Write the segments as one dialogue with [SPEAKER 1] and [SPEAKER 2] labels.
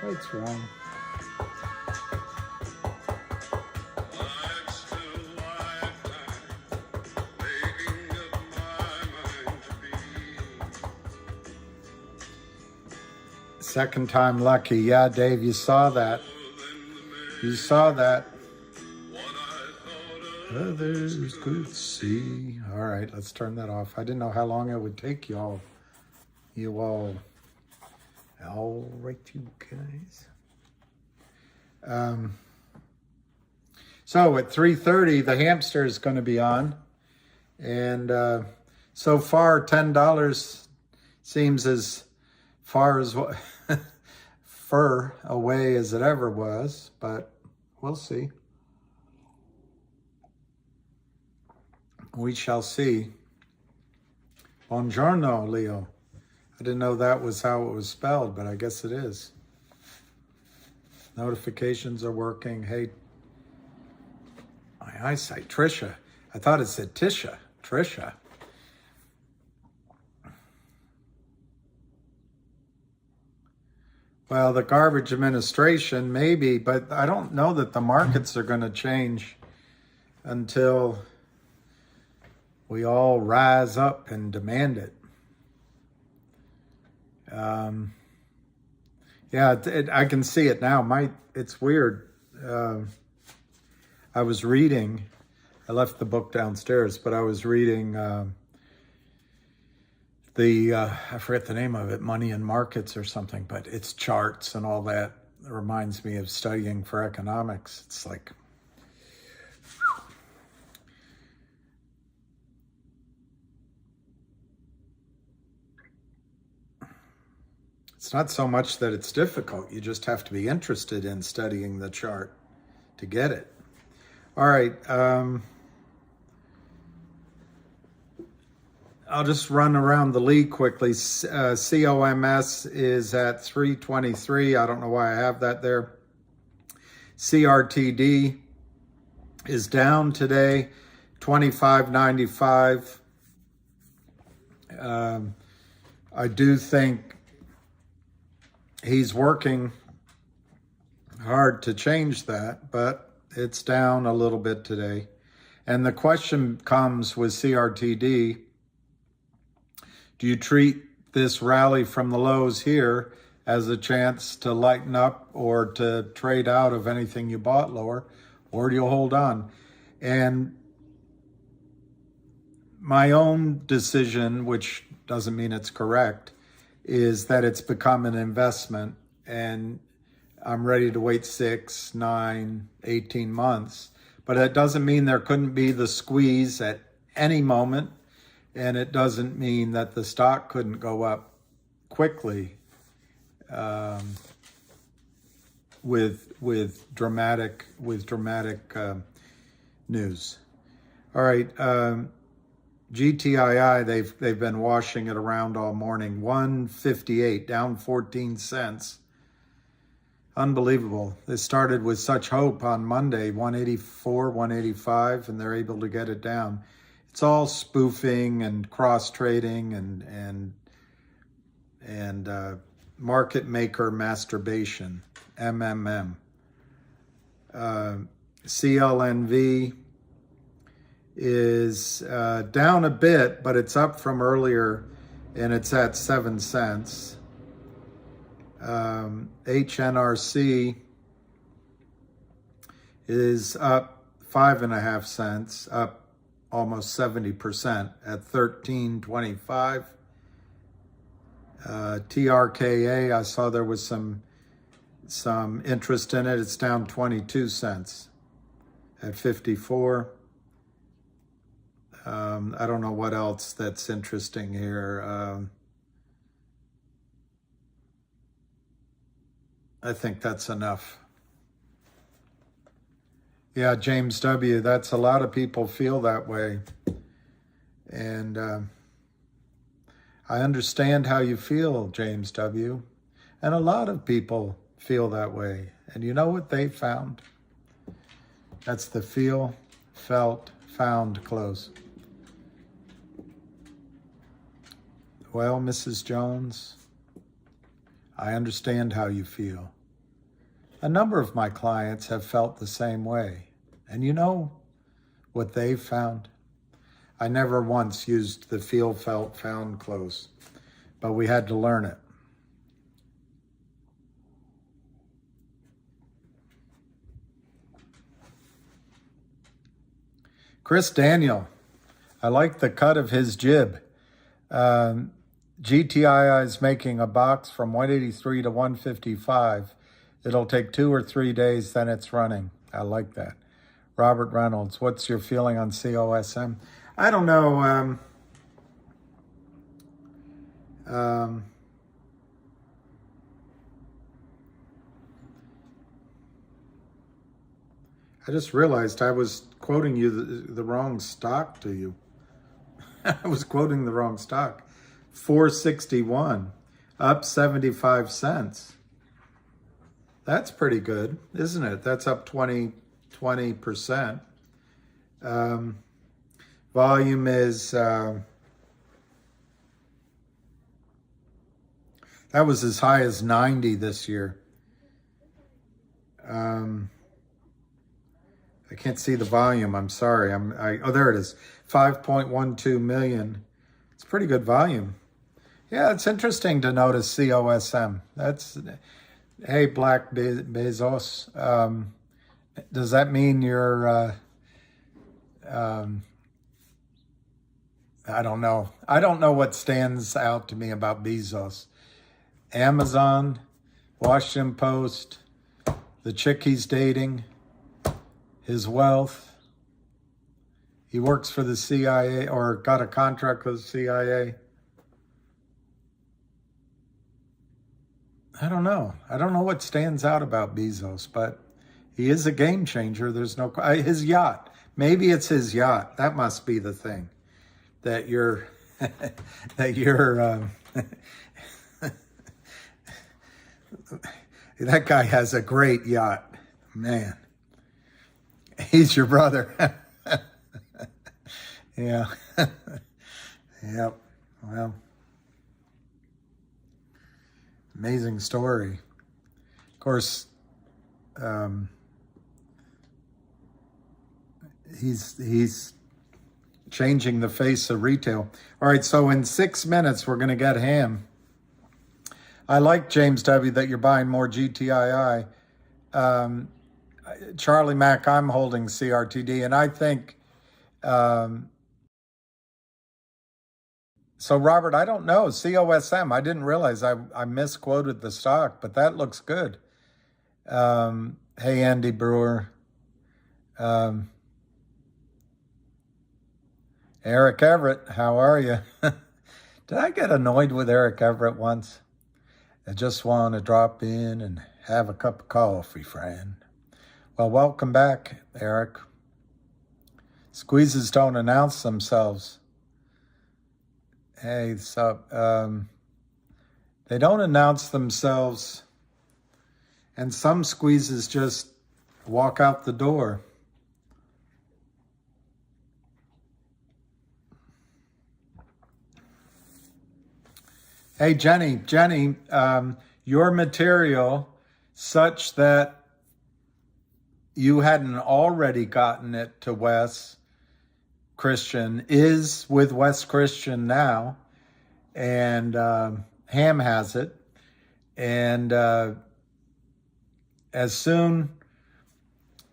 [SPEAKER 1] What's wrong? Second time lucky. Yeah, Dave, you saw that. You saw that. Others could see. All right, let's turn that off. I didn't know how long it would take you all. All right, you guys. So at 3:30, the hamster is going to be on. And so far, $10 seems as far as fur away as it ever was, but we'll see. We shall see. Buongiorno, Leo. I didn't know that was how it was spelled, but I guess it is. Notifications are working. Hey, my eyesight. Trisha. I thought it said Tisha. Trisha. Well, the garbage administration, maybe, but I don't know that the markets are going to change until we all rise up and demand it. Yeah, I can see it now. It's weird. I was reading, I left the book downstairs, but I was reading I forget the name of it, Money in Markets or something, but it's charts and all that. It reminds me of studying for economics. It's like, it's not so much that it's difficult. You just have to be interested in studying the chart to get it. All right. I'll just run around the league quickly. COMS is at 323. I don't know why I have that there. CRTD is down today, 25.95. I do think he's working hard to change that, but it's down a little bit today. And the question comes with CRTD, do you treat this rally from the lows here as a chance to lighten up or to trade out of anything you bought lower, or do you hold on? And my own decision, which doesn't mean it's correct, is that it's become an investment and I'm ready to wait 6, 9, 18 months. But it doesn't mean there couldn't be the squeeze at any moment. And it doesn't mean that the stock couldn't go up quickly with dramatic news. All right, GTII, they've been washing it around all morning. 158, down 14 cents. Unbelievable. They started with such hope on Monday, 184, 185, and they're able to get it down. It's all spoofing and cross trading and market maker masturbation, MMM. CLNV is down a bit, but it's up from earlier, and it's at 7 cents. HNRC is up 5.5 cents, up almost 70% at 13.25. TRKA, I saw there was some interest in it. It's down 22 cents at 54. I don't know what else that's interesting here. I think that's enough. Yeah, James W., that's a lot of people feel that way. And I understand how you feel, James W. And a lot of people feel that way. And you know what they found? That's the feel, felt, found close. Well, Mrs. Jones, I understand how you feel. A number of my clients have felt the same way. And you know what they've found? I never once used the feel, felt, found close, but we had to learn it. Chris Daniel, I like the cut of his jib. GTII is making a box from 183 to 155. It'll take 2 or 3 days, then it's running. I like that. Robert Reynolds, what's your feeling on COSM? I don't know. I just realized I was quoting you the wrong stock to you. I was quoting the wrong stock. 461, up 75 cents. That's pretty good, isn't it? That's up 20%. Volume is, that was as high as 90 this year. I can't see the volume, I'm sorry. Oh, there it is, 5.12 million. It's pretty good volume. Yeah, it's interesting to notice COSM. Hey, Black Bezos. Does that mean you're, I don't know. I don't know what stands out to me about Bezos. Amazon, Washington Post, the chick he's dating, his wealth. He works for the CIA or got a contract with the CIA. I don't know. I don't know what stands out about Bezos, but he is a game changer. There's no, his yacht. Maybe it's his yacht. That must be the thing that you're, that guy has a great yacht, man. He's your brother. Yeah. Yep. Well, amazing story. Of course, he's changing the face of retail. All right, so in 6 minutes, we're going to get ham. I like, James W., that you're buying more GTII. Charlie Mack, I'm holding CRTD, and I think, so Robert, I don't know, COSM, I didn't realize I misquoted the stock, but that looks good. Hey, Andy Brewer. Eric Everett, how are you? Did I get annoyed with Eric Everett once? I just want to drop in and have a cup of coffee, friend. Well, welcome back, Eric. Squeezes don't announce themselves. Hey, so they don't announce themselves, and some squeezes just walk out the door. Hey, Jenny, your material, such that you hadn't already gotten it to Wes Christian, is with Wes Christian now, and Ham has it. And as soon,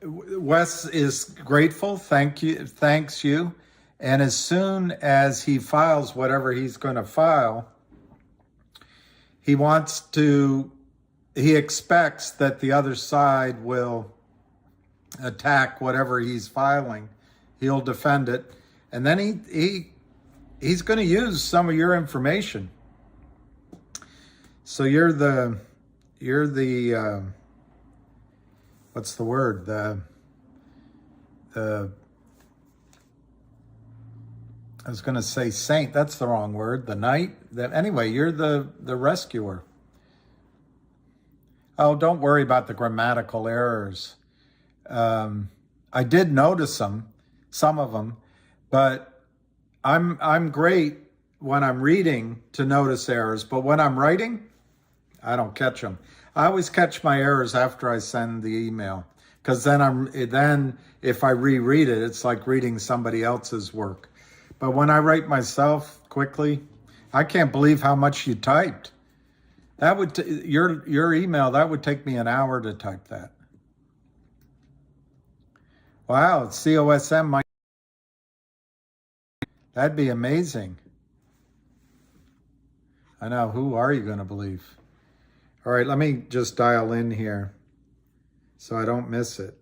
[SPEAKER 1] Wes is grateful, thanks you, and as soon as he files whatever he's going to file, he expects that the other side will attack whatever he's filing. He'll defend it. And then he's going to use some of your information. So you're the what's the word? I was going to say saint. That's the wrong word. The knight. Anyway, you're the rescuer. Oh, don't worry about the grammatical errors. I did notice some of them, but I'm great when I'm reading to notice errors. But when I'm writing, I don't catch them. I always catch my errors after I send the email, because then if I reread it, it's like reading somebody else's work. But when I write myself quickly, I can't believe how much you typed. That would your email, that would take me an hour to type that. Wow, it's COSM. That'd be amazing. I know. Who are you going to believe? All right, let me just dial in here so I don't miss it.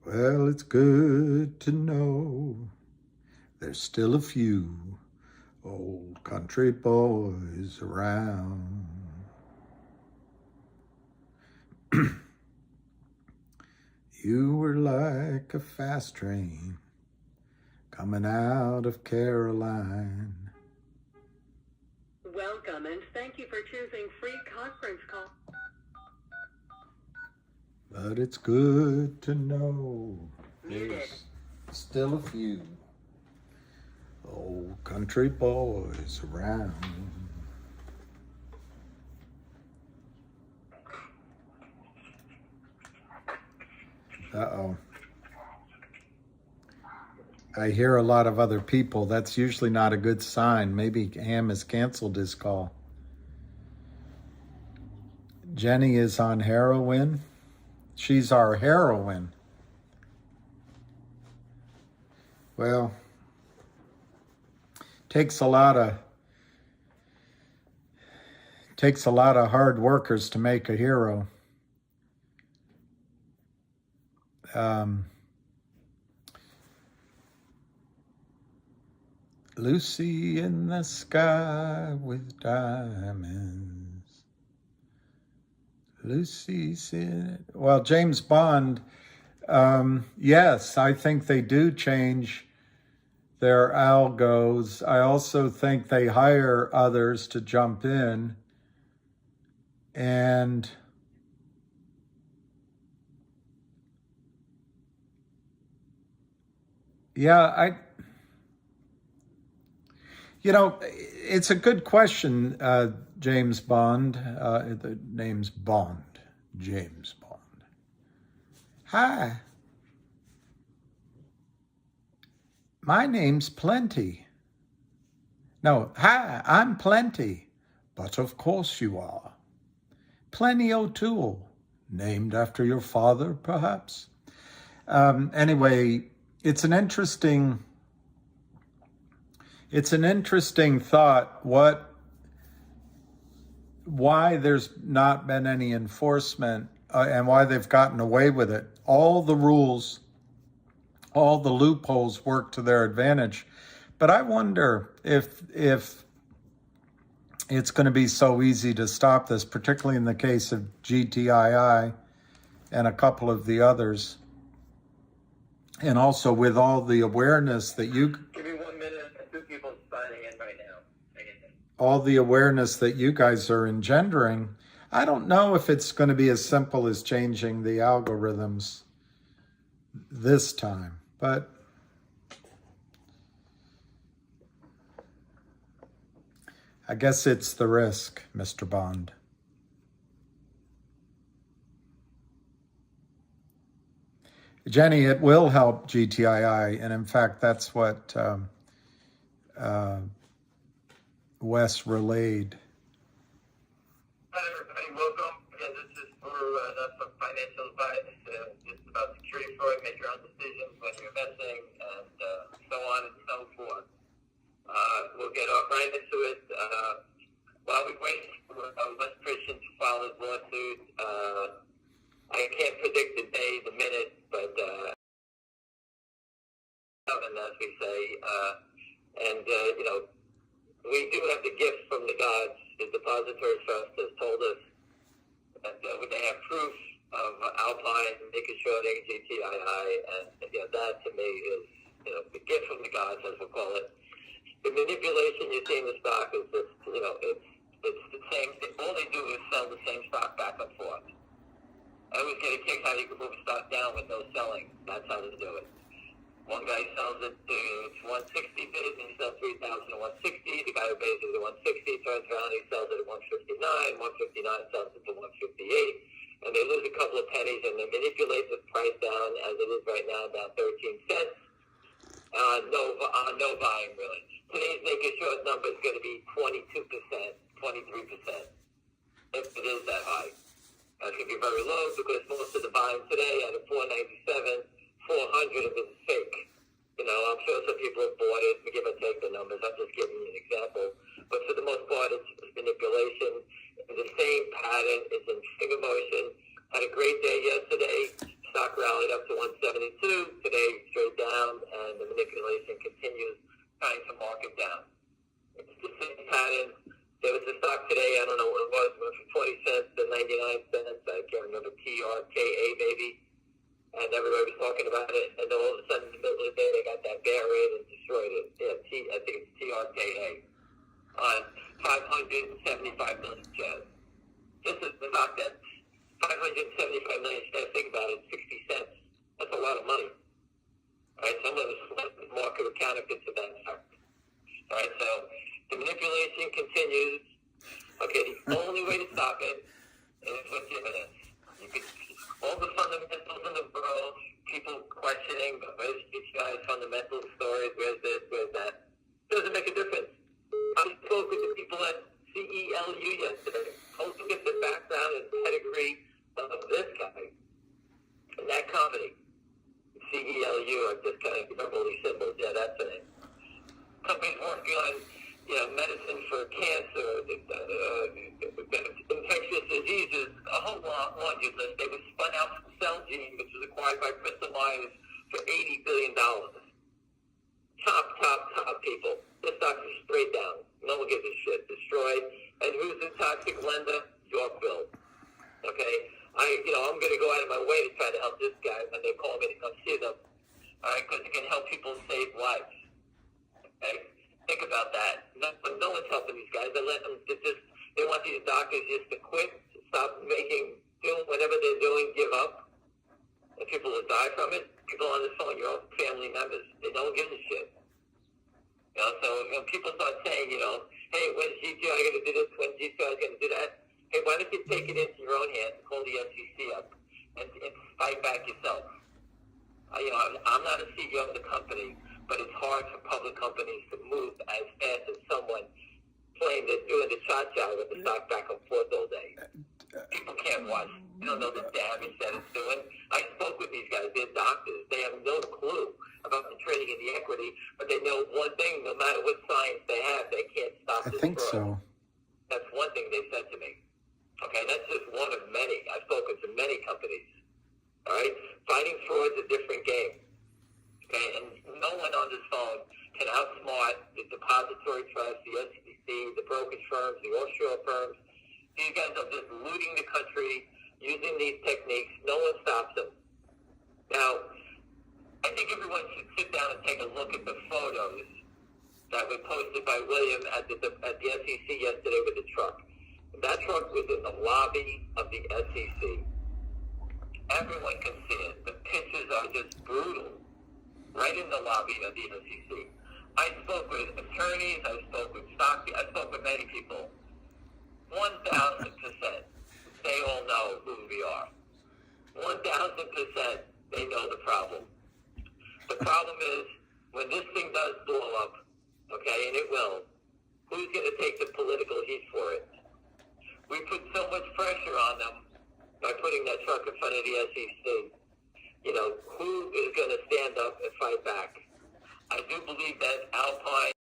[SPEAKER 1] Well, it's good to know there's still a few old country boys around. You were like a fast train coming out of Caroline.
[SPEAKER 2] Welcome, and thank you for choosing free conference call.
[SPEAKER 1] But it's good to know there's still a few old country boys around. Uh-oh. I hear a lot of other people. That's usually not a good sign. Maybe Ham has canceled his call. Jenny is on heroin. She's our heroine. Well, takes a lot of hard workers to make a hero. Lucy in the sky with diamonds. Lucy's in it. Well, James Bond, yes, I think they do change their algos. I also think they hire others to jump in. And yeah, it's a good question, James Bond. The name's Bond. James Bond. Hi. My name's Plenty. No, hi, I'm Plenty. But of course you are. Plenty O'Toole. Named after your father, perhaps? Anyway, it's an interesting thought why there's not been any enforcement and why they've gotten away with it. All the rules, all the loopholes work to their advantage. But I wonder if it's going to be so easy to stop this, particularly in the case of GTII and a couple of the others. And also with all the awareness that you...
[SPEAKER 3] Give me 1 minute. 2 people signing in right now.
[SPEAKER 1] All the awareness that you guys are engendering, I don't know if it's going to be as simple as changing the algorithms this time, but I guess it's the risk, Mr. Bond. Jenny, it will help GTII, and in fact, that's what Wes relayed.
[SPEAKER 3] Hi, everybody. Welcome. Again, this is for not some financial advice. Just about security fraud. Make your own decisions when you're investing, and so on and so forth. We'll get right into it. While we wait for Wes Christian to file his lawsuit, I can't predict the day, the minute, but as we say, we do have the gift from the gods. The Depository Trust has told us that when they have proof of Alpine making sure they get GTII, and that to me is the gift from the gods, as we'll call it. The manipulation you see in the stock is just it's the same thing. All they do is sell the same stock back and forth. I always get a kick how you can move a stock down with no selling. That's how they do it. One guy sells it to, it's 160 bids, and he sells 3,000 at 160. The guy who pays it at 160 turns around and he sells it at 159. 159 sells it to 158. And they lose a couple of pennies, and they manipulate the price down as it is right now, down 13 cents. No buying, really. Today's naked short number is going to be 22%, 23%, if it is that high. That's going to be very low because most of the buying today at a 497, 400 of it is fake. You know, I'm sure some people have bought it, give or take the numbers. I'm just giving you an example. But for the most part, it's manipulation. The same pattern is in finger motion. Had a great day yesterday. Stock rallied up to 172. Today, straight down, and the manipulation continues, trying to mark it down. It's the same pattern. There was a stock today, I don't know what it was, went from 20 cents to 99 cents. I can't remember, TRKA maybe. And everybody was talking about it. And then all of a sudden, in the middle of the day, they got that bear in and destroyed it. Yeah, I think it's TRKA on 575 million shares. This is the stock that 575 million shares, think about it, 60 cents. That's a lot of money. All right, some of the market were counterfeits of that stock. All right, so the manipulation continues. Okay, the only way to stop it is with dividends. You could, all the fundamentals in the world, people questioning, where's these guys' fundamental stories, where's this, where's that? Doesn't make a difference. I spoke with the people at CELU yesterday. I was looking at the background and pedigree of this guy and that company. CELU, I just kind of remember all these symbols. Yeah, that's the name. Companies working on, medicine for cancer, infectious diseases, a whole laundry list. They were spun out from Celgene, which was acquired by Bristol Myers for $80 billion. Top people. This stock is straight down. No one gives a shit. Destroyed. And who's the toxic lender? Yorkville. Okay? I'm going to go out of my way to try to help this guy when they call me to come see them. All right? Because it can help people save lives. Okay? Think about that. No one's helping these guys. They want these doctors just to quit, stop doing whatever they're doing, give up. And people will die from it. People on the phone, your own family members, no one gives a shit. So when people start saying, hey, when's GTI going to do this? When's GTI going to do that? Hey, why don't you take it into your own hands, call the SEC up, and fight back yourself? I'm not a CEO of the company, but it's hard for public companies to move as fast as someone playing doing the cha-cha with the stock back and forth all day. People can't watch. They don't know the damage that it's doing. I spoke with these guys. They're doctors. They have no clue about the trading in the equity, but they know one thing: no matter what science they have, they can't stop this.
[SPEAKER 1] I think so.
[SPEAKER 3] That's one thing they said to me. Okay, that's just one of many. I've spoken to many companies. All right, fighting fraud's a different game. Okay, and no one on this phone can outsmart the depository trust, the SEC, the brokerage firms, the offshore firms. These guys are just looting the country using these techniques. No one stops them. Now, I think everyone should sit down and take a look at the photos that were posted by William at the SEC yesterday with the truck. That truck was in the lobby of the SEC. Everyone can see it. The pictures are just brutal. Right in the lobby of the SEC. I spoke with attorneys, I spoke with many people. 1,000%. They all know who we are. 1,000% they know the problem. The problem is, when this thing does blow up, okay, and it will, who's going to take the political heat for it? We put so much pressure on them by putting that truck in front of the SEC. Who is going to stand up and fight back? I do believe that Alpine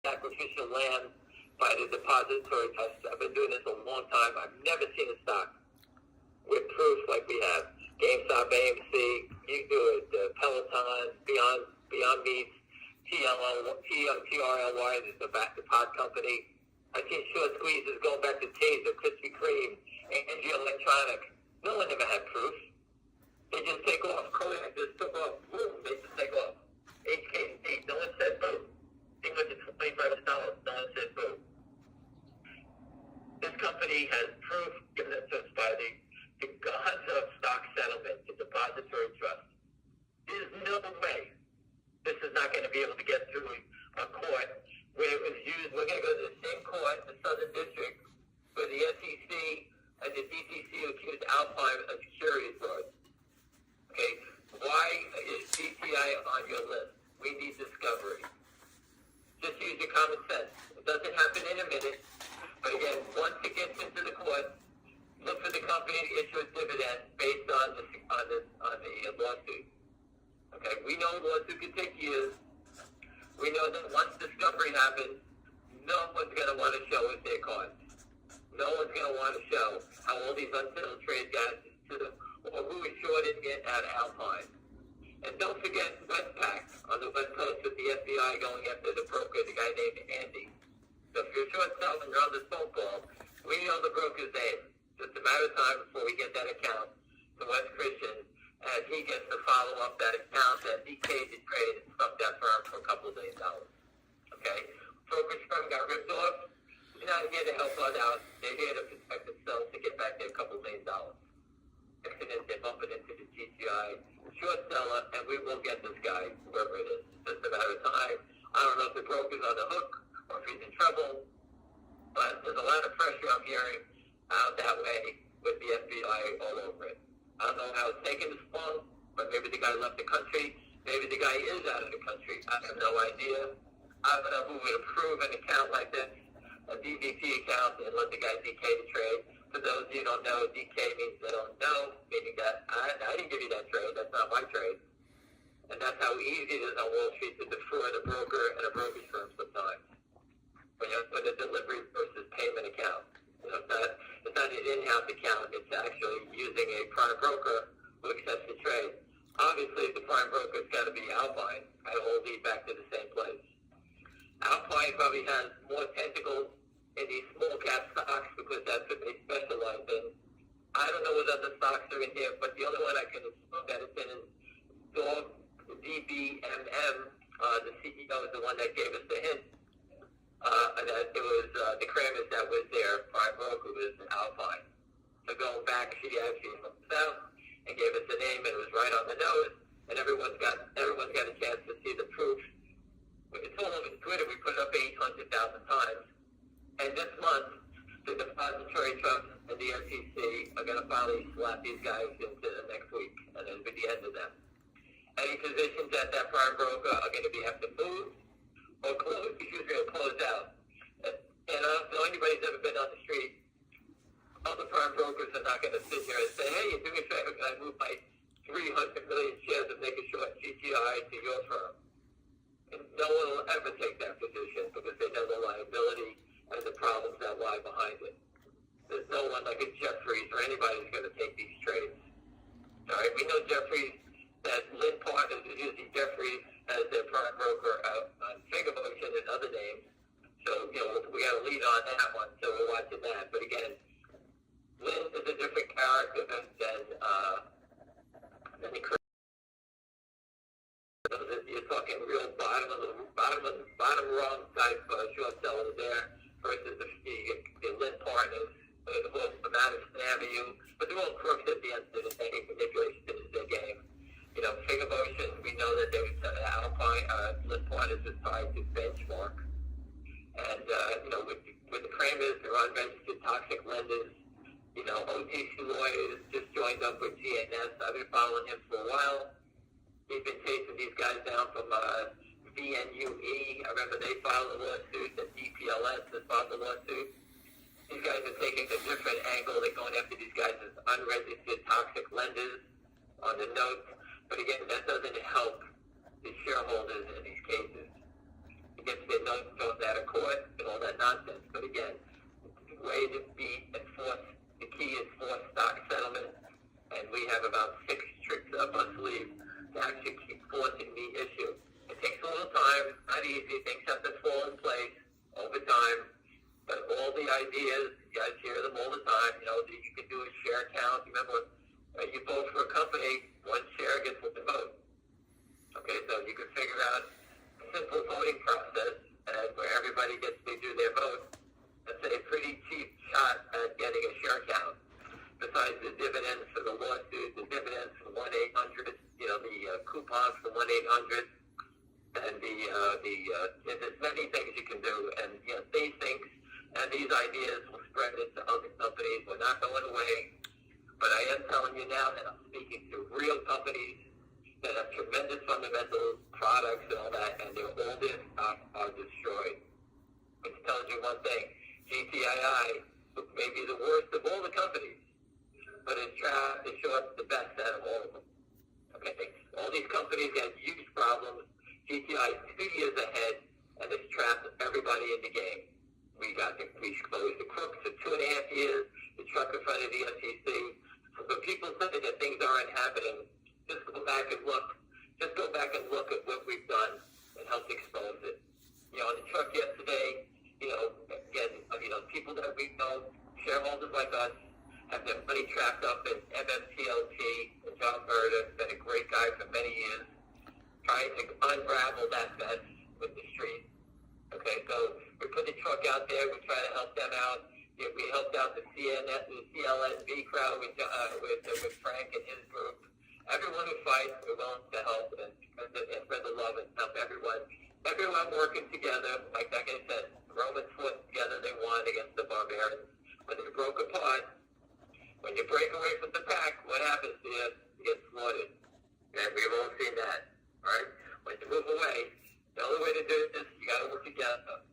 [SPEAKER 3] sacrificial lamb by the depository test. I've been doing this a long time. I've never seen a stock with proof like we have. GameStop, AMC, you do it, Peloton, Beyond Meats, TRLY, the pod company. I've seen short squeezes going back to Taser, Krispy Kreme, Angie Electronic. No one ever had proof. They just take off. Kodak just took off. Boom, they just take off. HKC, no one said boo. They went to $25. No one said boo. This company has proof given it to us by the gods of stock settlement, the depository trust. This happens, no one's going to want to show us their cards. No one's going to want to show how all these unsettled trades got to them, or who is shorted it at Alpine. And don't forget Westpac on the West Coast with the FBI going after the broker, the guy named Andy. So if you're short selling, you're on this phone call, we know the broker's name. It's a matter of time before we get that account to West Christian, and he gets to follow up that account that DK'd the trade and stuck that firm for a couple of $1 million. Okay? Brokerage firm got ripped off. They're not here to help us out. They're here to protect themselves to get back their couple $1 million. They bump it into the GTI short seller, and we will get this guy, whoever it is. It's just a matter of time. I don't know if the broker's on the hook or if he's in trouble, but there's a lot of pressure I'm hearing out that way with the FBI all over it. I don't know how it's taken this long, but maybe the guy left the country. Maybe the guy is out of the country. I have no idea. I don't know who would approve an account like this, a DVP account, and let the guy DK the trade. For those of you who don't know, DK means they don't know, meaning that I didn't give you that trade. That's not my trade. And that's how easy it is on Wall Street to defraud a broker and a brokerage firm sometimes. When you put a delivery versus payment account. You know, it's not an in-house account. It's actually using a prime broker who accepts the trade. Obviously, the prime broker's got to be Alpine. I all lead back to the same place. Alpine probably has more tentacles in these small cap stocks because that's what they specialize in. I don't know what other stocks are in here, but the only one I can assume that it's in is DBMM. The CEO is the one that gave us the hint that it was the Kramers that was there. Prime broker was Alpine. So going back, she actually looked out and gave us the name, and it was right on the nose. And everyone's got a chance to see the proof. It's all over Twitter. We put it up 800,000 times. And this month, the depository trust and the SEC are going to finally slap these guys into the next week, and it'll be the end of them. Any positions at that prime broker are going to have to move or close. Usually it'll close out. And I don't know anybody's ever been on the street. All the prime brokers are not going to sit here and say, hey, you're doing a favor, can I move my 300 million shares and make a short GTI to your firm? And no one will ever take that position because they know the liability and the problems that lie behind it. There's no one like a Jeffries or anybody who's going to take these trades. All right, we know Jeffries, that Lynn Partners is using Jeffries as their prime broker out on Finger Motion and other names. So, you know, we got to lead on that one, so we're watching that. But again, Lynn is a different character than the you're talking real bottom rung type short seller there versus the Lynn Partners, who are Madison Avenue, but they're all crooks at the end of the day. Manipulation is their game. You know, Finger Motion, we know that they would Alpine, Lynn Partners is tied to Benchmark. And, you know, with the Kramers, they're unregistered toxic lenders. You know, OTC lawyers just joined up with GNS. I've been following him for a while. He's been chasing these guys down from VNUE. I remember they filed a lawsuit, and DPLS has filed a lawsuit. These guys are taking a different angle. They're going after these guys as unregistered toxic lenders on the notes. But again, that doesn't help the shareholders in these cases. It gets their notes thrown out of court and all that nonsense. But again, the way to be enforced, the key is forced stock settlement. And we have about 6 tricks up our sleeve to actually keep forcing the issue. It takes a little time, it's not easy, things have to fall in place over time, but all the ideas, you guys hear them all the time, you know, that you can do a share count. Remember, you vote for a company, 1 share gets 1 vote. Okay, so you can figure out a simple voting process and where everybody gets to do their vote. That's a pretty cheap shot at getting a share count. Besides the dividends for the lawsuit, the dividends for 1-800, you know, the coupons for 1-800, and there's many things you can do. And, you know, these things and these ideas will spread into other companies. We're not going away. But I am telling you now that I'm speaking to real companies that have tremendous fundamental products and all that, and their oldest are destroyed. Which tells you one thing. GTII may be the worst of all the companies, but it's trapped to show us the best out of all of them. Okay? All these companies have huge problems. GTI is 2 years ahead, and it's trapped every them working together. Like I said, the Romans fought together, they won against the barbarians. When they broke apart, when you break away from the pack, what happens to you? You get slaughtered. And we've all seen that, right? When you move away, the only way to do this, you got to work together.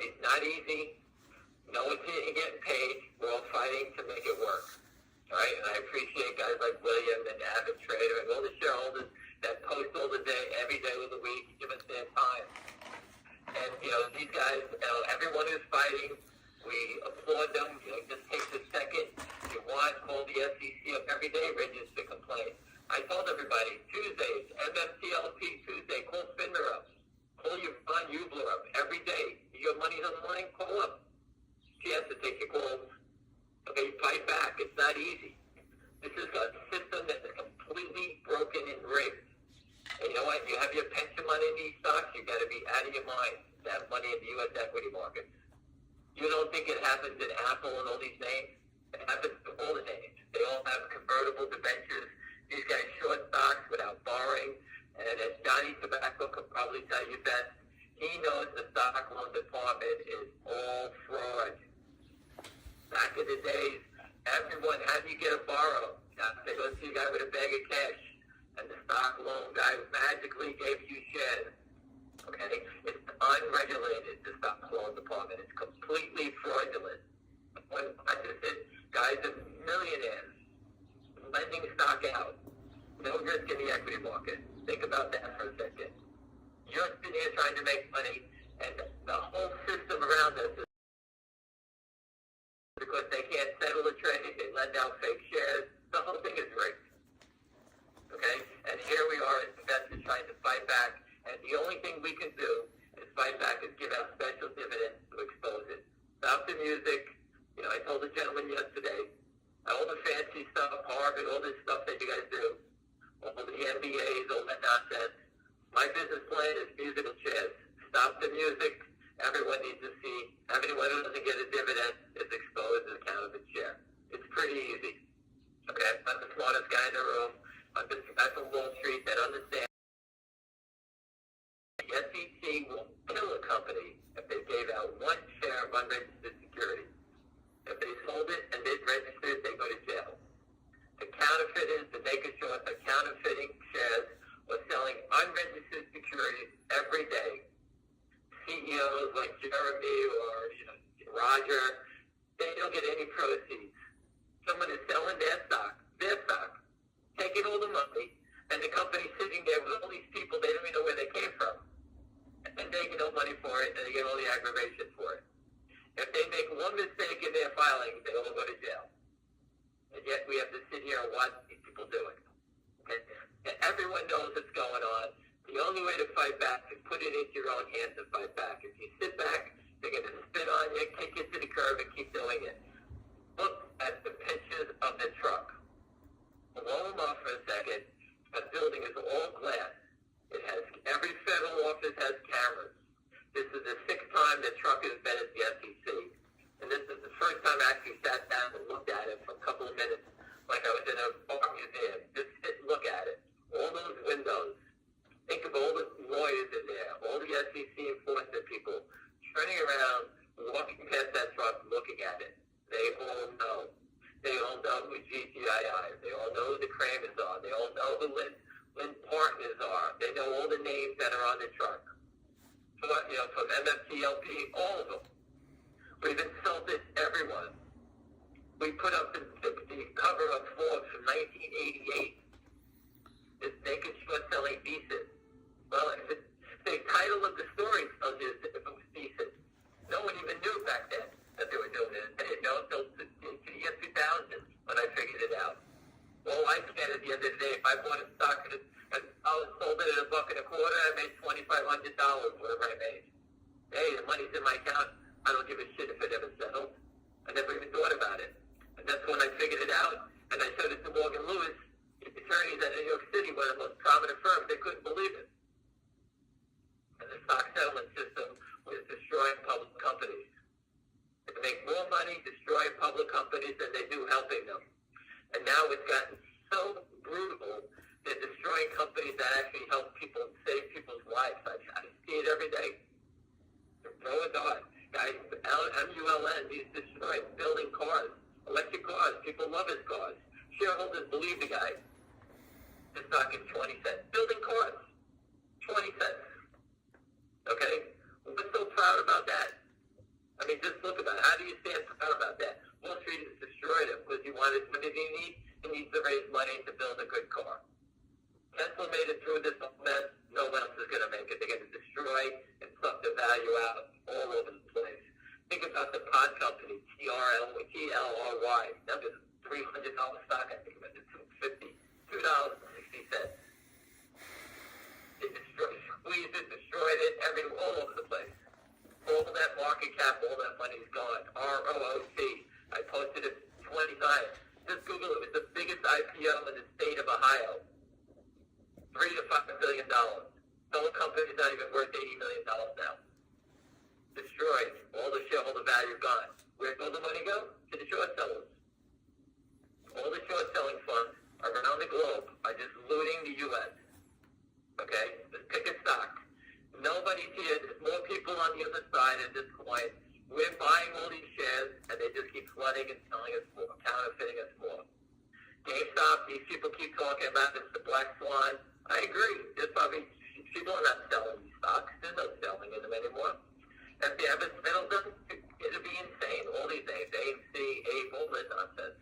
[SPEAKER 3] It's not easy. No one's getting paid. We're all fighting to make it work. All right? And I appreciate guys like William and Avid Trader and all the shareholders that post all the day, every day of the week, give us their time. And, these guys, everyone who's fighting, we applaud them. Just take a second. If you want, call the SEC up every day, register complaint. I told everybody, Tuesdays, MMTLP Tuesday, call Spindler up. Call your Von Hubler up every day. You got money in the morning, call up. She has to take your calls. Okay, fight back. It's not easy. This is a system that is completely broken and rigged. And you know what? You have your pension money in these stocks, you got to be out of your mind to have money in the U.S. equity markets. You don't think it happens in Apple and all these names? It happens to all the names. They all have convertible debentures. These guys short stocks without borrowing. And as Johnny Tobacco could probably tell you best, he knows the stock loan department is all fraud. Back in the days, everyone, how do you get a borrow? They go see a guy with a bag of cash, and the stock loan guy magically gave you shares. Okay? It's unregulated, the stock loan department. It's completely fraudulent. When I just said, guys are millionaires lending stock out. No risk in the equity market. Think about that for a second. You're sitting here trying to make money, and the whole system around us is because they can't settle a trade, they lend out fake shares. The whole thing is rigged. Okay? And here we are as investors trying to fight back, and the only thing we can do is fight back is give out special dividends to expose it. Stop the music. I told the gentleman yesterday, all the fancy stuff, Harvard, all this stuff that you guys do, all the MBAs, all that nonsense. My business plan is musical chairs. Stop the music. Everyone needs to see. Everyone who doesn't get a dividend is exposed to the count of a chair. It's pretty easy. Okay? I'm not the smartest guy in the room. I'm just a guy from Wall Street that understands. The SEC will kill a company if they gave out one share of unregistered security. If they sold it and didn't register it, they go to jail. The counterfeiters, the naked short, the counterfeiting shares were selling unregistered securities every day. CEOs like Jeremy or Roger, they don't get any proceeds. Someone is selling their stock, taking all the money, and the company's sitting there with all these people, they don't even know where they came from. And they get no money for it, and they get all the aggravation for it. If they make one mistake in their filing, they all go to jail. And yet we have to sit here and watch these people do it. Okay? And everyone knows what's going on. The only way to fight back is put it into your own hands and fight back. If you sit back, they're going to spit on you, kick you to the curb, and keep doing it. Look at the pictures of the truck. Blow them off for a second. That building is all glass. It has, every federal office has cameras. This is the 6th time the truck has been at the SEC. And this is the first time I actually sat down and looked at it for a couple of minutes, like I was in a art museum. Just sit and look at it. All those windows. Think of all the lawyers in there, all the SEC enforcement people, turning around, walking past that truck, looking at it. They all know. They all know who GTII is. They all know who the Kramers are. They all know who Lynn partners are. They know all the names that are on the truck. From MMTLP, all of them. We've insulted everyone. We put up the cover of Forbes from 1988. This naked short selling thesis. Well, the title of the story tells you if it was decent. No one even knew back then that they were doing it. I didn't know until the year 2000 when I figured it out. All I said at the end of the day, if I bought a stock and I sold it at $1.25, I made $2,500, whatever I made. Hey, the money's in my account. I don't give a shit if it ever settles. I never even thought about it. And that's when I figured it out. And I showed it to Morgan Lewis, the attorneys at New York City, one of the most prominent firms. They couldn't believe it. And the stock settlement system was destroying public companies. They make more money destroying public companies than they do helping them. And now it's gotten so brutal, they're destroying companies that actually help people, save people's lives. I see it every day. stores are. Guys, MULN, he's destroyed building cars, electric cars. People love his cars. Shareholders believe the guy. The stock is 20 cents. Building cars, 20 cents. Okay? What's so proud about that? I mean, just look about it. How do you stand proud about that? Wall Street has destroyed him because what did he need? He needs to raise money to build a good car. Tesla made it through this mess. No one else is going to make it. They're going to destroy and suck the value out all over the place. Think about the pod company, TLRY. That was a $300 stock. I think it went to $2.50, $2.60. It squeezed it, destroyed it, all over the place. All that market cap, all that money is gone. ROOC. I posted it 20 times. Just Google it. It's the biggest IPO in the state of Ohio. $3 to $5 billion. The whole company's not even worth $80 million now. Destroyed. All the shareholder value gone. Where'd all the money go? To the short sellers. All the short selling funds around the globe are just looting the U.S. Okay? Just pick a stock. Nobody's here. There's more people on the other side at this point. We're buying all these shares, and they just keep flooding and selling us more, counterfeiting us more. GameStop, these people keep talking about this, the black swan. I agree. There's probably people are not selling these stocks. There's no selling in them anymore. If they ever settled them, it'd be insane. All these names, AMC, APE, all that nonsense.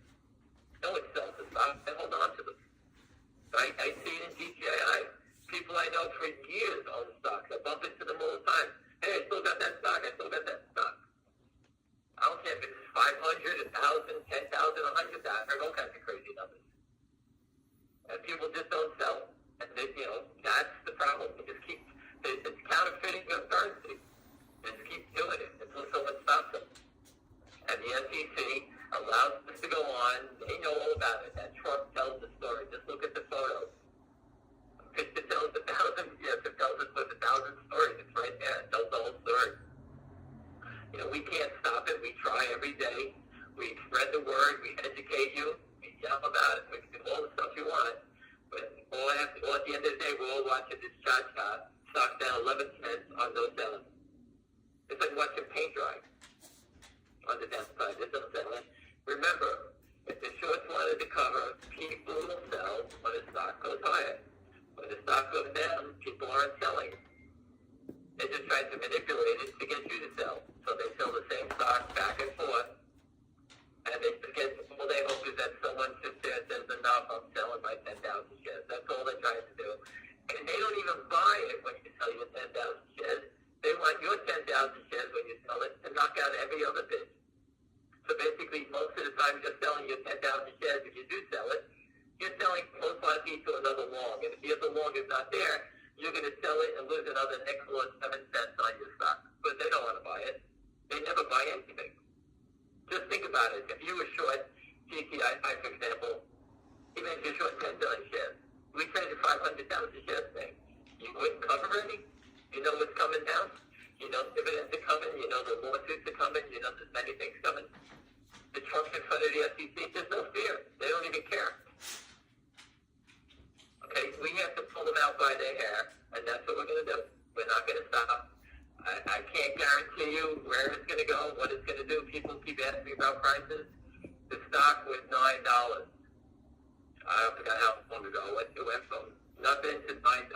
[SPEAKER 3] No one sells the stock. They hold on to them. I see it in GTII. People I know for years own stocks. I bump into them all the time. Hey, I still got that stock. I still got that stock. I don't care if it's 500, 1,000, 10,000, 100,000. I heard all kinds of crazy numbers. And people just don't sell. And they, that's the problem. They just keep, it's counterfeiting of currency. They just keep doing it until someone stops them. And the SEC allows this to go on. They know all about it. That Trump tells the story. Just look at the photos. It tells it tells us with 1,000 stories. It's right there. It tells the whole story. We can't stop it. We try every day. We spread the word. We educate you. We yell about it. We can do all the stuff you want. But all at the end of the day, we're all watching this cha-cha. Stock down 11 cents on no selling. It's like watching paint dry on the downside. There's no selling. Remember, if the shorts wanted to cover, people will sell when the stock goes higher. When the stock goes down, people aren't selling. They're just trying to manipulate it to get you to sell. So they sell the same stock back and forth. And they forget, all they hope is that someone sits there and says, enough, I'm selling my 10,000 shares. That's all they're trying to do. And they don't even buy it when you sell your 10,000 shares. They want your 10,000 shares when you sell it to knock out every other bid. So basically, most of the time you're selling your 10,000 shares. If you do sell it, you're selling most likely to another long. And if the other long is not there, you're going to sell it and lose another nickel or 7 cents on your stock. But they don't want to buy it. They never buy anything. Just think about it. If you were short GTII, for example, even if you're short 10 million shares, we traded 500,000 shares today. You wouldn't cover any? You know what's coming down? You know dividends are coming. You know the lawsuits are coming. You know there's many things coming. The Trump's in front of the SEC. There's no fear. They don't even care. Okay, we have to pull them out by their hair, and that's what we're going to do. We're not going to stop. I can't guarantee you where it's going to go, what it's going to do. People keep asking me about prices. The stock was $9. I forgot how long ago it went from nothing to $9.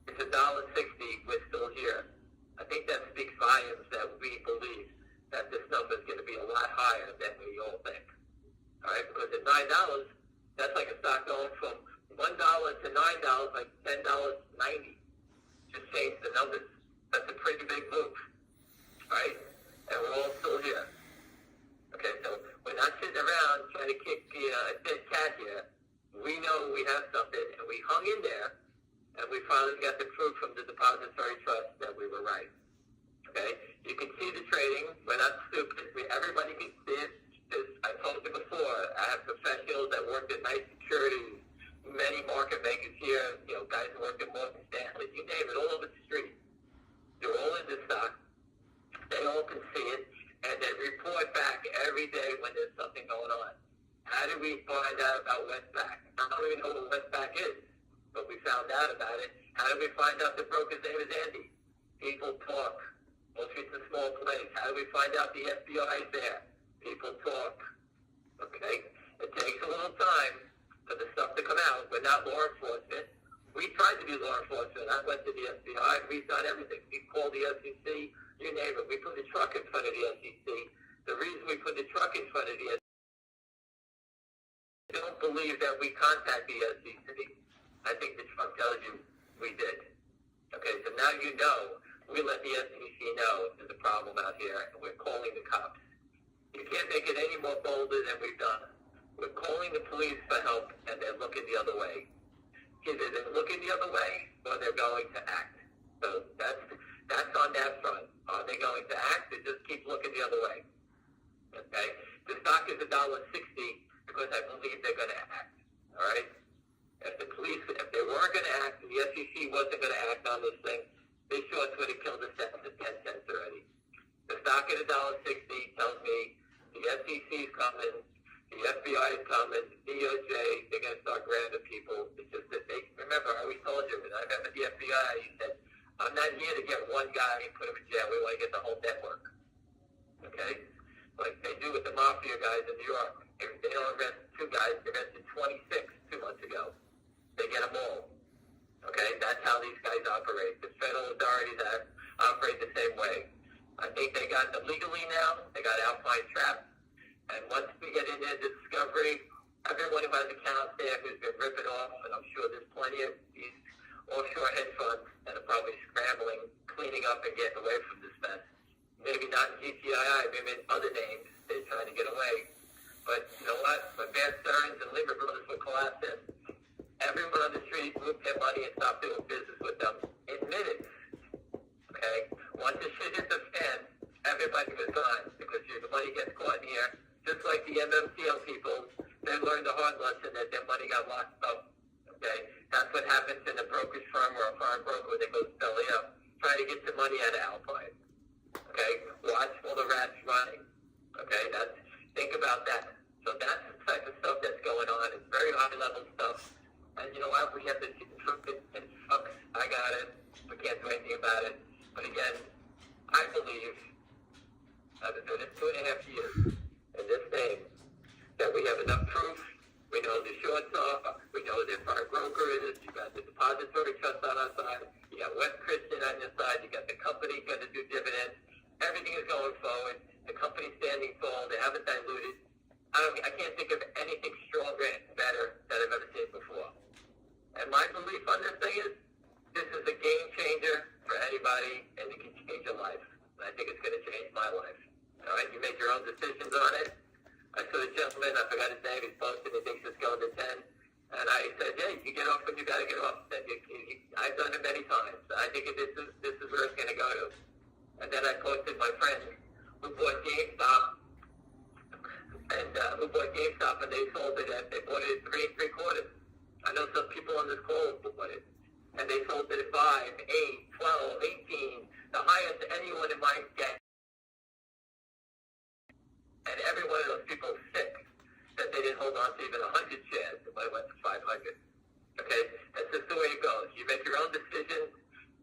[SPEAKER 3] It's $1.60. We're still here. I think that speaks volumes that we believe that this number is going to be a lot higher than we all think. All right, because at $9, that's like a stock going from $1 to $9, like $10.90. Just change the numbers. That's a pretty big move, right? And we're all still here. Okay, so we're not sitting around trying to kick a dead cat here. We know we have something, and we hung in there, and we finally got the proof from the Depository Trust that we were right. Okay, you can see the trading. We're not stupid. Everybody can see it. I told you before, I have professionals that worked at Nice Securities, many market makers here, guys who work at Morgan Stanley, you name it, all over the street. They're all in the stock. They all can see it, and they report back every day when there's something going on. How did we find out about Westpac? I don't even know what Westpac is, but we found out about it. How did we find out the broker's name is Andy? People talk. How do we find out the FBI is there? People talk. Okay? It takes a little time for the stuff to come out. We're not law enforcement. We tried to be law enforcement. I went to the FBI. We've done everything. We called the SEC. You name it. We put the truck in front of the SEC. The reason we put the truck in front of the SEC, I don't believe that we contact the SEC. I think the truck tells you we did. Okay, so now you know. We let the SEC know there's a problem out here, and we're calling the cops. You can't make it any more bolder than we've done. We're calling the police for help, and they're looking the other way. Either they're looking the other way, or they're going to act. So that's on that front. Are they going to act, or just keep looking the other way? Okay? The stock is $1.60 because I believe they're going to act. All right? If the police, if they weren't going to act, and the SEC wasn't going to act on this thing, they shorts would have killed us at 10 cents already. The stock at $1.60 tells me the SEC is coming, the FBI is coming, the DOJ, they're going to start grabbing people. It's just that they, remember, I always told you, when I met with the FBI, he said, I'm not here to get one guy and put him in jail. We want to get the whole network. Okay? Like they do with the mafia guys in New York. If they don't arrest 2 guys, they arrested 26 2 months ago. They get them all. Okay, that's how these guys operate. The federal authorities operate the same way. I think they got them legally now. They got Alpine trapped. And once we get in their discovery, everyone who has accounts there who's been ripping off, and I'm sure there's plenty of these offshore hedge funds that are probably scrambling, cleaning up and getting away from this mess. Maybe not GTII, maybe in other names they're trying to get away. But you know what? When Bear Stearns and Lehman Brothers were collapsing, everyone on the street moved their money and stopped doing business with them in minutes. Okay? Once the shit hit the fan, everybody was gone because the money gets caught in here. Just like the MMTL people, they learned the hard lesson that their money got locked up. Okay? That's what happens in a brokerage firm or a foreign broker when they go belly up, trying to get some money out of Alpine. Okay? Watch all the rats running. Okay? Think about that. So that's the type of stuff that's going on. It's very high-level stuff. And you know what? We have to see the truth. It sucks. I got it. We can't do anything about it. But again, I believe, I've been doing this 2.5 years in this name, that we have enough proof. We know the shorts are. We know the foreign broker is. You got the depository trust on our side. You got West Christian on your side. You got the company going to do dividends. Everything is going forward. The company's standing tall. They haven't diluted. I can't think of anything stronger and better that I've ever seen before. And my belief on this thing is, this is a game changer for anybody, and it can change your life. And I think it's going to change my life. All right, you make your own decisions on it. I saw a gentleman, I forgot his name, he's posted, he thinks it's going to 10. And I said, hey, you get off when you got to get off. I've done it many times. I think this is where it's going to go to. And then I posted my friend who bought GameStop, and they sold it at, they bought it at 3 3/4. I know some people on this call bought it. And they sold it at 5, 8, 12, 18, the highest anyone in my gang. And every one of those people is sick that they didn't hold on to even 100 shares when it went to 500. Okay? That's just the way it goes. You make your own decisions,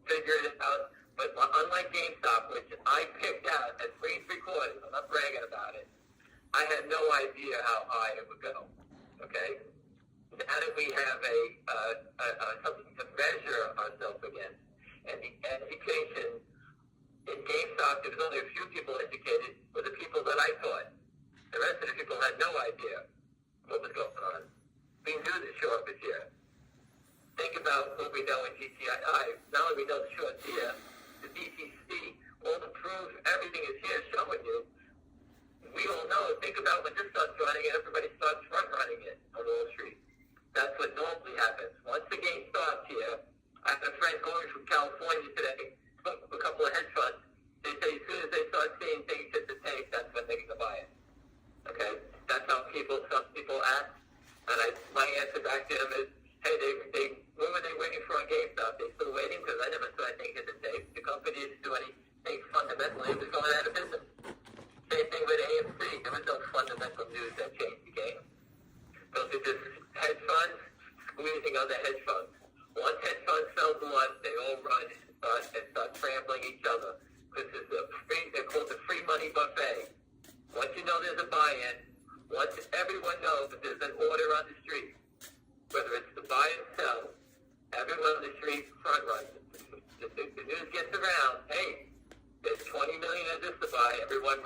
[SPEAKER 3] figure it out. But unlike GameStop, which I picked out at 3 3/4, I'm not bragging about it, I had no idea how high it would go. Okay? Now that we have something to measure ourselves against, and the education in GameStop, there was only a few people educated, were the people that I taught. The rest of the people had no idea what was going on. We knew the short was here. Think about what we know in GTII. Not only we know the short's here, the DTC, all the proof, everything is here showing you. We all know, think about when this starts running and everybody starts front running it on Wall Street. That's what normally happens. Once the game starts here, I have a friend going from California today, spoke to a couple of hedge funds. They say as soon as they start seeing things hit the tape, that's when they're going to buy it. Okay? That's how some people act. And my answer back to them is, hey, what were they waiting for on GameStop? They still waiting? Because I never saw anything hit the tape. The company didn't do anything fundamentally. It was going out of business. Same thing with AMC. There was no fundamental news that changed the game. Those are just hedge funds squeezing other hedge funds. Once hedge funds sell to one, they all run and start trampling each other. This is they're called the free money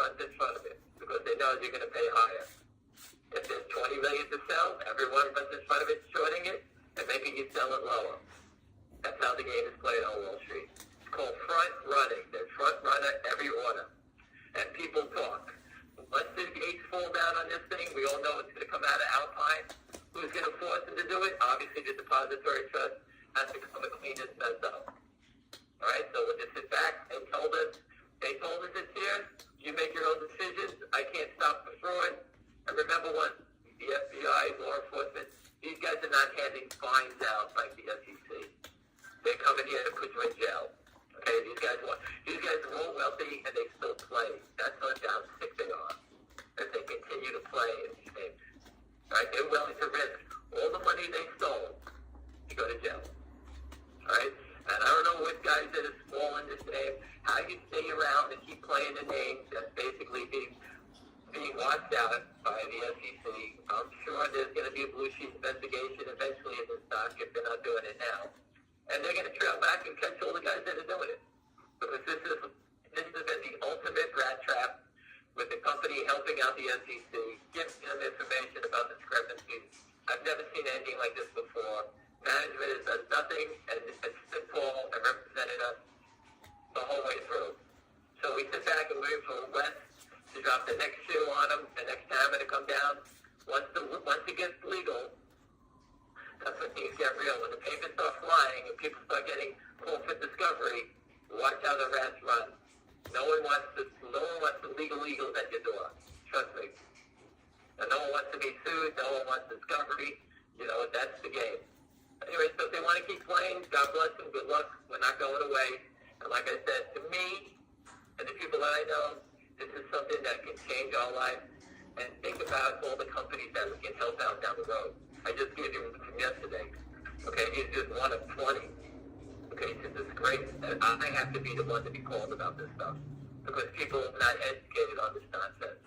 [SPEAKER 3] what's in front of it because they know you're going to pay higher. If there's 20 million to sell, everyone runs in front of it, shorting it, and making you sell it lower. That's how the game is played on Wall Street. It's called front running. They front runner every order. And people talk. Once the gates fall down on this thing, we all know it's going to come out of Alpine. Who's going to force them to do it? Obviously, the depository trust has to come and clean this mess up. All right, so we'll just sit back. They told us it's here. You make your own decisions. I can't stop the fraud. And remember what? The FBI, law enforcement, these guys are not handing fines out like the SEC. They're coming here to put you in jail. Okay, these guys are all wealthy and they still play. That's how sick they are. That they continue to play in these things. All right, they're willing to risk all the money they stole to go to jail. All right, and I don't know what guys that are small in this game, how you stay around and keep playing the name that's basically being watched out by the SEC. I'm sure there's going to be a blue sheet investigation eventually in this stock if they're not doing it now. And they're going to trail back and catch all the guys that are doing it. Because this has been the ultimate rat trap with the company helping out the SEC, giving them information about discrepancies. I've never seen anything like this before. Management has done nothing and has stood tall and represented us the whole way through. So we sit back and wait for West to drop the next shoe on them, the next hammer to come down. Once it gets legal, that's when things get real. When the payments start flying and people start getting called for discovery, watch how the rats run. No one wants the legal eagles at your door. Trust me. And no one wants to be sued. No one wants discovery. You know, that's the game. Anyway, so if they want to keep playing, God bless them. Good luck. We're not going away. And like I said, to me and the people that I know, this is something that can change our life. And think about all the companies that we can help out down the road. I just gave you one from yesterday. Okay, he's just one of 20. Okay, it's a disgrace. And I have to be the one to be called about this stuff because people are not educated on this nonsense.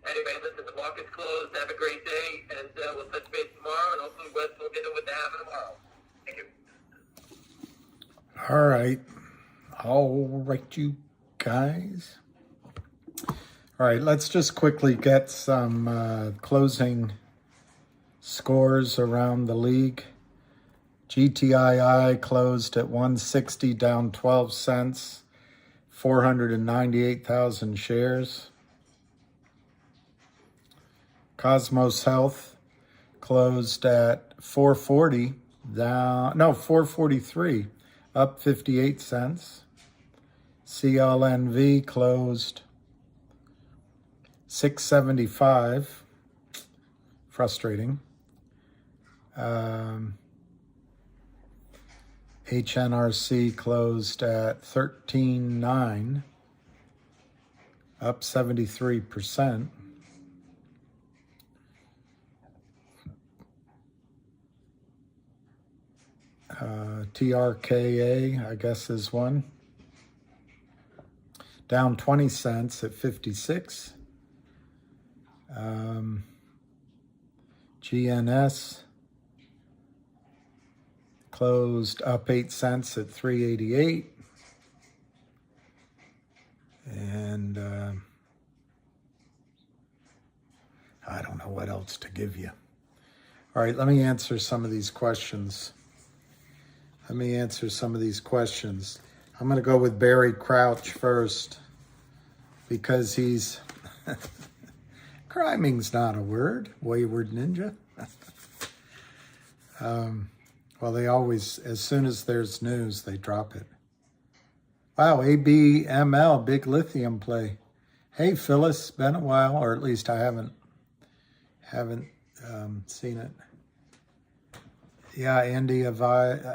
[SPEAKER 3] Anyway, listen, the market's closed. Have a great day, and we'll touch base tomorrow, and hopefully West will get it with the hammer tomorrow. Thank you.
[SPEAKER 1] All right. All right, you guys. All right, let's just quickly get some closing scores around the league. GTII closed at 160, down 12 cents, 498,000 shares. Cosmos Health closed at 443, up 58 cents. CLNV closed 675, frustrating. HNRC closed at 13.9, up 73%. TRKA, I guess, is one. Down 20 cents at 56. GNS closed up 8 cents at 3.88. And I don't know what else to give you. All right, let me answer some of these questions. I'm going to go with Barry Crouch first because he's... Criming's not a word, wayward ninja. Well, they always, as soon as there's news, they drop it. Wow, ABML, big lithium play. Hey, Phyllis, been a while, or at least I haven't seen it. Yeah, Andy Avile,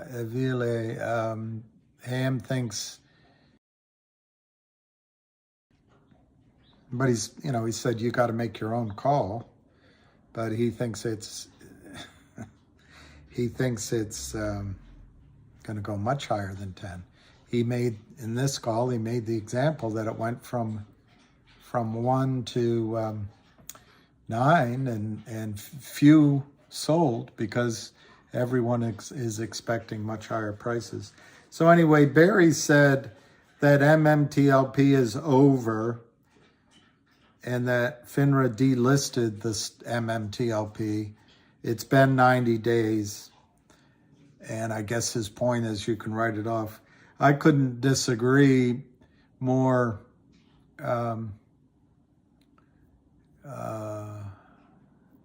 [SPEAKER 1] Ham thinks, but he's, he said you got to make your own call, but he thinks it's, going to go much higher than 10. He made, in this call, he made the example that it went from 1 to 9 and few sold because everyone is expecting much higher prices. So anyway, Barry said that MMTLP is over and that FINRA delisted this MMTLP. It's been 90 days, and I guess his point is you can write it off. I couldn't disagree more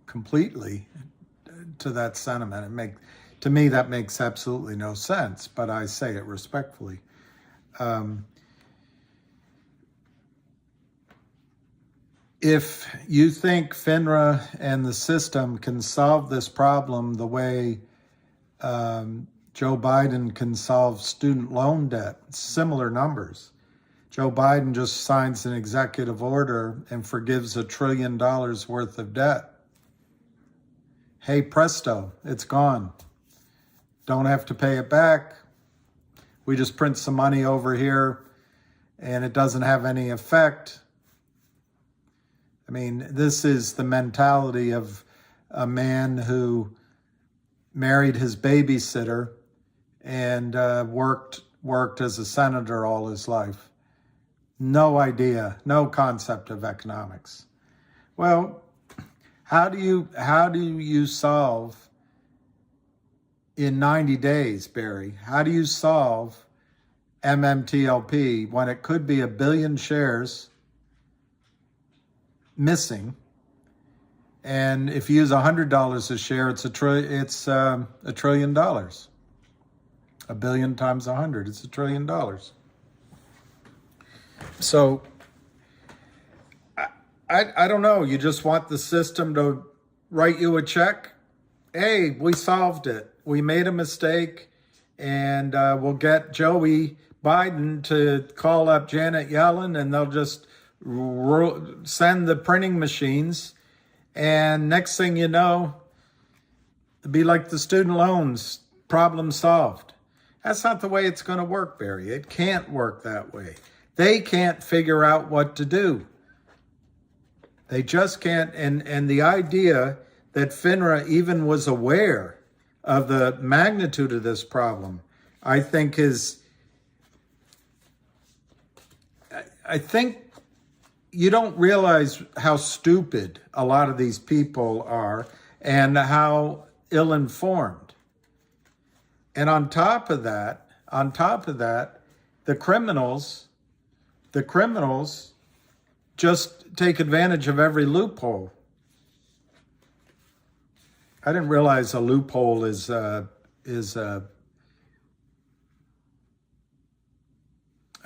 [SPEAKER 1] completely to that sentiment. To me, that makes absolutely no sense, but I say it respectfully. If you think FINRA and the system can solve this problem the way Joe Biden can solve student loan debt, similar numbers. Joe Biden just signs an executive order and forgives $1 trillion worth of debt. Hey, presto, it's gone. Don't have to pay it back. We just print some money over here and it doesn't have any effect. I mean, this is the mentality of a man who married his babysitter and worked as a senator all his life. No idea, no concept of economics. Well, how do you solve in 90 days, Barry? How do you solve MMTLP when it could be 1 billion shares missing? And if you use $100 a share, it's $1 trillion. 1 billion times 100, it's $1 trillion. So I don't know. You just want the system to write you a check. Hey, we solved it. We made a mistake, and we'll get Joey Biden to call up Janet Yellen, and they'll just send the printing machines. And next thing you know, it'd be like the student loans, problem solved. That's not the way it's going to work, Barry. It can't work that way. They can't figure out what to do. They just can't. And the idea that FINRA even was aware of the magnitude of this problem, I think you don't realize how stupid a lot of these people are and how ill-informed. And on top of that, the criminals just take advantage of every loophole. I didn't realize a loophole is I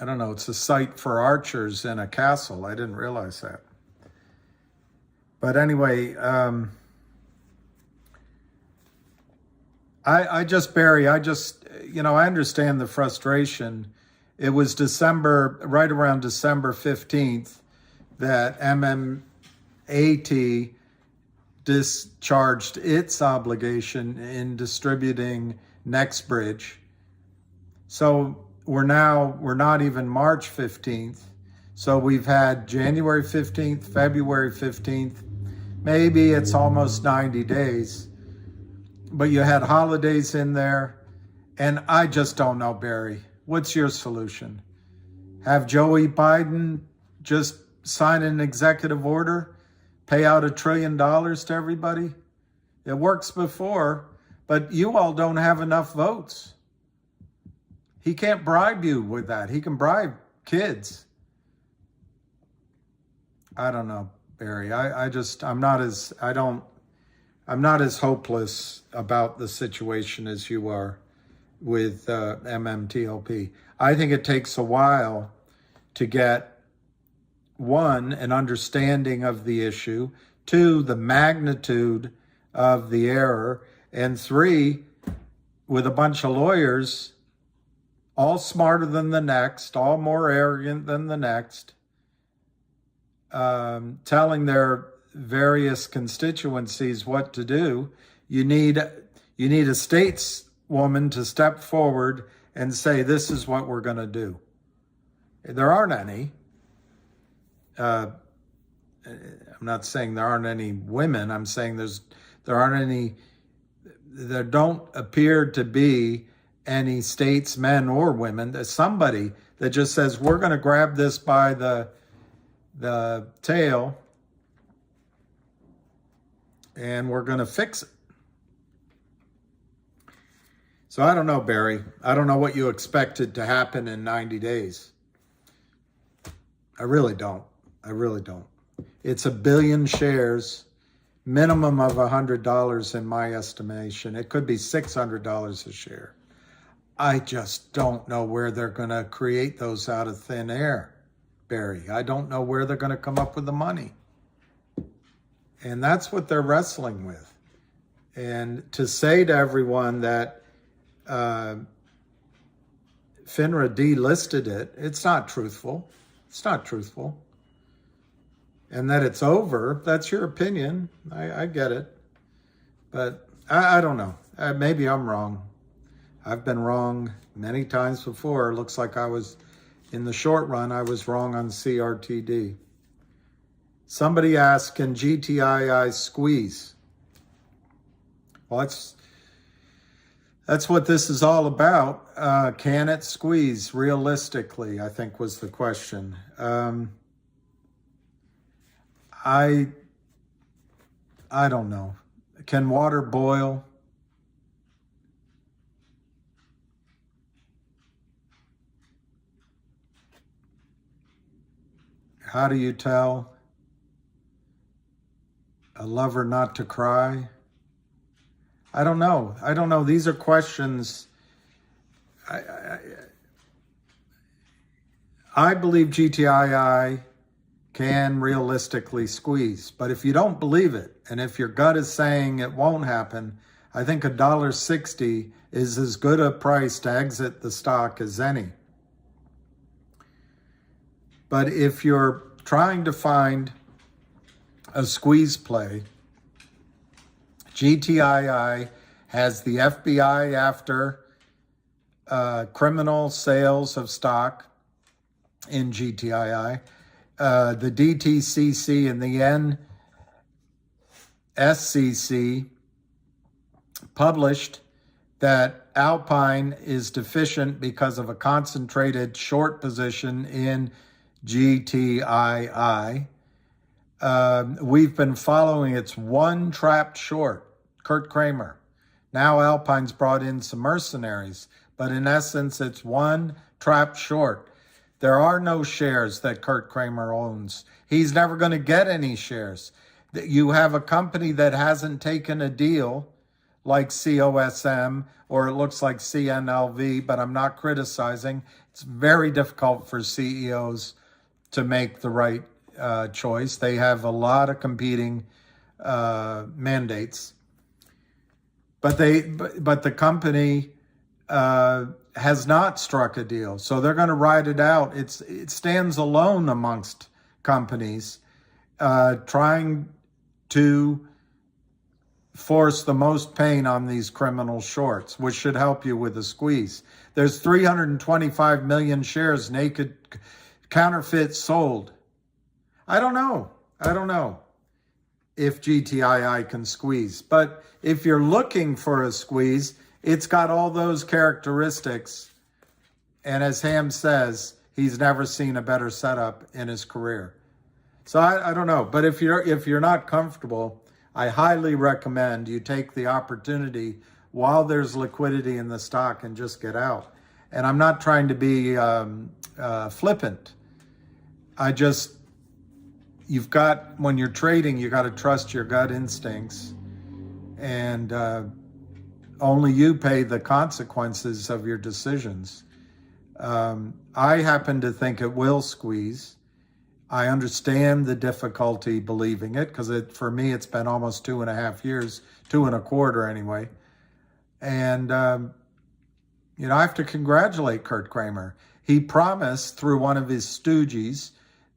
[SPEAKER 1] don't know, it's a site for archers in a castle. I didn't realize that. But anyway, Barry, I understand the frustration. It was right around December 15th, that MMAT discharged its obligation in distributing NextBridge. So we're not even March 15th. So we've had January 15th, February 15th. Maybe it's almost 90 days. But you had holidays in there. And I just don't know, Barry. What's your solution? Have Joey Biden just sign an executive order, pay out $1 trillion to everybody? It works before, but you all don't have enough votes. He can't bribe you with that. He can bribe kids. I don't know, Barry. I'm not as hopeless about the situation as you are with MMTLP. I think it takes a while to get, one, an understanding of the issue, two, the magnitude of the error, and three, with a bunch of lawyers, all smarter than the next, all more arrogant than the next, telling their various constituencies what to do. You need a stateswoman to step forward and say, this is what we're going to do. There aren't any. I'm not saying there aren't any women. I'm saying there don't appear to be any statesmen or women. There's somebody that just says, we're going to grab this by the tail and we're going to fix it. So I don't know, Barry. I don't know what you expected to happen in 90 days. I really don't. I really don't. It's 1 billion shares, minimum of $100 in my estimation. It could be $600 a share. I just don't know where they're going to create those out of thin air, Barry. I don't know where they're going to come up with the money. And that's what they're wrestling with. And to say to everyone that FINRA delisted it, it's not truthful. It's not truthful. And that it's over, that's your opinion. I get it. But I don't know. Maybe I'm wrong. I've been wrong many times before. It looks like I was, in the short run, I was wrong on CRTD. Somebody asked, can GTII squeeze? Well, that's what this is all about. Can it squeeze realistically, I think was the question. I don't know. Can water boil? How do you tell a lover not to cry? I don't know. I don't know. These are questions. I believe GTII can realistically squeeze. But if you don't believe it, and if your gut is saying it won't happen, I think $1.60 is as good a price to exit the stock as any. But if you're trying to find a squeeze play, GTII has the FBI after criminal sales of stock in GTII, the DTCC and the NSCC published that Alpine is deficient because of a concentrated short position in GTII. We've been following its one trapped short, Kurt Kramer. Now Alpine's brought in some mercenaries, but in essence, it's one trapped short. There are no shares that Kurt Kramer owns. He's never going to get any shares. You have a company that hasn't taken a deal like COSM, or it looks like CNLV, but I'm not criticizing. It's very difficult for CEOs to make the right choice. They have a lot of competing mandates. But the company has not struck a deal, so they're going to ride it out. It stands alone amongst companies trying to force the most pain on these criminal shorts, which should help you with a squeeze. There's 325 million shares naked, counterfeit sold. I don't know if GTII can squeeze, but if you're looking for a squeeze, it's got all those characteristics. And as Ham says, he's never seen a better setup in his career. So I don't know, but if you're not comfortable, I highly recommend you take the opportunity while there's liquidity in the stock and just get out. And I'm not trying to be flippant. When you're trading, you got to trust your gut instincts, and only you pay the consequences of your decisions. I happen to think it will squeeze. I understand the difficulty believing it, because for me, it's been almost 2.5 years, 2.25 anyway. And, I have to congratulate Kurt Kramer. He promised through one of his stooges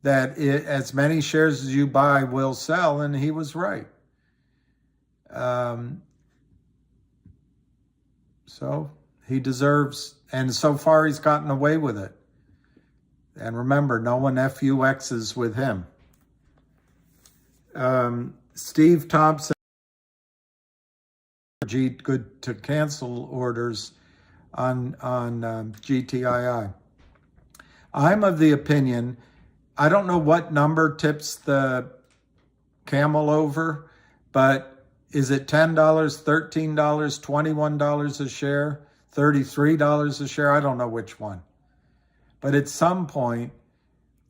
[SPEAKER 1] that as many shares as you buy will sell, and he was right. So he deserves, and so far he's gotten away with it. And remember, no one FUXs with him. Steve Thompson, good to cancel orders on GTII. I'm of the opinion, I don't know what number tips the camel over, but is it $10, $13, $21 a share, $33 a share? I don't know which one. But at some point,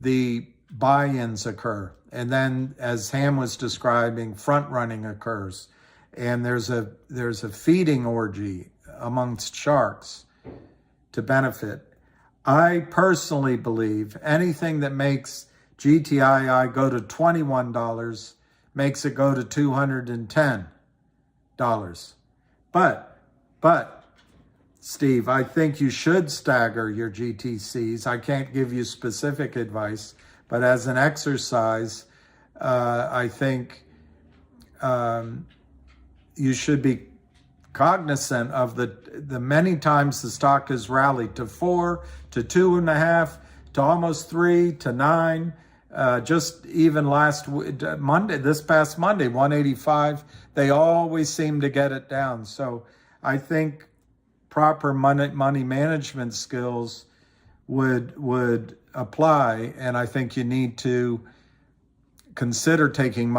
[SPEAKER 1] the buy-ins occur. And then, as Ham was describing, front-running occurs. And there's a feeding orgy amongst sharks to benefit. I personally believe anything that makes GTII go to $21 makes it go to $210. But, Steve, I think you should stagger your GTCs. I can't give you specific advice, but as an exercise, I think you should be cognizant of the many times the stock has rallied to 4, to 2.5, to almost 3, to 9. Just even this past Monday, 185. They always seem to get it down. So I think proper money management skills would apply, and I think you need to consider taking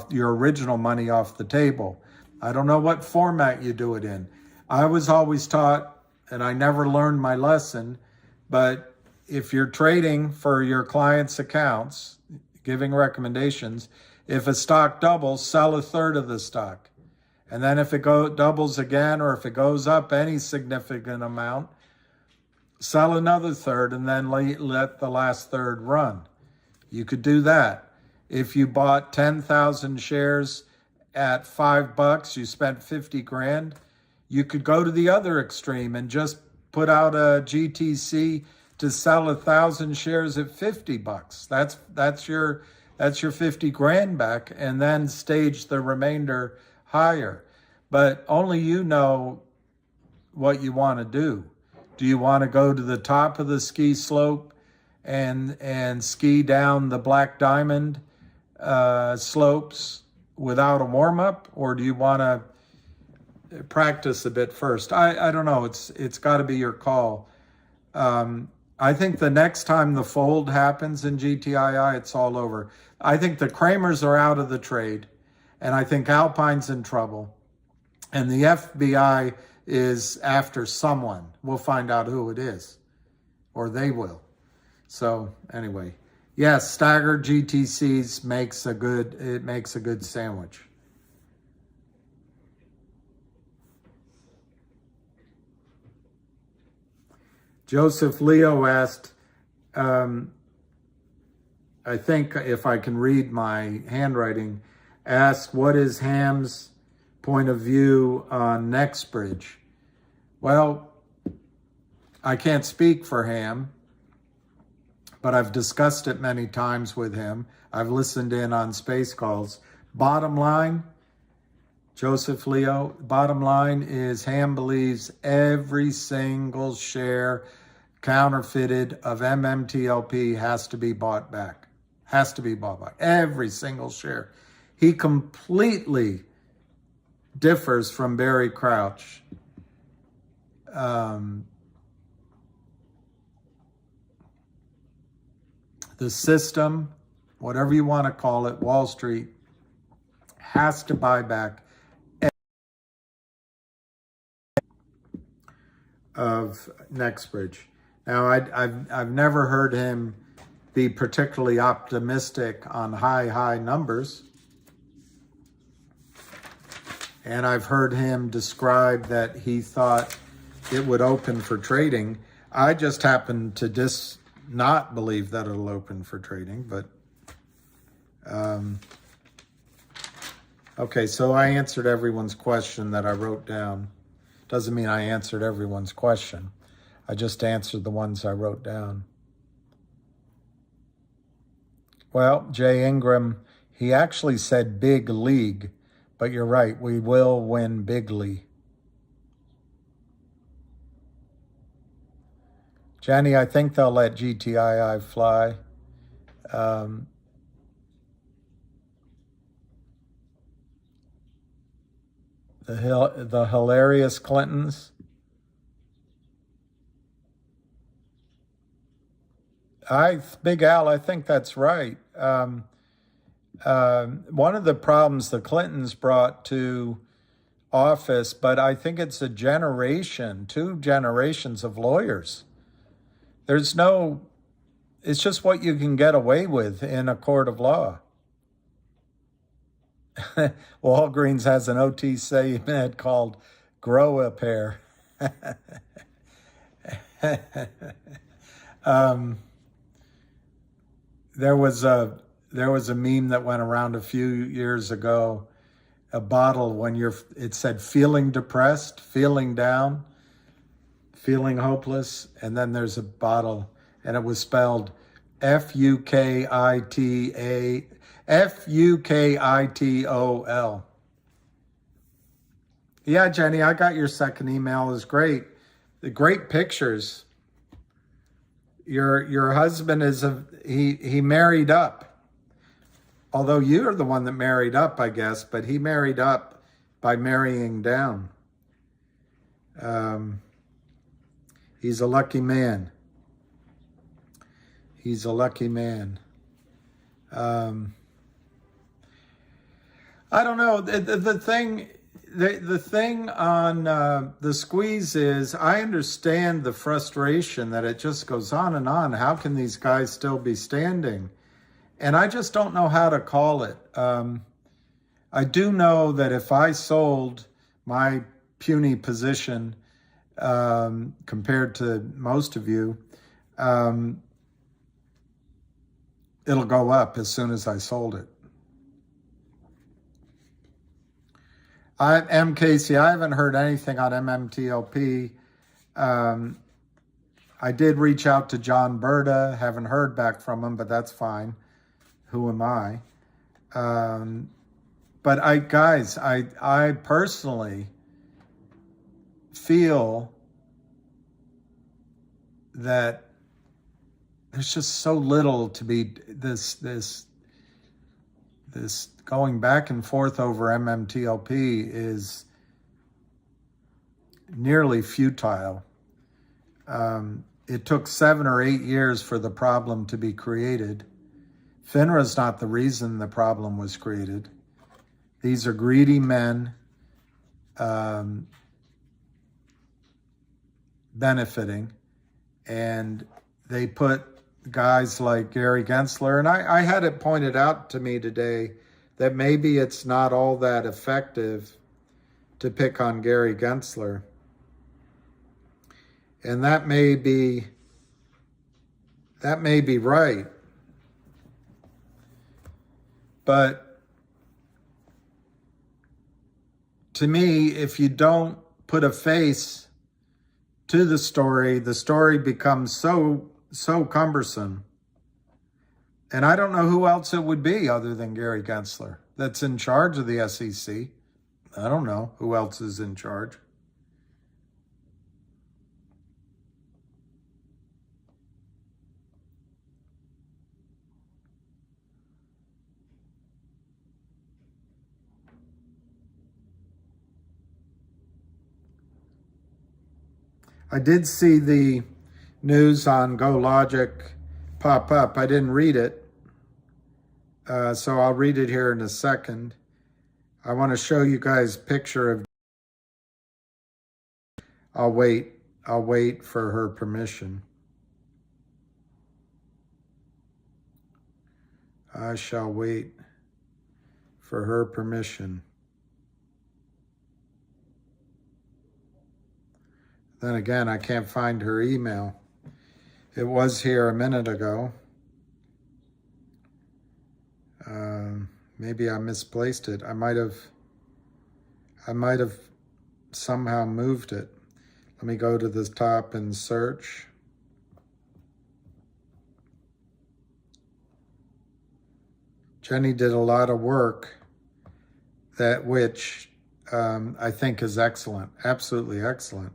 [SPEAKER 1] your original money off the table. I don't know what format you do it in. I was always taught, and I never learned my lesson, but if you're trading for your clients' accounts, giving recommendations, if a stock doubles, sell a third of the stock. And then if it doubles again, or if it goes up any significant amount, sell another third and then let the last third run. You could do that. If you bought 10,000 shares at $5, you spent 50 grand. You could go to the other extreme and just put out a GTC to sell 1,000 shares at $50. That's your 50 grand back, and then stage the remainder higher. But only you know what you want to do. Do you want to go to the top of the ski slope and ski down the Black Diamond slopes without a warm-up, or do you want to practice a bit first? I don't know. It's got to be your call. I think the next time the fold happens in GTII, it's all over. I think the Kramers are out of the trade, and I think Alpine's in trouble. And the FBI is after someone. We'll find out who it is, or they will. So anyway, yes, staggered GTCs makes a good sandwich. Joseph Leo asked, I think if I can read my handwriting, asked, what is Ham's point of view on NextBridge? Well, I can't speak for Ham, but I've discussed it many times with him. I've listened in on space calls. Bottom line, Joseph Leo, bottom line is Ham believes every single share counterfeited of MMTLP has to be bought back. Has to be bought back. Every single share. He completely differs from Barry Crouch. The system, whatever you want to call it, Wall Street, has to buy back of NextBridge. Now, I've never heard him be particularly optimistic on high numbers. And I've heard him describe that he thought it would open for trading. I just happen to not believe that it'll open for trading, but okay, so I answered everyone's question that I wrote down. Doesn't mean I answered everyone's question. I just answered the ones I wrote down. Well, Jay Ingram, he actually said big league, but you're right, we will win bigly. Jenny, I think they'll let GTII fly. The hilarious Clintons. Big Al, I think that's right. one of the problems the Clintons brought to office, but I think it's a generation, 2 generations of lawyers. There's no, it's just what you can get away with in a court of law. Walgreens has an OTC med called Grow a Pair. There was a meme that went around a few years ago, a bottle when it said feeling depressed, feeling down, feeling hopeless, and then there's a bottle and it was spelled FUKITOL. Yeah, Jenny, I got your second email. It was great. The great pictures. Your husband he married up. Although you're the one that married up, I guess, but he married up by marrying down. He's a lucky man. He's a lucky man. I don't know. The thing on the squeeze is, I understand the frustration that it just goes on and on. How can these guys still be standing? And I just don't know how to call it. I do know that if I sold my puny position compared to most of you, it'll go up as soon as I sold it. M. Casey, I haven't heard anything on MMTLP. I did reach out to John Berta, haven't heard back from him, but that's fine. Who am I? But I personally feel that there's just so little to be this going back and forth over MMTLP is nearly futile. It took 7 or 8 years for the problem to be created. FINRA's not the reason the problem was created. These are greedy men benefiting, and they put guys like Gary Gensler, and I had it pointed out to me today that maybe it's not all that effective to pick on Gary Gensler. And that may be right. But to me, if you don't put a face to the story becomes so cumbersome. And I don't know who else it would be other than Gary Gensler that's in charge of the SEC. I don't know who else is in charge. I did see the news on GoLogic pop up. I didn't read it. So I'll read it here in a second. I want to show you guys a picture of. I'll wait for her permission. I shall wait for her permission. Then again, I can't find her email. It was here a minute ago. Maybe I misplaced it. I might have somehow moved it. Let me go to the top and search. Jenny did a lot of work which I think is excellent, absolutely excellent.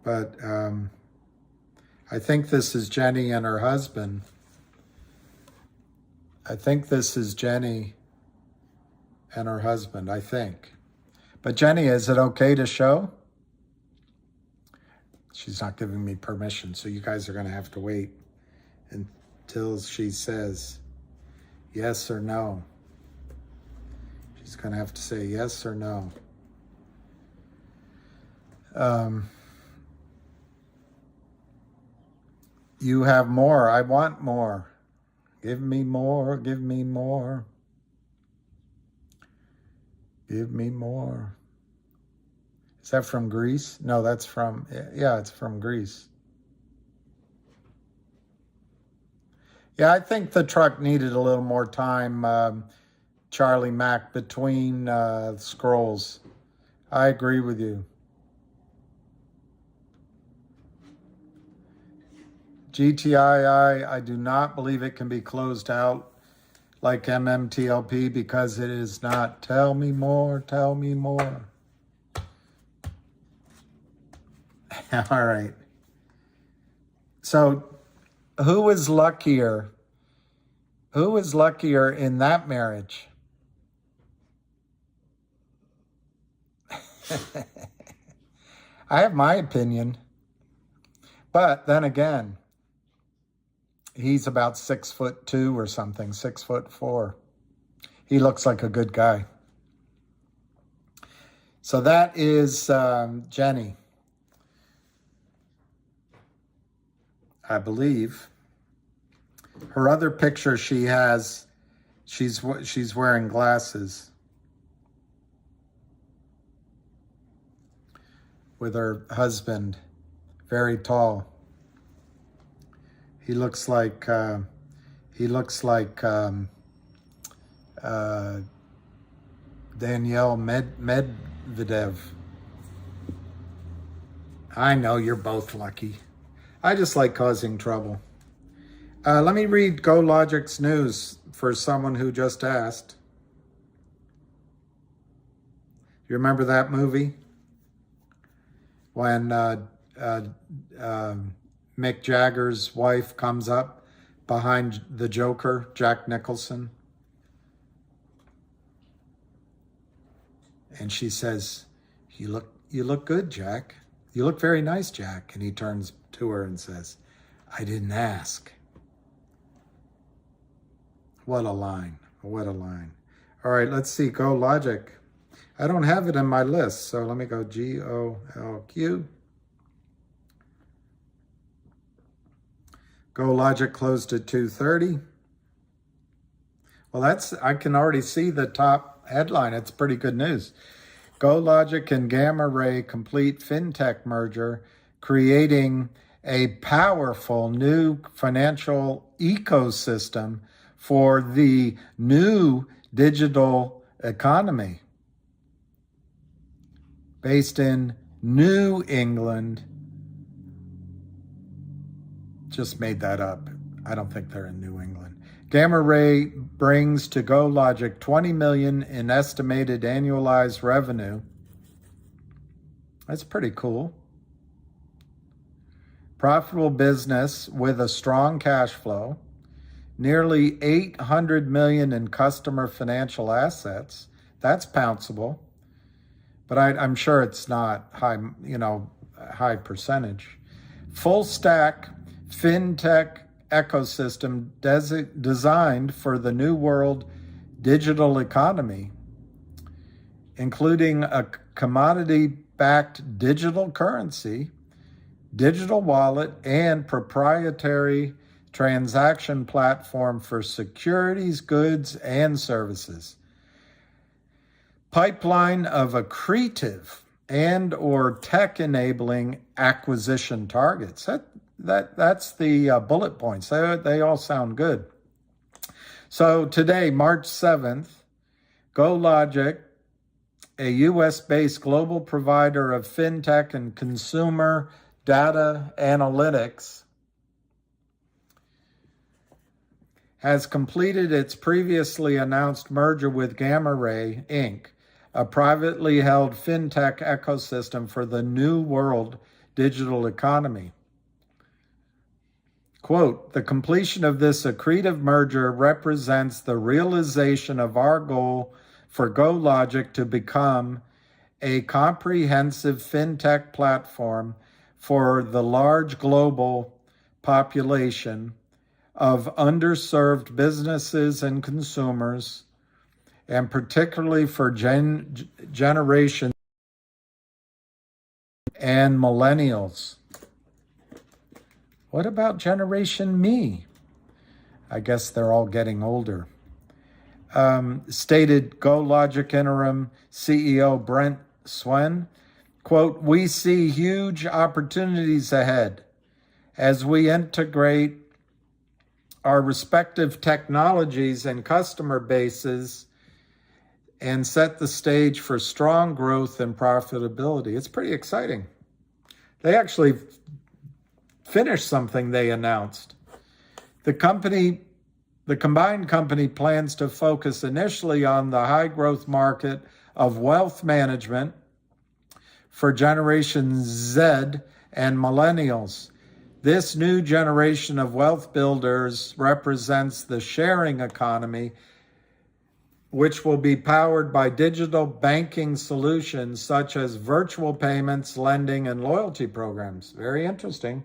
[SPEAKER 1] But I think this is Jenny and her husband. I think this is Jenny and her husband, I think. But Jenny, is it okay to show? She's not giving me permission, so you guys are going to have to wait until she says Yes or no? She's going to have to say yes or no. You have more. I want more. Give me more. Give me more. Give me more. Is that from Greece? No, that's from, yeah, it's from Greece. Yeah, I think the truck needed a little more time, Charlie Mack, between scrolls. I agree with you. GTII, I do not believe it can be closed out like MMTLP because it is not. Tell me more, tell me more. All right. So who is luckier? Who is luckier in that marriage? I have my opinion. But then again, he's about 6'2" or something, 6'4". He looks like a good guy. So that is Jenny, I believe. Her other picture she has, she's wearing glasses with her husband, very tall. He looks like Danielle Medvedev. I know you're both lucky. I just like causing trouble. Let me read GoLogic's news for someone who just asked. You remember that movie? When Mick Jagger's wife comes up behind the Joker, Jack Nicholson. And she says, you look good, Jack. You look very nice, Jack. And he turns to her and says, I didn't ask. What a line. What a line. All right, let's see. GoLogic. I don't have it in my list, so let me go GOLQ. GoLogic closed at 2:30. Well, I can already see the top headline. It's pretty good news. GoLogic and Gamma Ray complete fintech merger, creating a powerful new financial ecosystem for the new digital economy. Based in New England. Just made that up. I don't think they're in New England. Gamma Ray brings to GoLogic $20 million in estimated annualized revenue. That's pretty cool. Profitable business with a strong cash flow. Nearly $800 million in customer financial assets. That's pounceable. But I'm sure it's not high percentage. Full stack fintech ecosystem designed for the new world digital economy, including a commodity-backed digital currency, digital wallet, and proprietary transaction platform for securities, goods, and services. Pipeline of accretive and or tech-enabling acquisition targets. That's the bullet points. They all sound good. So today, March 7th, GoLogic, a U.S.-based global provider of fintech and consumer data analytics, has completed its previously announced merger with Gamma Ray, Inc., a privately held fintech ecosystem for the new world digital economy. Quote, the completion of this accretive merger represents the realization of our goal for GoLogic to become a comprehensive fintech platform for the large global population of underserved businesses and consumers, and particularly for Generation and millennials. What about Generation Me? I guess they're all getting older. Stated GoLogic interim CEO Brent Swen, quote, "We see huge opportunities ahead as we integrate our respective technologies and customer bases and set the stage for strong growth and profitability." It's pretty exciting. They actually finished something they announced. The combined company plans to focus initially on the high growth market of wealth management for Generation Z and millennials. This new generation of wealth builders represents the sharing economy, which will be powered by digital banking solutions such as virtual payments, lending, and loyalty programs. Very interesting.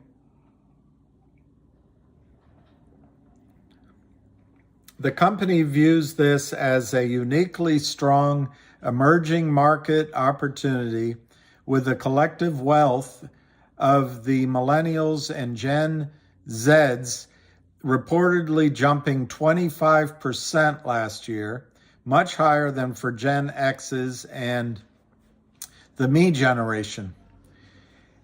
[SPEAKER 1] The company views this as a uniquely strong emerging market opportunity, with the collective wealth of the millennials and Gen Zs reportedly jumping 25% last year, much higher than for Gen X's and the Me generation.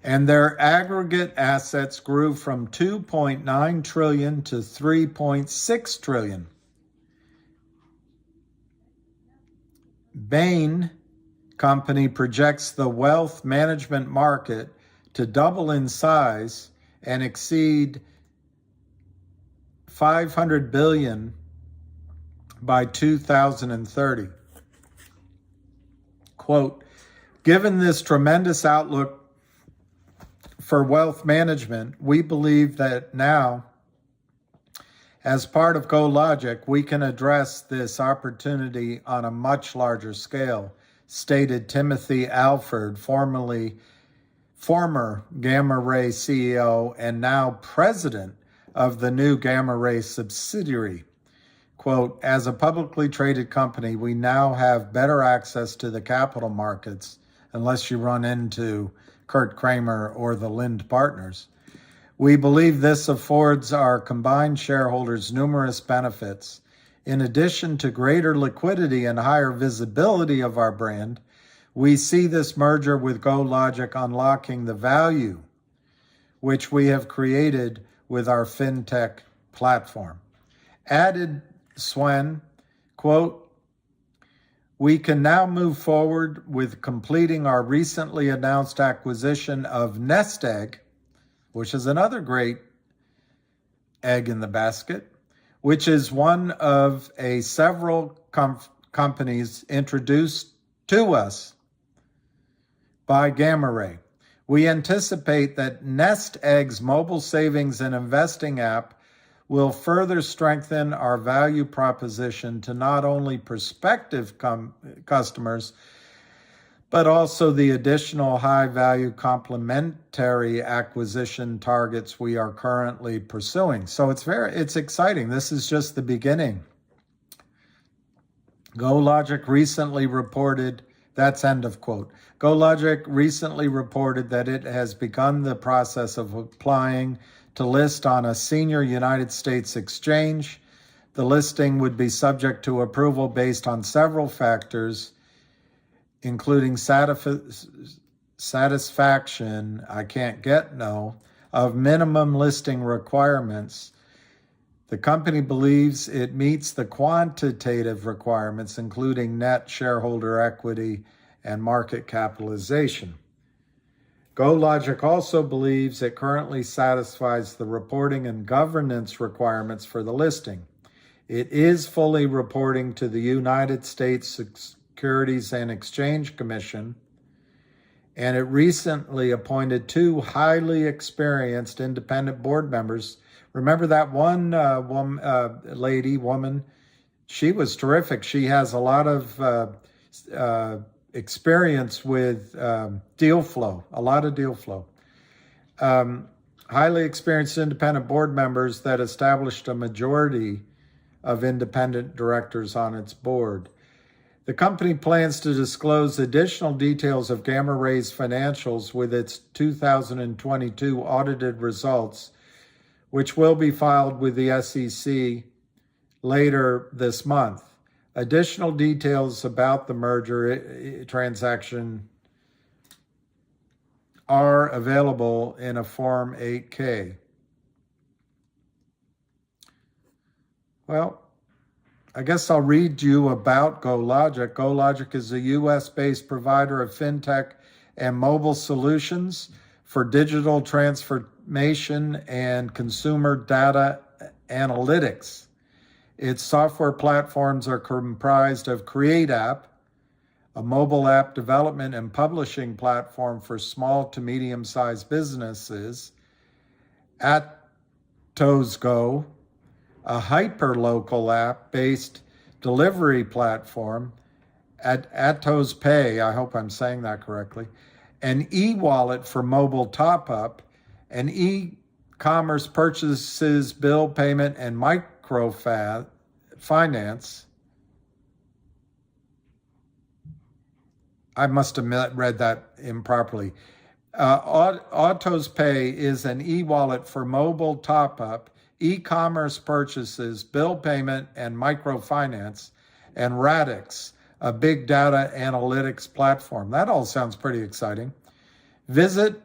[SPEAKER 1] And their aggregate assets grew from 2.9 trillion to 3.6 trillion. Bain Company projects the wealth management market to double in size and exceed 500 billion by 2030. Quote, "Given this tremendous outlook for wealth management, we believe that now, as part of GoLogic, we can address this opportunity on a much larger scale," stated Timothy Alford, former Gamma Ray CEO and now president of the new Gamma Ray subsidiary. Quote, "As a publicly traded company, we now have better access to the capital markets, unless you run into Kurt Kramer or the Lind Partners. We believe this affords our combined shareholders numerous benefits. In addition to greater liquidity and higher visibility of our brand, we see this merger with GoLogic unlocking the value which we have created with our fintech platform." Added Swen, quote, "We can now move forward with completing our recently announced acquisition of Nest Egg," which is another great egg in the basket, which is one of several companies introduced to us by Gamma Ray. We anticipate that Nest Egg's mobile savings and investing app will further strengthen our value proposition to not only prospective customers, but also the additional high-value complementary acquisition targets we are currently pursuing. So it's exciting. This is just the beginning. GoLogic recently reported, that's end of quote. GoLogic recently reported that it has begun the process of applying to list on a senior United States exchange. The listing would be subject to approval based on several factors, including satisfaction, of minimum listing requirements. The company believes it meets the quantitative requirements, including net shareholder equity and market capitalization. GoLogic also believes it currently satisfies the reporting and governance requirements for the listing. It is fully reporting to the United States Securities and Exchange Commission, and it recently appointed 2 highly experienced independent board members. Remember that one woman? She was terrific. She has a lot of experience with deal flow, a lot of deal flow. highly experienced independent board members that established a majority of independent directors on its board. The company plans to disclose additional details of Gamma Ray's financials with its 2022 audited results, which will be filed with the SEC later this month. Additional details about the merger transaction are available in a Form 8K. Well, I guess I'll read you about GoLogic. GoLogic is a US-based provider of fintech and mobile solutions for digital transformation and consumer data analytics. Its software platforms are comprised of CreateApp, a mobile app development and publishing platform for small to medium-sized businesses, AtosGo, a hyper-local app-based delivery platform, Atos Pay, I hope I'm saying that correctly, an e-wallet for mobile top-up, an e-commerce purchases, bill payment, and microfinance. I must have read that improperly. Atos Pay is an e-wallet for mobile top-up, e-commerce purchases, bill payment, and microfinance, and Radix, a big data analytics platform. That all sounds pretty exciting. Visit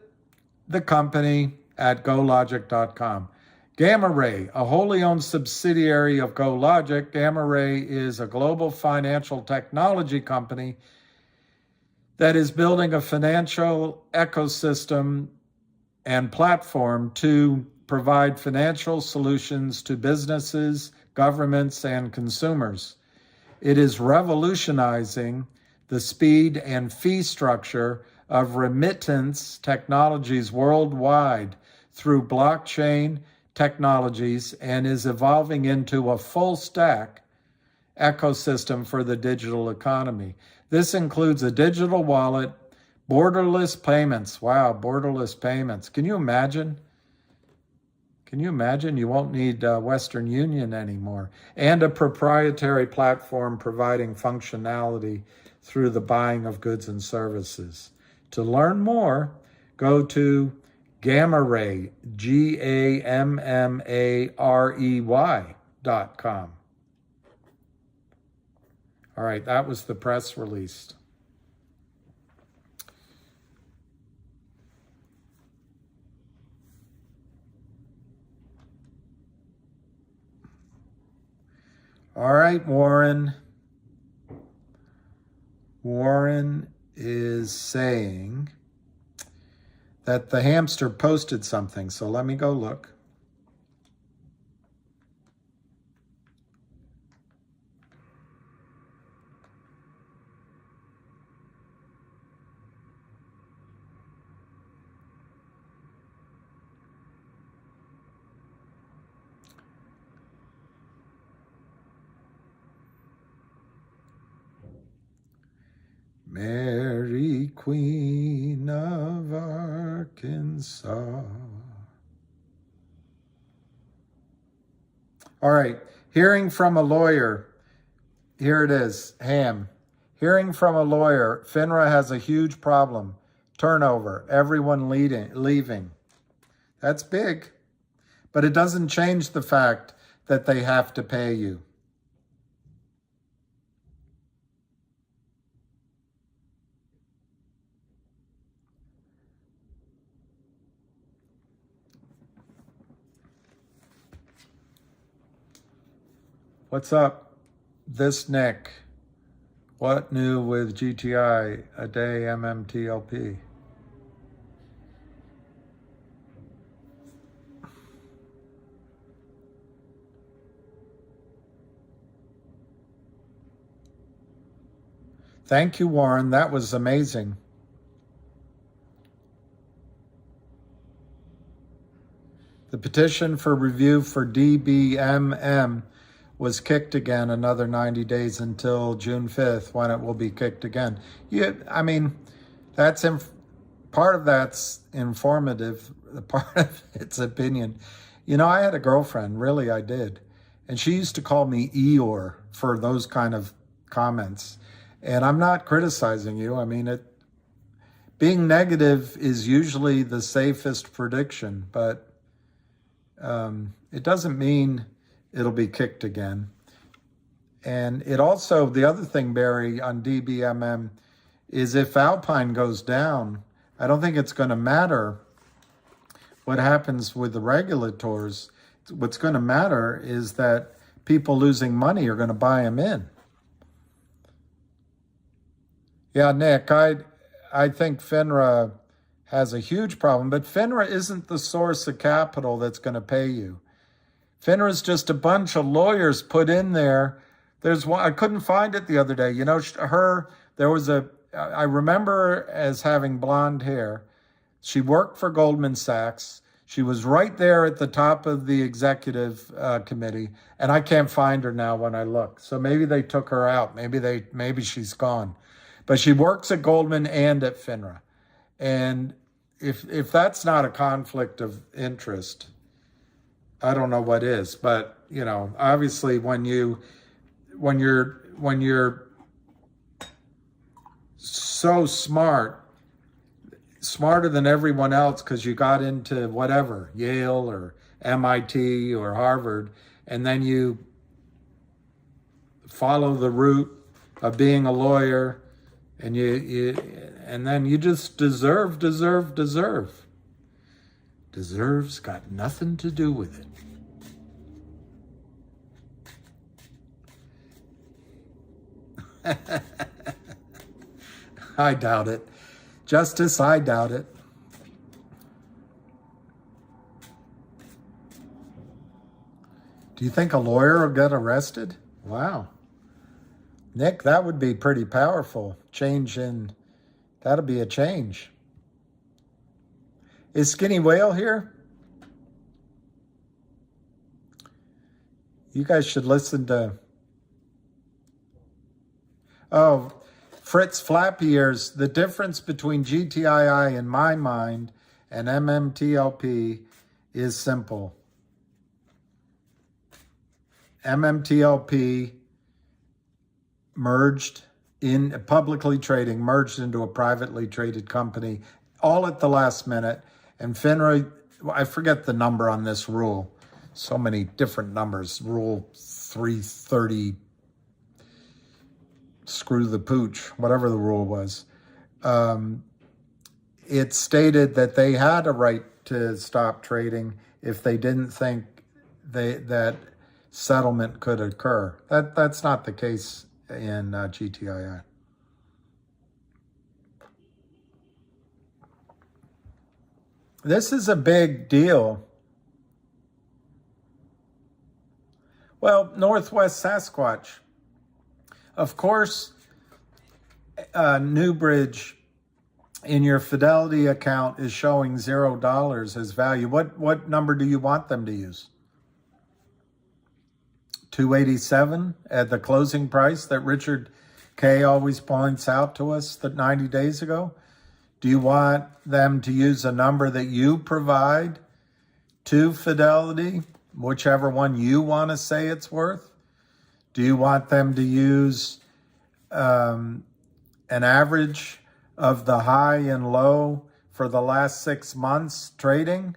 [SPEAKER 1] the company at gologic.com. Gamma Ray, a wholly owned subsidiary of GoLogic. Gamma Ray is a global financial technology company that is building a financial ecosystem and platform to provide financial solutions to businesses, governments, and consumers. It is revolutionizing the speed and fee structure of remittance technologies worldwide through blockchain technologies and is evolving into a full stack ecosystem for the digital economy. This includes a digital wallet, borderless payments. Wow, borderless payments. Can you imagine? You won't need Western Union anymore. And a proprietary platform providing functionality through the buying of goods and services. To learn more, go to Gamma Ray, GAMMAREY.com. All right, that was the press release. All right, Warren. Warren is saying that the hamster posted something, so let me go look. Mary, Queen of Arkansas. All right, hearing from a lawyer. Here it is, Ham. Hearing from a lawyer, FINRA has a huge problem. Turnover, everyone leaving. That's big, but it doesn't change the fact that they have to pay you. What's up? This Nick. What new with GTII MMTLP? Thank you, Warren. That was amazing. The petition for review for DBMM was kicked again another 90 days until June 5th when it will be kicked again. I mean, that's part of that's informative, part of it's opinion. You know, I had a girlfriend, really I did, and she used to call me Eeyore for those kind of comments. And I'm not criticizing you. I mean, being negative is usually the safest prediction, but it doesn't mean it'll be kicked again. And it also, the other thing, Barry, on DBMM is if Alpine goes down, I don't think it's going to matter what happens with the regulators. What's going to matter is that people losing money are going to buy them in. Yeah, Nick, I think FINRA has a huge problem, but FINRA isn't the source of capital that's going to pay you. FINRA is just a bunch of lawyers put in there. There's one, I couldn't find it the other day. You know, I remember her as having blonde hair. She worked for Goldman Sachs. She was right there at the top of the executive committee, and I can't find her now when I look. So maybe they took her out. Maybe she's gone. But she works at Goldman and at FINRA. And if that's not a conflict of interest, I don't know what is. But, you know, obviously when you're so smart, smarter than everyone else because you got into whatever, Yale or MIT or Harvard, and then you follow the route of being a lawyer, and and then you just deserve. Deserve's got nothing to do with it. I doubt it. Justice, I doubt it. Do you think a lawyer will get arrested? Wow. Nick, that would be pretty powerful. That'll be a change. Is Skinny Whale here? You guys should listen to... Oh, Fritz Flappy Ears. The difference between GTII in my mind and MMTLP is simple. MMTLP merged into a privately traded company, all at the last minute. And FINRA, I forget the number on this rule. So many different numbers. Rule 330, screw the pooch, whatever the rule was. It stated that they had a right to stop trading if they didn't think that settlement could occur. That's not the case in GTII. This is a big deal. Well, Northwest Sasquatch. Of course, Newbridge in your Fidelity account is showing $0 as value. What number do you want them to use? 287 at the closing price that Richard K always points out to us that 90 days ago? Do you want them to use a number that you provide to Fidelity, whichever one you want to say it's worth? Do you want them to use an average of the high and low for the last 6 months trading?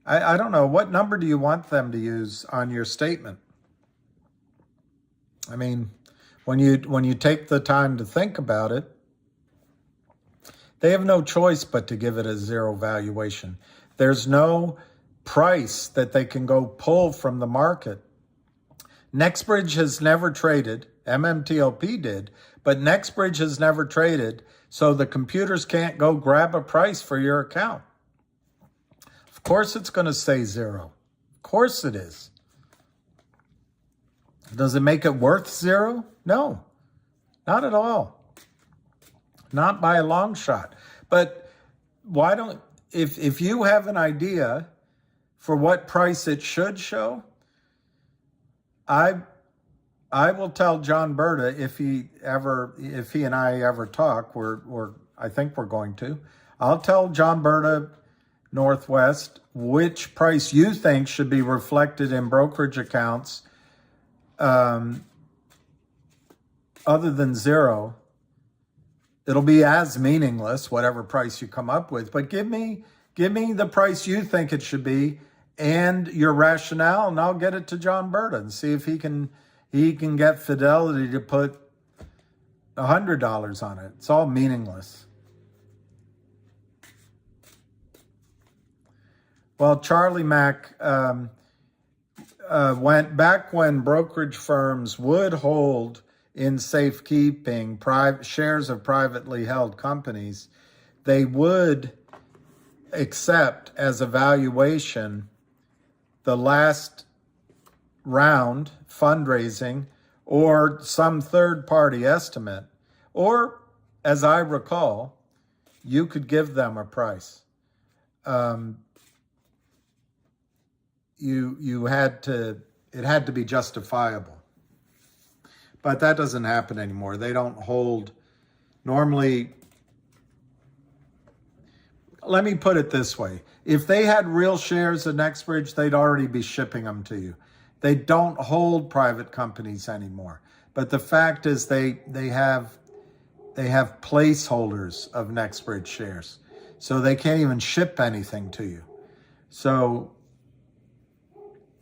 [SPEAKER 1] I don't know. What number do you want them to use on your statement? I mean, when you take the time to think about it, they have no choice but to give it a zero valuation. There's no price that they can go pull from the market. Nextbridge has never traded. MMTLP did, but Nextbridge has never traded, so the computers can't go grab a price for your account. Of course it's going to say zero. Of course it is. Does it make it worth zero? No, not at all. Not by a long shot. But why don't, if you have an idea for what price it should show, I will tell John Berta if he and I ever talk, I think we're going to, I'll tell John Berta Northwest which price you think should be reflected in brokerage accounts other than zero. It'll be as meaningless, whatever price you come up with, but give me the price you think it should be and your rationale, and I'll get it to John Berta and see if he can get Fidelity to put $100 on it. It's all meaningless. Well, Charlie Mack went back when brokerage firms would hold in safekeeping shares of privately held companies. They would accept as a valuation the last round fundraising or some third-party estimate. Or, as I recall, you could give them a price. It had to be justifiable. But that doesn't happen anymore. They don't hold, normally, let me put it this way. If they had real shares of NextBridge, they'd already be shipping them to you. They don't hold private companies anymore. But the fact is they have placeholders of NextBridge shares. So they can't even ship anything to you. So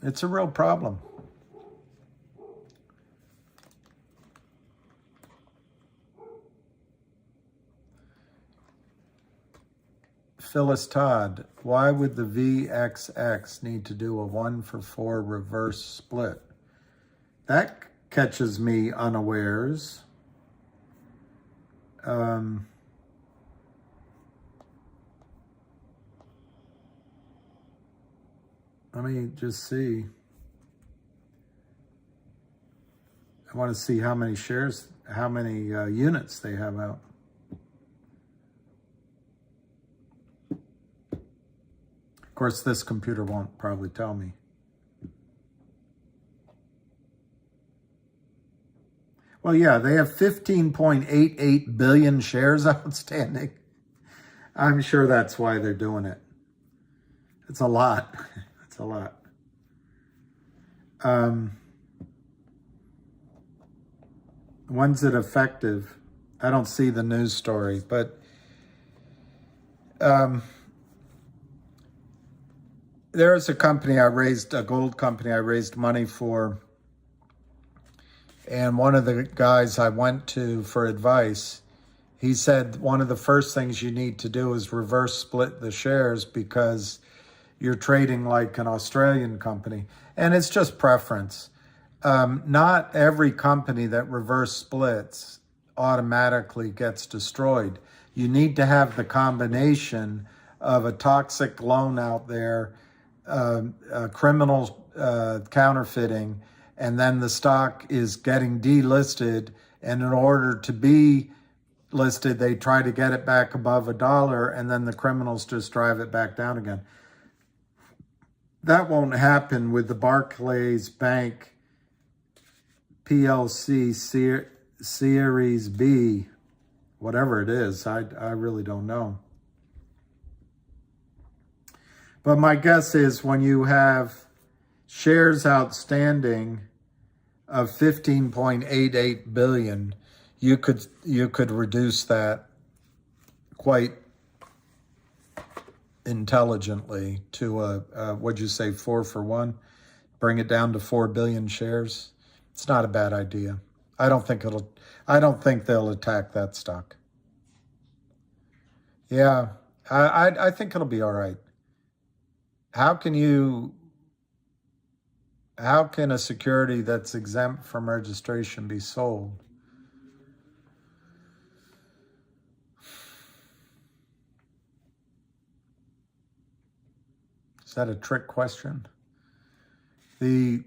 [SPEAKER 1] it's a real problem. Phyllis Todd, why would the VXX need to do a 1-for-4 reverse split? That catches me unawares. Let me just see. I want to see how many shares, how many units they have out. Of course, this computer won't probably tell me. Well, yeah, they have 15.88 billion shares outstanding. I'm sure that's why they're doing it. It's a lot. It's a lot. When's it effective? I don't see the news story, but there's a company a gold company I raised money for, and one of the guys I went to for advice, he said one of the first things you need to do is reverse split the shares because you're trading like an Australian company. And it's just preference. Not every company that reverse splits automatically gets destroyed. You need to have the combination of a toxic loan out there, criminal counterfeiting, and then the stock is getting delisted. And in order to be listed, they try to get it back above $1, and then the criminals just drive it back down again. That won't happen with the Barclays Bank PLC Series B, whatever it is. I really don't know. But my guess is when you have shares outstanding of 15.88 billion, you could reduce that quite intelligently to what'd you say, 4-for-1? Bring it down to 4 billion shares. It's not a bad idea. I don't think they'll attack that stock. Yeah, I think it'll be all right. How can a security that's exempt from registration be sold? Is that a trick question? The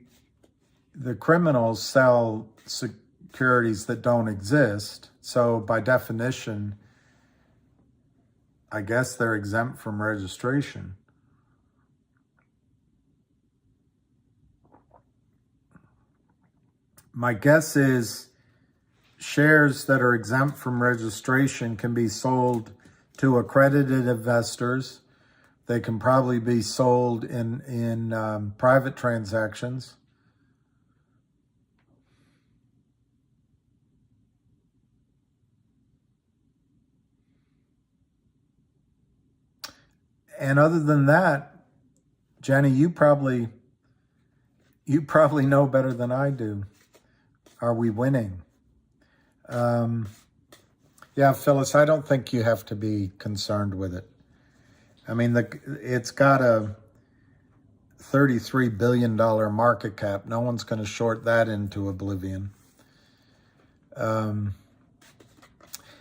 [SPEAKER 1] criminals sell securities that don't exist. So by definition, I guess they're exempt from registration. My guess is shares that are exempt from registration can be sold to accredited investors. They can probably be sold in private transactions. And other than that, Jenny, you probably know better than I do. Are we winning? Yeah, Phyllis, I don't think you have to be concerned with it. I mean, it's got a $33 billion market cap. No one's going to short that into oblivion.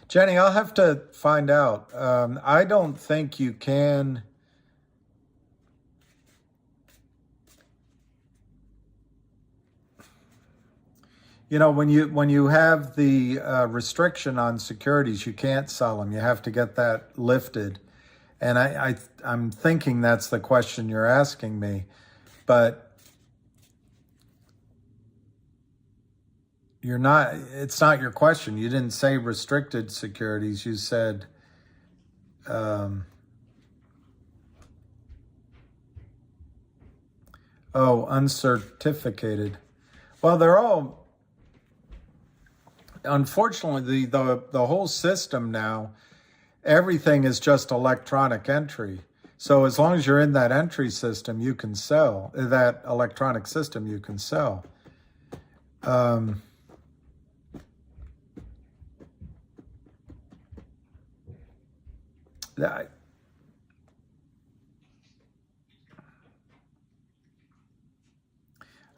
[SPEAKER 1] Jenny, I'll have to find out. I don't think you can. You know, when you have the restriction on securities, you can't sell them. You have to get that lifted. And I'm thinking that's the question you're asking me. But you're not, it's not your question. You didn't say restricted securities. You said, uncertificated. Well, they're all, unfortunately, the whole system now, everything is just electronic entry. So as long as you're in that entry system, you can sell. That electronic system, you can sell. All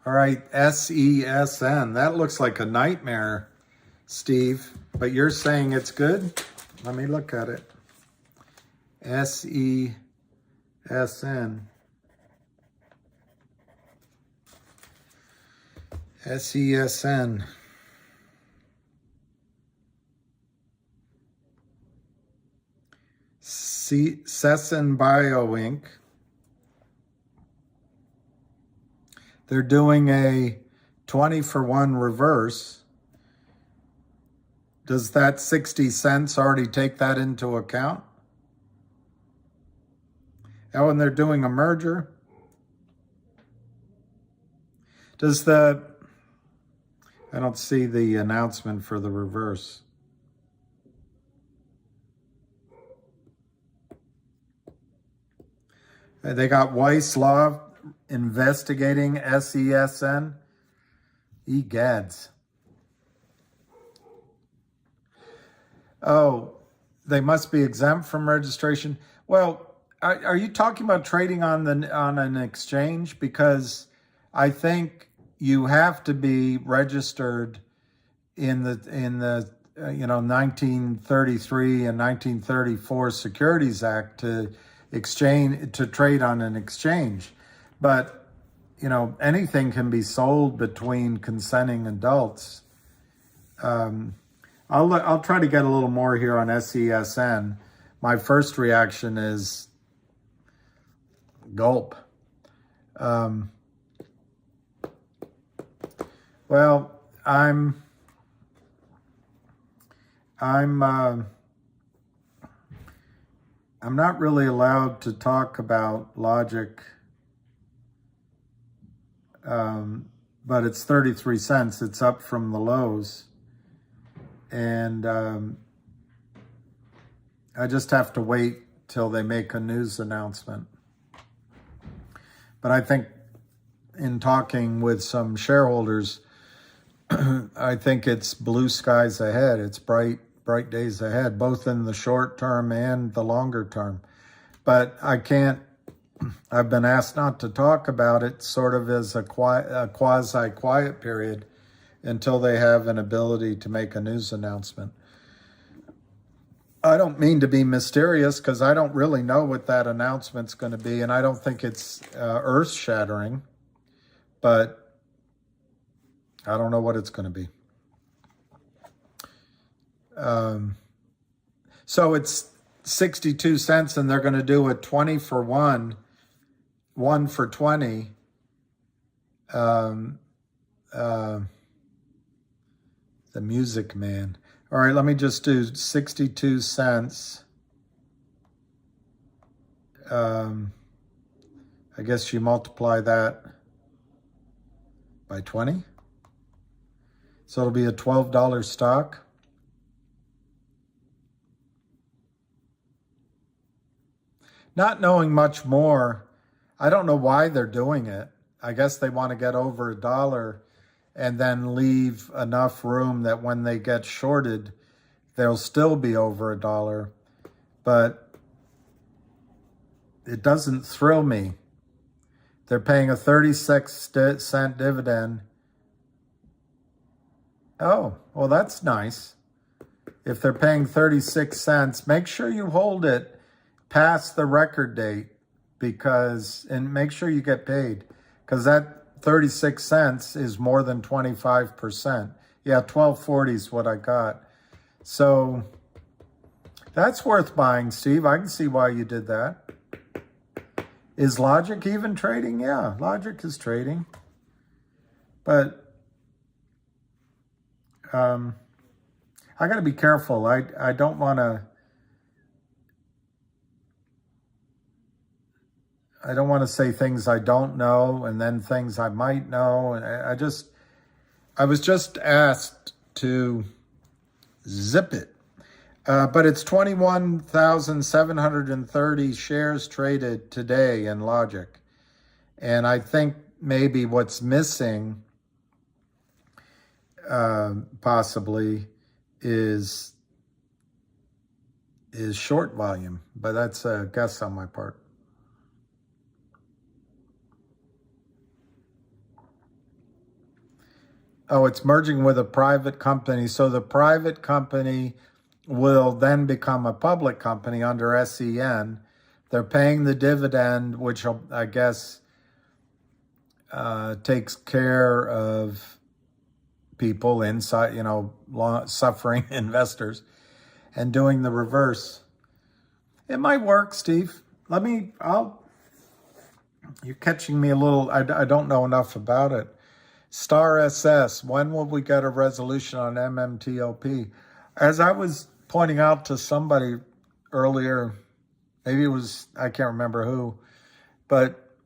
[SPEAKER 1] right, SESN. That looks like a nightmare, Steve, but you're saying it's good? Let me look at it. SESN. SESN. Sesson Bio Inc. They're doing a 20-for-1 reverse. Does that 60 cents already take that into account? Oh, and they're doing a merger. I don't see the announcement for the reverse. They got Weiss Law investigating SESN. Egads. Oh, they must be exempt from registration. Well, are you talking about trading on an exchange? Because I think you have to be registered in the 1933 and 1934 Securities Act to trade on an exchange. But anything can be sold between consenting adults. I'll try to get a little more here on SESN. My first reaction is gulp. Well, I'm not really allowed to talk about logic, but it's 33 cents. It's up from the lows. And I just have to wait till they make a news announcement. But I think in talking with some shareholders, I think it's blue skies ahead. It's bright days ahead, both in the short term and the longer term. But I've been asked not to talk about it sort of as a quasi-quiet period until they have an ability to make a news announcement. I don't mean to be mysterious because I don't really know what that announcement's going to be, and I don't think it's earth-shattering, but I don't know what it's going to be. So it's 62 cents, and they're going to do a 20-for-1, 1 for 20. The Music Man. All right, let me just do 62 cents I guess you multiply that by 20. So it'll be a $12 stock. Not knowing much more, I don't know why they're doing it. I guess they want to get over $1 and then leave enough room that when they get shorted, they'll still be over $1. But it doesn't thrill me. They're paying a 36-cent dividend. Oh, well, that's nice. If they're paying 36 cents, make sure you hold it past the record date and make sure you get paid, because that 36 cents is more than 25%. Yeah, 12.40 is what I got. So that's worth buying, Steve. I can see why you did that. Is Logic even trading? Yeah, Logic is trading. But I got to be careful. I don't want to... I don't want to say things I don't know and then things I might know. And I was just asked to zip it. But it's 21,730 shares traded today in Logic. And I think maybe what's missing possibly is short volume. But that's a guess on my part. Oh, it's merging with a private company. So the private company will then become a public company under SEN. They're paying the dividend, which I guess takes care of people inside, suffering investors, and doing the reverse. It might work, Steve. You're catching me a little, I don't know enough about it. Star SS, when will we get a resolution on MMTLP? As I was pointing out to somebody earlier, maybe it was, I can't remember who, but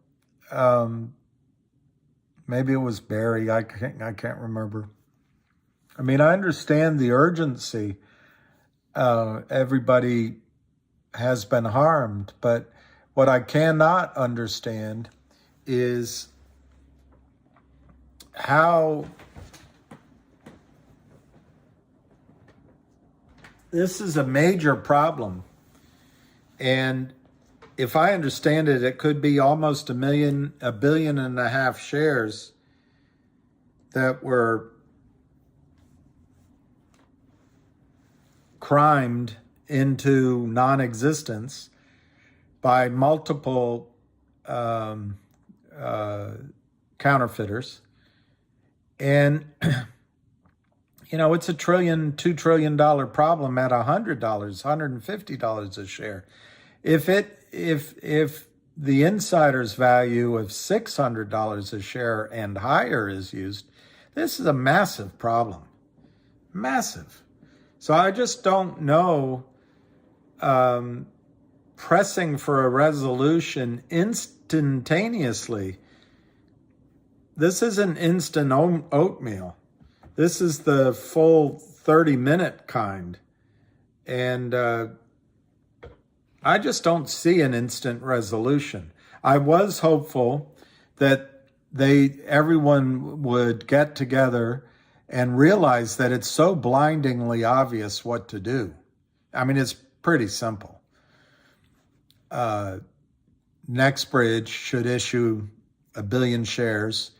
[SPEAKER 1] maybe it was Barry, I can't remember. I mean, I understand the urgency. Everybody has been harmed, but what I cannot understand is how this is a major problem. And if I understand it, it could be almost 1.5 billion shares that were crimed into non-existence by multiple counterfeiters. And, it's a $2 trillion problem at $100, $150 a share. If the insider's value of $600 a share and higher is used, this is a massive problem. Massive. So I just don't know, pressing for a resolution instantaneously. This isn't instant oatmeal. This is the full 30-minute kind. And I just don't see an instant resolution. I was hopeful that everyone would get together and realize that it's so blindingly obvious what to do. I mean, it's pretty simple. NextBridge should issue 1 billion shares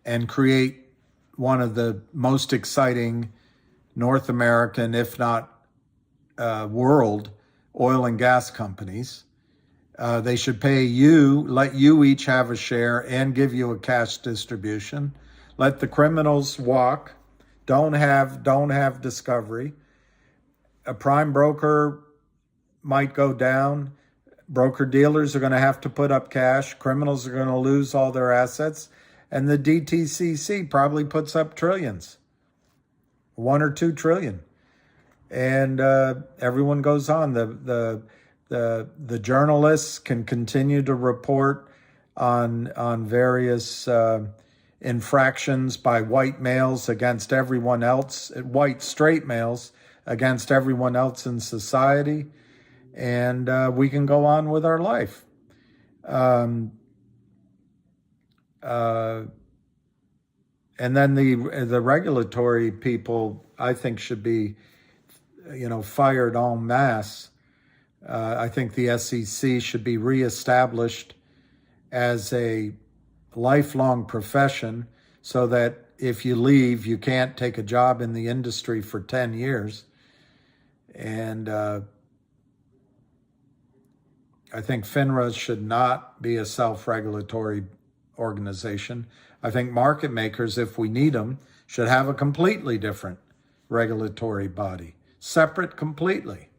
[SPEAKER 1] and create one of the most exciting North American, if not world, oil and gas companies. They should pay you, let you each have a share and give you a cash distribution. Let the criminals walk. Don't have discovery. A prime broker might go down. Broker dealers are going to have to put up cash. Criminals are going to lose all their assets. And the DTCC probably puts up trillions, 1 or 2 trillion. And everyone goes on. The The journalists can continue to report on various infractions by white males against everyone else, white straight males against everyone else in society, and we can go on with our life. And then the regulatory people, I think, should be, fired en masse. I think the SEC should be reestablished as a lifelong profession, so that if you leave, you can't take a job in the industry for 10 years. And I think FINRA should not be a self-regulatory organization. I think market makers, if we need them, should have a completely different regulatory body, separate completely.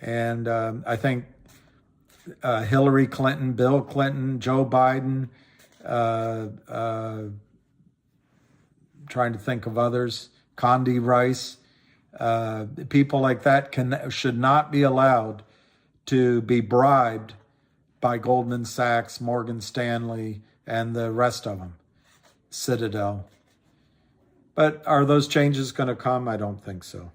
[SPEAKER 1] And I think Hillary Clinton, Bill Clinton, Joe Biden, trying to think of others, Condi Rice, people like that should not be allowed to be bribed by Goldman Sachs, Morgan Stanley, and the rest of them, Citadel. But are those changes going to come? I don't think so.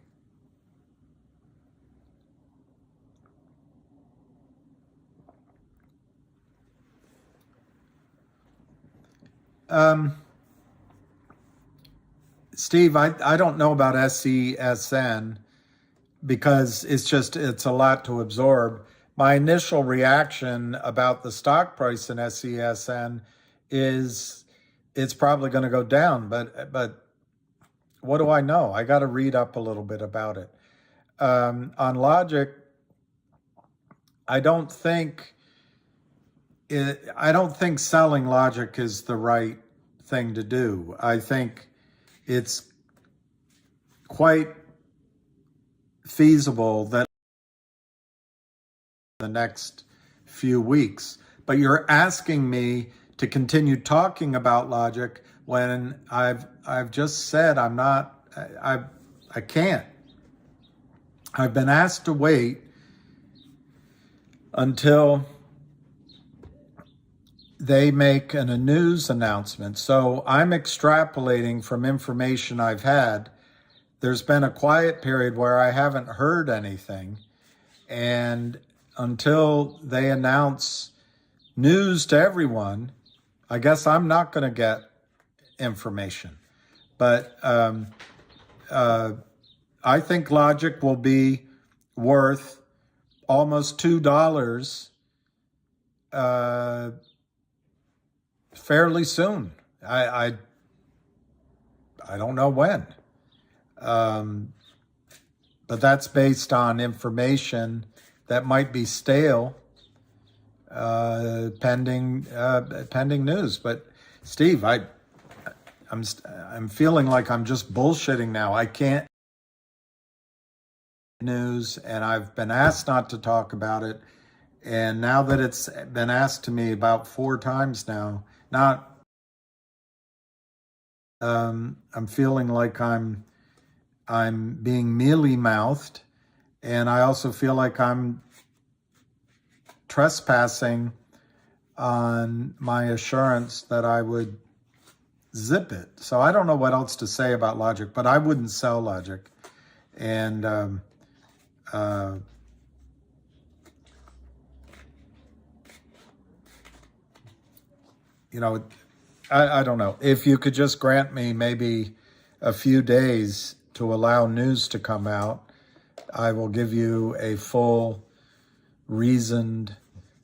[SPEAKER 1] Steve, I don't know about SESN because it's a lot to absorb. My initial reaction about the stock price in SESN is it's probably going to go down, but what do I know? I got to read up a little bit about it. On Logic, I don't think selling Logic is the right thing to do. I think it's quite feasible that the next few weeks. But you're asking me to continue talking about Logic when I've just said I can't. I've been asked to wait until they make a news announcement. So I'm extrapolating from information I've had. There's been a quiet period where I haven't heard anything. And until they announce news to everyone, I guess I'm not going to get information. But I think Logic will be worth almost $2 fairly soon. I don't know when. But that's based on information that might be stale, pending news. But Steve, I'm feeling like I'm just bullshitting now. I can't news, and I've been asked not to talk about it. And now that it's been asked to me about 4 times now, I'm feeling like I'm being mealy-mouthed, and I also feel like I'm trespassing on my assurance that I would zip it. So I don't know what else to say about Logic, but I wouldn't sell Logic. And I don't know. If you could just grant me maybe a few days to allow news to come out, I will give you a full, reasoned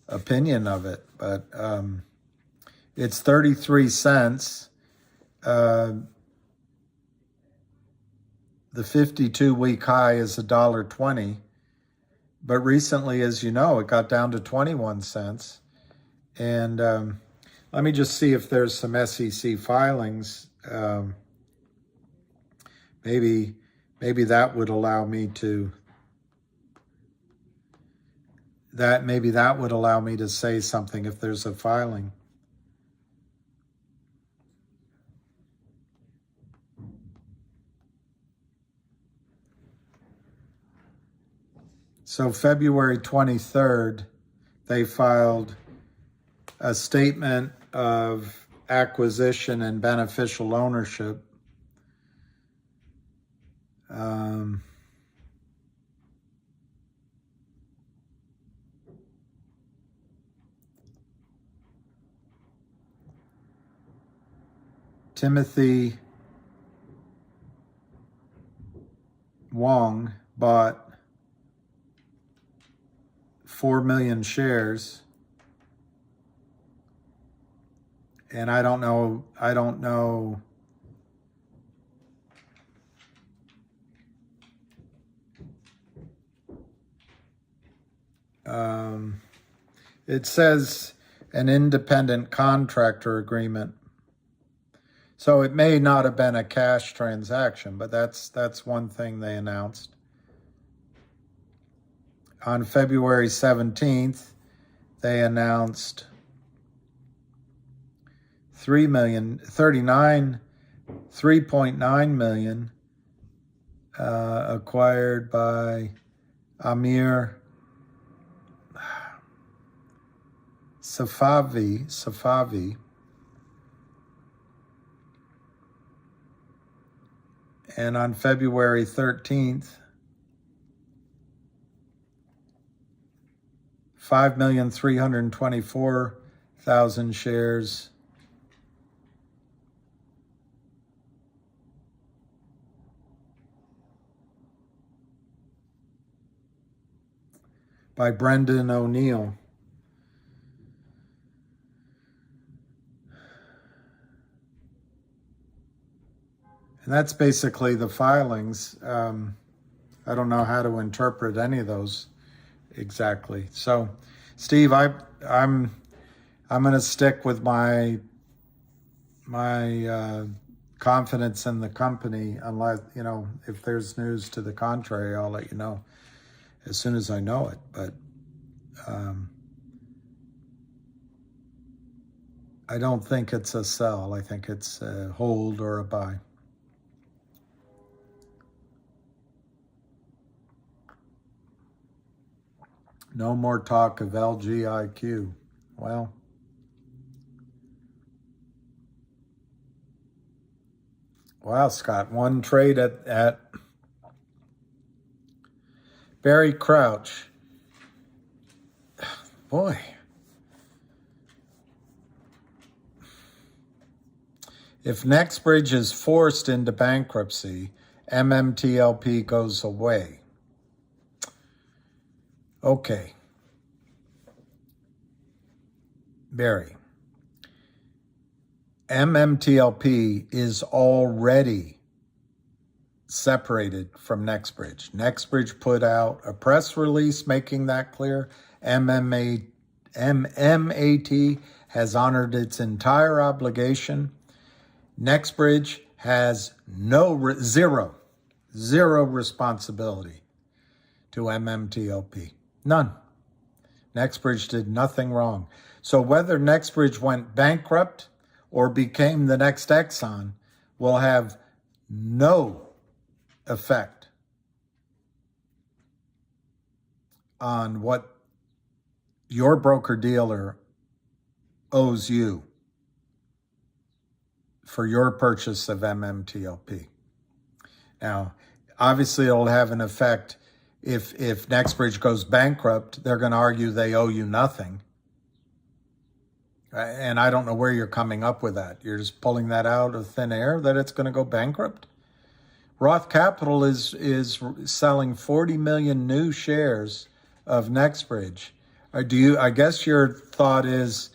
[SPEAKER 1] opinion of it. But it's 33 cents. The 52-week high is $1.20. But recently, as you know, it got down to 21 cents. And let me just see if there's some SEC filings. Maybe that would allow me to. Maybe that would allow me to say something if there's a filing. So February 23rd, they filed a statement of acquisition and beneficial ownership. Timothy Wong bought 4 million shares, and I don't know it says an independent contractor agreement. So it may not have been a cash transaction, but that's one thing they announced. On February 17th, they announced 3.9 million acquired by Amir Safavi. And on February 13th, 5,324,000 shares by Brendan O'Neill. And that's basically the filings. I don't know how to interpret any of those exactly. So, Steve, I'm going to stick with my confidence in the company, unless, if there's news to the contrary, I'll let you know as soon as I know it. But I don't think it's a sell. I think it's a hold or a buy. No more talk of LGIQ. Well, wow, Scott, one trade at Barry Crouch. Boy. If NextBridge is forced into bankruptcy, MMTLP goes away. Okay. Barry. MMTLP is already separated from NextBridge. NextBridge put out a press release making that clear. MMAT has honored its entire obligation. NextBridge has zero responsibility to MMTLP. None. NextBridge did nothing wrong. So whether NextBridge went bankrupt or became the next Exxon will have no effect on what your broker-dealer owes you for your purchase of MMTLP. Now, obviously it'll have an effect if NextBridge goes bankrupt. They're going to argue they owe you nothing. And I don't know where you're coming up with that. You're just pulling that out of thin air that it's going to go bankrupt? Roth Capital is selling 40 million new shares of NextBridge. I guess your thought is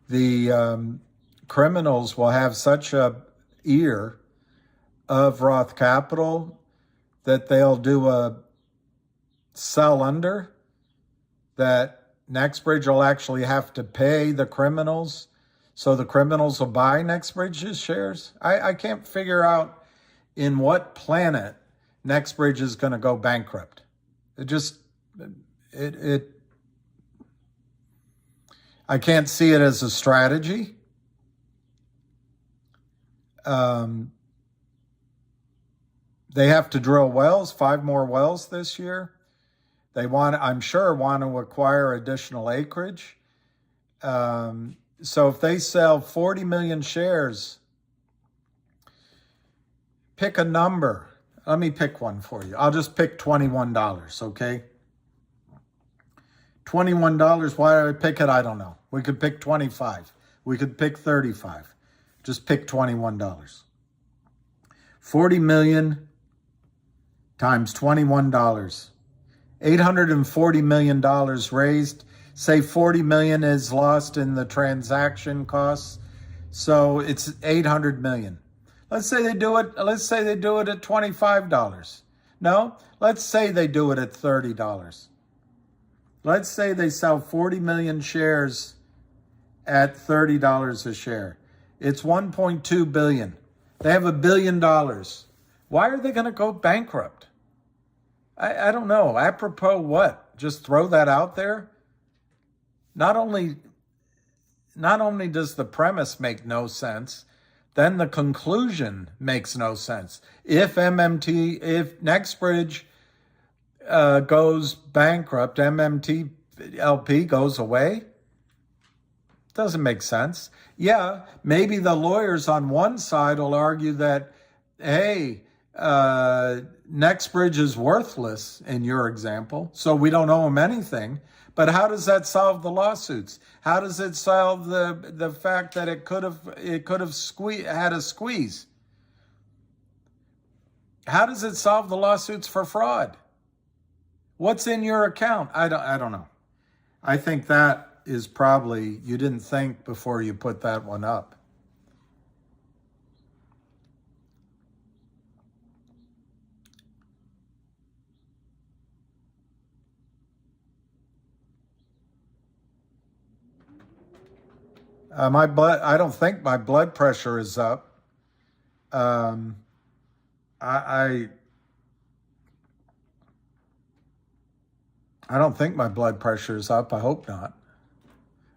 [SPEAKER 1] the criminals will have such a ear of Roth Capital that they'll do a sell under, that NextBridge will actually have to pay the criminals, so the criminals will buy NextBridge's shares. I can't figure out in what planet NextBridge is going to go bankrupt. I can't see it as a strategy. They have to drill wells, 5 more wells this year. They I'm sure, want to acquire additional acreage. So if they sell 40 million shares, pick a number. Let me pick one for you. I'll just pick $21, okay? $21, why did I pick it? I don't know. We could pick 25. We could pick 35. Just pick $21. 40 million times $21. $840 million raised. Say 40 million is lost in the transaction costs. So it's 800 million. Let's say they do it at $25. No, let's say they do it at $30. Let's say they sell 40 million shares at $30 a share. It's 1.2 billion. They have $1 billion. Why are they going to go bankrupt? I don't know. Apropos what? Just throw that out there? Not only does the premise make no sense, then the conclusion makes no sense. If NextBridge goes bankrupt, MMTLP goes away? Doesn't make sense. Yeah, maybe the lawyers on one side will argue that, hey, NextBridge is worthless in your example, so we don't owe them anything. But how does that solve the lawsuits? How does it solve the fact that it could have had a squeeze? How does it solve the lawsuits for fraud? What's in your account? I don't know. I think that is probably, you didn't think before you put that one up. I don't think my blood pressure is up. I don't think my blood pressure is up. I hope not.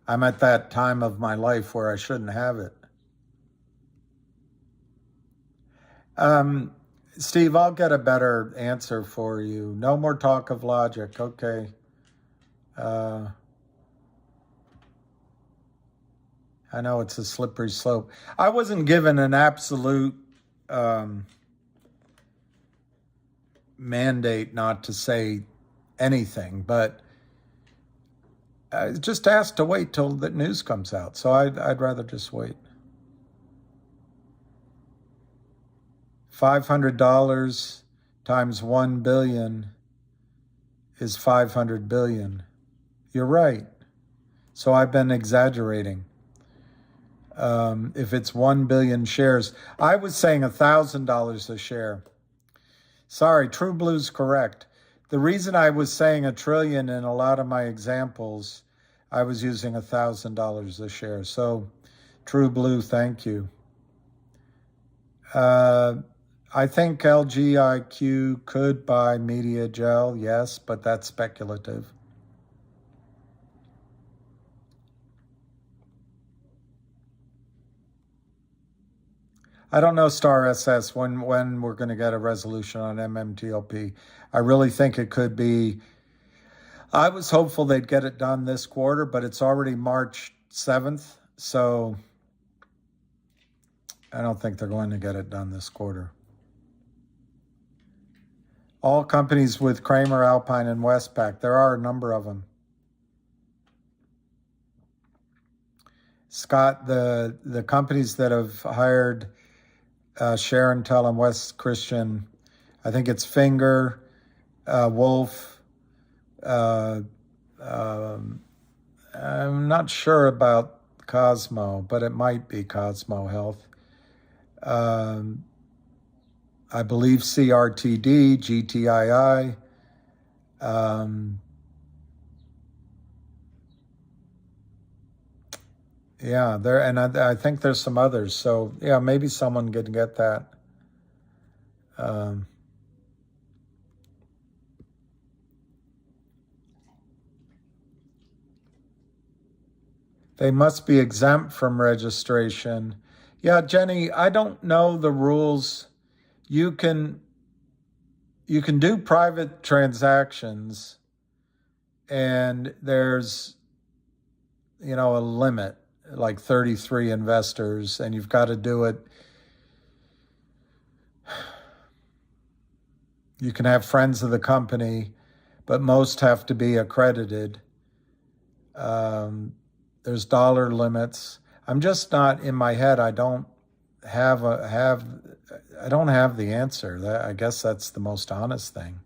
[SPEAKER 1] I'm at that time of my life where I shouldn't have it. Steve, I'll get a better answer for you. No more talk of logic. Okay. I know it's a slippery slope. I wasn't given an absolute mandate not to say anything, but just asked to wait till the news comes out. So I'd rather just wait. $500 times 1 billion is 500 billion. You're right. So I've been exaggerating. If it's 1 billion shares, I was saying $1,000 a share. Sorry, True Blue's correct. The reason I was saying $1 trillion in a lot of my examples, I was using $1,000 a share. So True Blue, thank you. I think LGIQ could buy Media Gel, yes, but that's speculative. I don't know, Star SS, when we're going to get a resolution on MMTLP. I really think it could be, I was hopeful they'd get it done this quarter, but it's already March 7th, so I don't think they're going to get it done this quarter. All companies with Kramer, Alpine, and Westpac, there are a number of them. Scott, the companies that have hired Sharon Tell and West Christian, I think it's Finger, Wolf. I'm not sure about Cosmo, but it might be Cosmo Health. I believe CRTD, GTII. Yeah, and I think there's some others. So yeah, maybe someone could get that. They must be exempt from registration. Yeah, Jenny, I don't know the rules. You can do private transactions. and there's, you know, a limit, like 33 investors, and you've got to do it. You can have friends of the company, but most have to be accredited. There's dollar limits. I'm just not in my head. I don't have the answer. I guess that's the most honest thing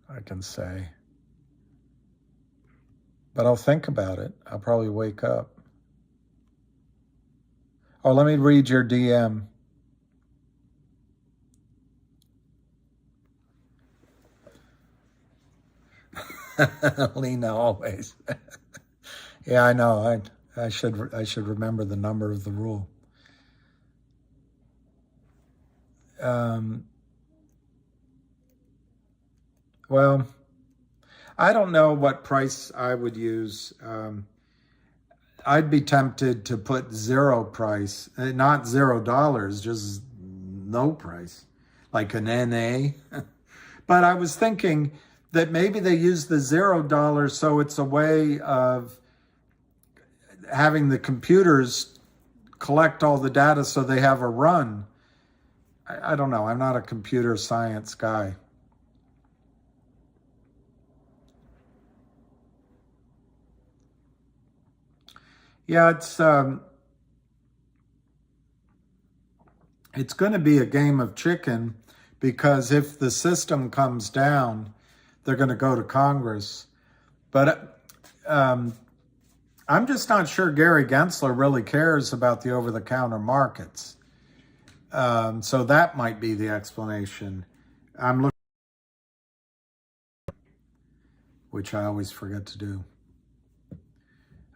[SPEAKER 1] I can say. But I'll think about it. I'll probably wake up. Oh, let me read your DM. Lena always. Yeah, I know. I should remember the number of the rule. Well, I don't know what price I would use. I'd be tempted to put zero price, not $0, just no price, like an NA. But I was thinking that maybe they use the $0 so it's a way of having the computers collect all the data so they have a run. I don't know. I'm not a computer science guy. Yeah, it's going to be a game of chicken, because if the system comes down, they're going to go to Congress. But I'm just not sure Gary Gensler really cares about the over-the-counter markets. So that might be the explanation. I'm looking, which I always forget to do.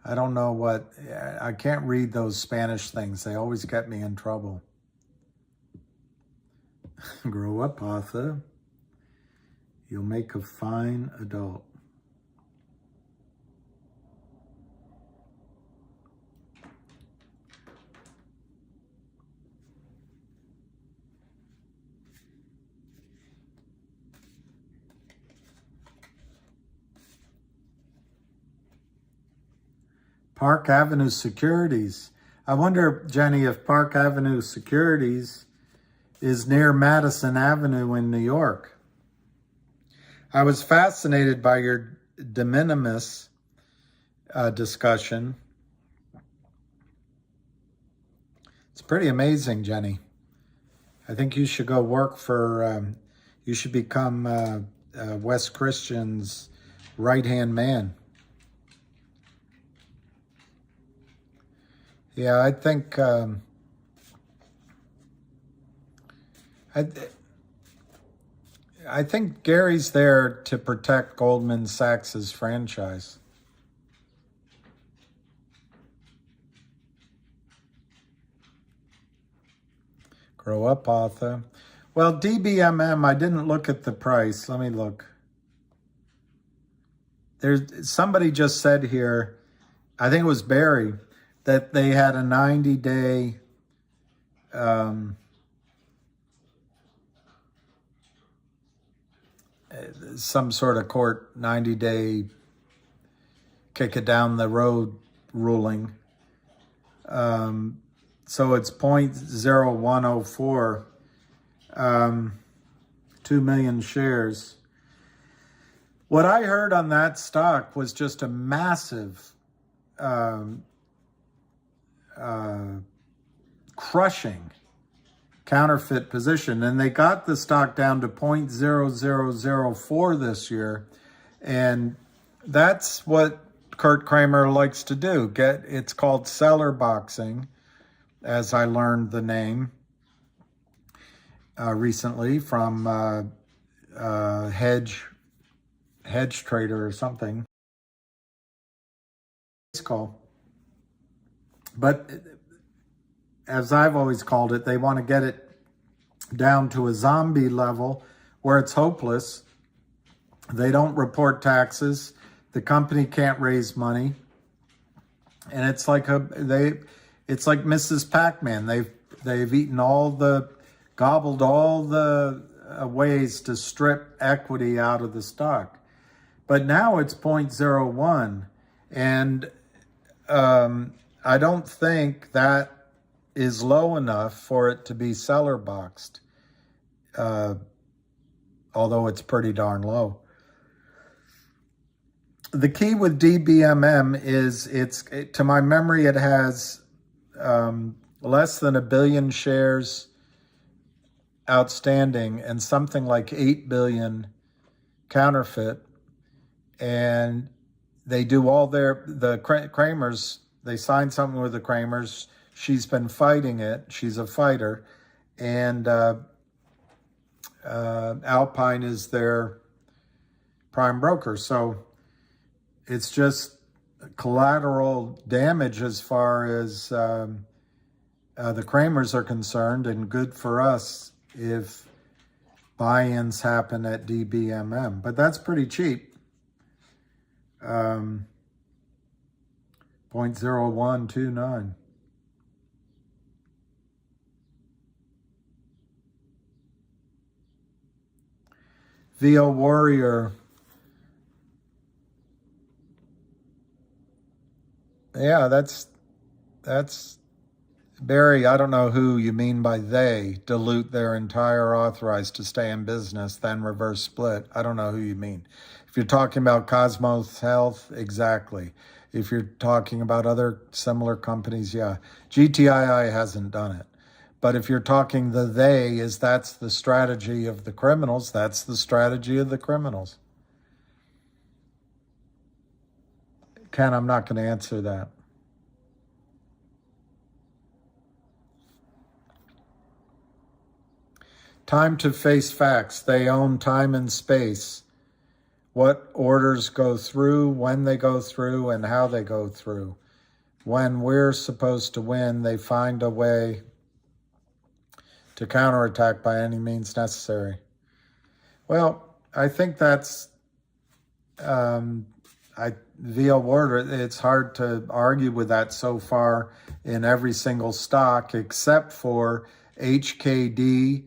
[SPEAKER 1] I don't know what, I can't read those Spanish things. They always get me in trouble. Grow up, Arthur. You'll make a fine adult. Park Avenue Securities. I wonder, Jenny, if Park Avenue Securities is near Madison Avenue in New York. I was fascinated by your de minimis discussion. It's pretty amazing, Jenny. I think you should go work for, you should become Wes Christian's right-hand man. Yeah, I think I think Gary's there to protect Goldman Sachs's franchise. Grow up, Arthur. Well, DBMM, I didn't look at the price. Let me look. There's somebody just said here, I think it was Barry, that they had a 90-day some sort of court 90-day kick it down the road ruling. So it's 0.0104, 2 million shares. What I heard on that stock was just a massive crushing counterfeit position, and they got the stock down to 0.0004 this year, and that's what Kurt Kramer likes to do. It's called seller boxing, as I learned the name recently from hedge trader or something. It's called. But as I've always called it, they want to get it down to a zombie level where it's hopeless. They don't report taxes. The company can't raise money. And it's like it's like Mrs. Pac-Man. They've gobbled all the ways to strip equity out of the stock. But now it's 0.01. And I don't think that is low enough for it to be seller boxed, although it's pretty darn low. The key with DBMM is to my memory, it has less than 1 billion shares outstanding and something like 8 billion counterfeit. And they do all the Kramers, they signed something with the Kramers. She's been fighting it. She's a fighter. And Alpine is their prime broker. So it's just collateral damage as far as the Kramers are concerned, and good for us if buy-ins happen at DBMM. But that's pretty cheap. 0.0129. VO Warrior. Yeah, that's Barry. I don't know who you mean by they. Dilute their entire authorized to stay in business, then reverse split. I don't know who you mean. If you're talking about Cosmos Health, exactly. If you're talking about other similar companies, yeah. GTII hasn't done it. But if you're talking that's the strategy of the criminals, that's the strategy of the criminals. Ken, I'm not going to answer that. Time to face facts. They own time and space. What orders go through, when they go through, and how they go through. When we're supposed to win, they find a way to counterattack by any means necessary. Well, I think that's via word. It's hard to argue with that so far in every single stock except for HKD.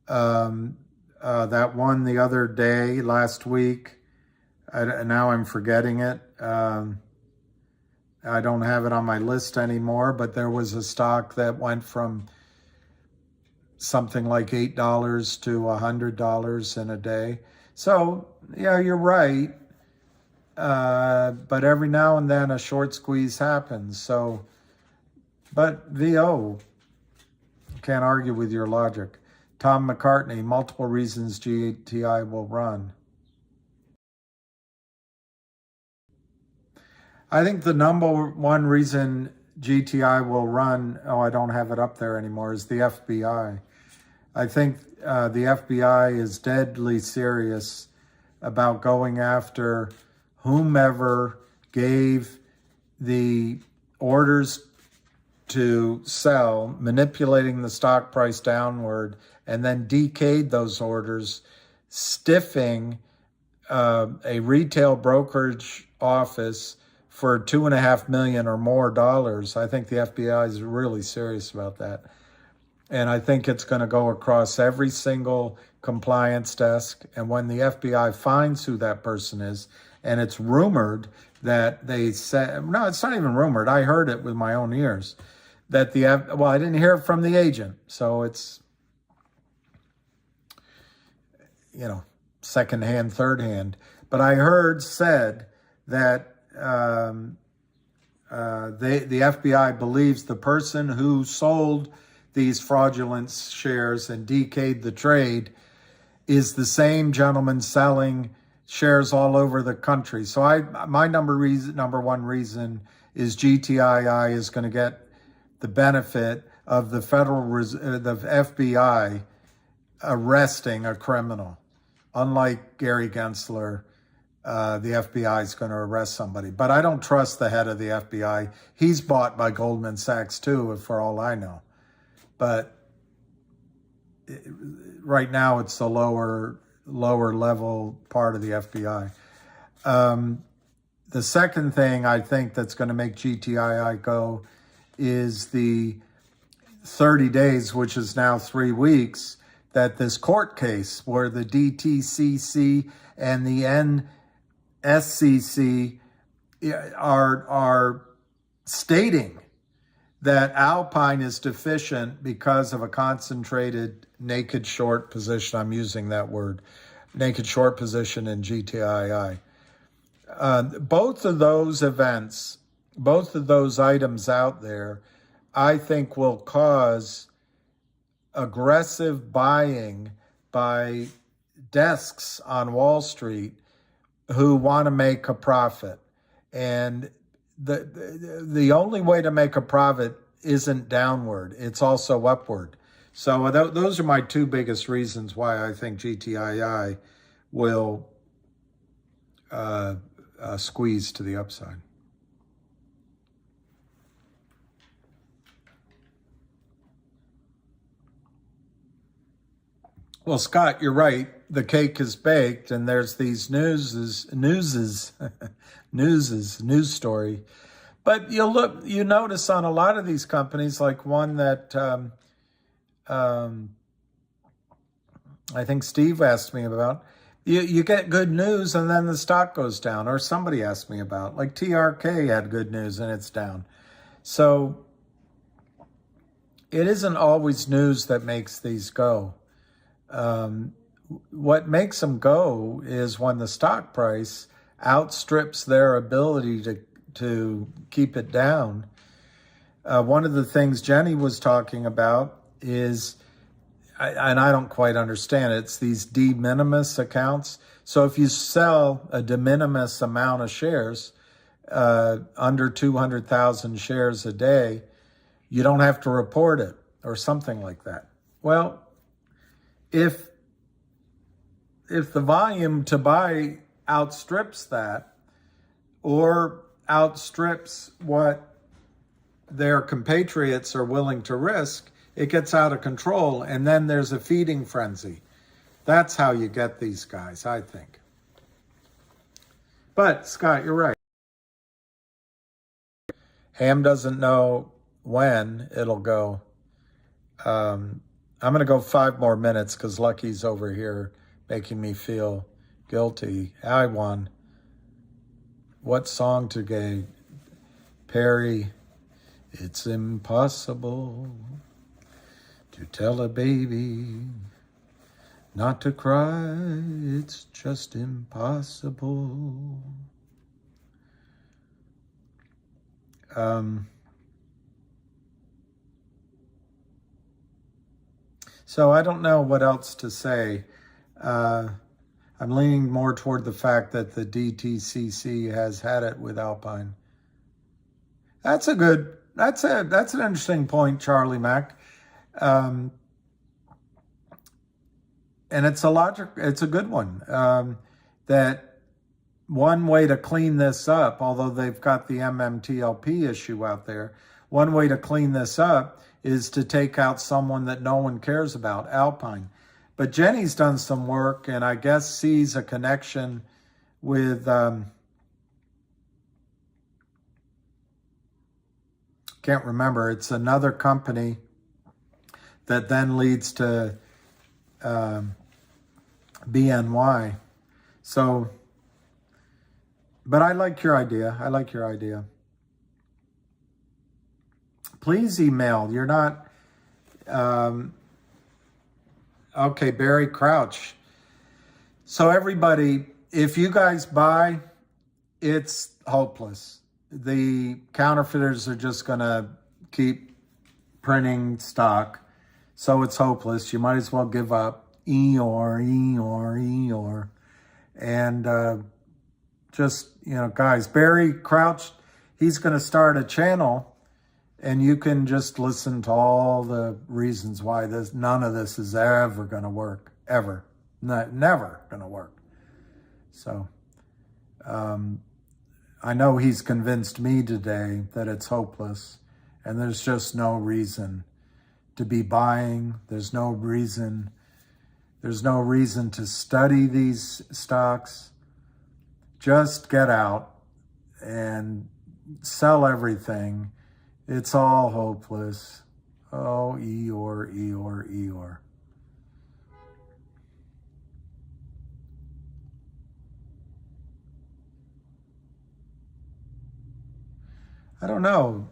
[SPEAKER 1] That one the other day, last week. Now I'm forgetting it. I don't have it on my list anymore, but there was a stock that went from something like $8 to $100 in a day. So, yeah, you're right. But every now and then a short squeeze happens. So, but VO, can't argue with your logic. Tom McCartney, multiple reasons GTI will run. I think the number one reason GTI will run, I don't have it up there anymore, is the FBI. I think the FBI is deadly serious about going after whomever gave the orders to sell, manipulating the stock price downward, and then decayed those orders, stiffing a retail brokerage office for $2.5 million or more dollars. I think the FBI is really serious about that. And I think it's going to go across every single compliance desk. And when the FBI finds who that person is, and it's rumored that they said, no, it's not even rumored. I heard it with my own ears, that I didn't hear it from the agent. So it's, secondhand, third hand. But I said that the FBI believes the person who sold these fraudulent shares and decayed the trade is the same gentleman selling shares all over the country. So my number one reason is GTII is going to get the benefit of the the FBI arresting a criminal. Unlike Gary Gensler, the FBI is going to arrest somebody. But I don't trust the head of the FBI. He's bought by Goldman Sachs too, for all I know. But right now it's the lower level part of the FBI. The second thing I think that's going to make GTII go is the 30 days, which is now 3 weeks, that this court case where the DTCC and the NSCC are stating that Alpine is deficient because of a concentrated naked short position. I'm using that word, naked short position in GTII. Both of those events, both of those items out there, I think will cause aggressive buying by desks on Wall Street who want to make a profit. And the only way to make a profit isn't downward, it's also upward. So those are my two biggest reasons why I think GTII will squeeze to the upside. Well, Scott, you're right. The cake is baked, and there's these news story. But you notice on a lot of these companies, like one that I think Steve asked me about, you get good news and then the stock goes down, or somebody asked me about, like TRK had good news and it's down. So it isn't always news that makes these go. What makes them go is when the stock price outstrips their ability to keep it down. One of the things Jenny was talking about is, and I don't quite understand it, it's these de minimis accounts. So if you sell a de minimis amount of shares, under 200,000 shares a day, you don't have to report it or something like that. Well, if the volume to buy outstrips that, or outstrips what their compatriots are willing to risk, it gets out of control, and then there's a feeding frenzy. That's how you get these guys, I think. But, Scott, you're right. Ham doesn't know when it'll go. I'm going to go 5 more minutes because Lucky's over here making me feel guilty. I won. What song today? Perry, it's impossible to tell a baby not to cry. It's just impossible. So I don't know what else to say. I'm leaning more toward the fact that the DTCC has had it with Alpine. That's an interesting point, Charlie Mack. And it's a good one. That one way to clean this up, although they've got the MMTLP issue out there, one way to clean this up is to take out someone that no one cares about, Alpine. But Jenny's done some work and I guess sees a connection with, can't remember, it's another company that then leads to BNY. So, but I like your idea. Please email. You're not, okay, Barry Crouch. So everybody, if you guys buy, it's hopeless. The counterfeiters are just going to keep printing stock. So it's hopeless. You might as well give up. Eeyore. And just, guys, Barry Crouch, he's going to start a channel and you can just listen to all the reasons why none of this is ever going to work, ever. Never going to work. So I know he's convinced me today that it's hopeless and there's just no reason to be buying. There's no reason to study these stocks. Just get out and sell everything. It's all hopeless. Oh, Eeyore. I don't know.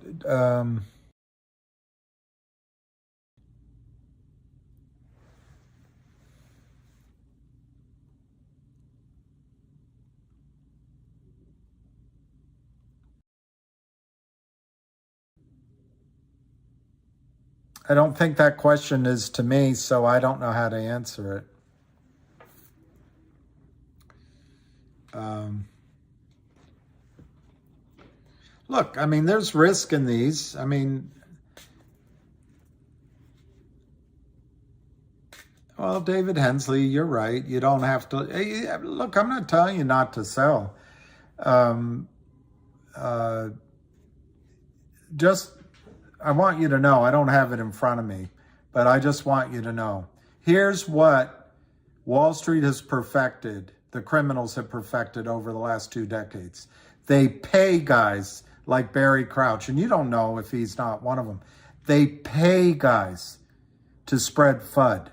[SPEAKER 1] I don't think that question is to me, so I don't know how to answer it. Look, I mean, there's risk in these. I mean, well, David Hensley, you're right. You don't have to. Look, I'm not telling you not to sell. Just, I want you to know, I don't have it in front of me, but I just want you to know. Here's what Wall Street has perfected, the criminals have perfected over the last 2 decades. They pay guys like Barry Crouch, and you don't know if he's not one of them. They pay guys to spread FUD,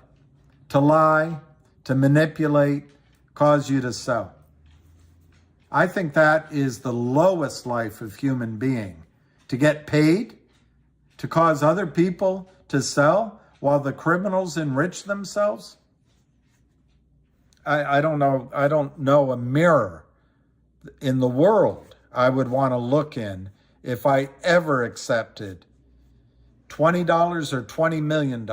[SPEAKER 1] to lie, to manipulate, cause you to sell. I think that is the lowest life of human being, to get paid, to cause other people to sell while the criminals enrich themselves. I don't know a mirror in the world I would want to look in if I ever accepted $20 or $20 million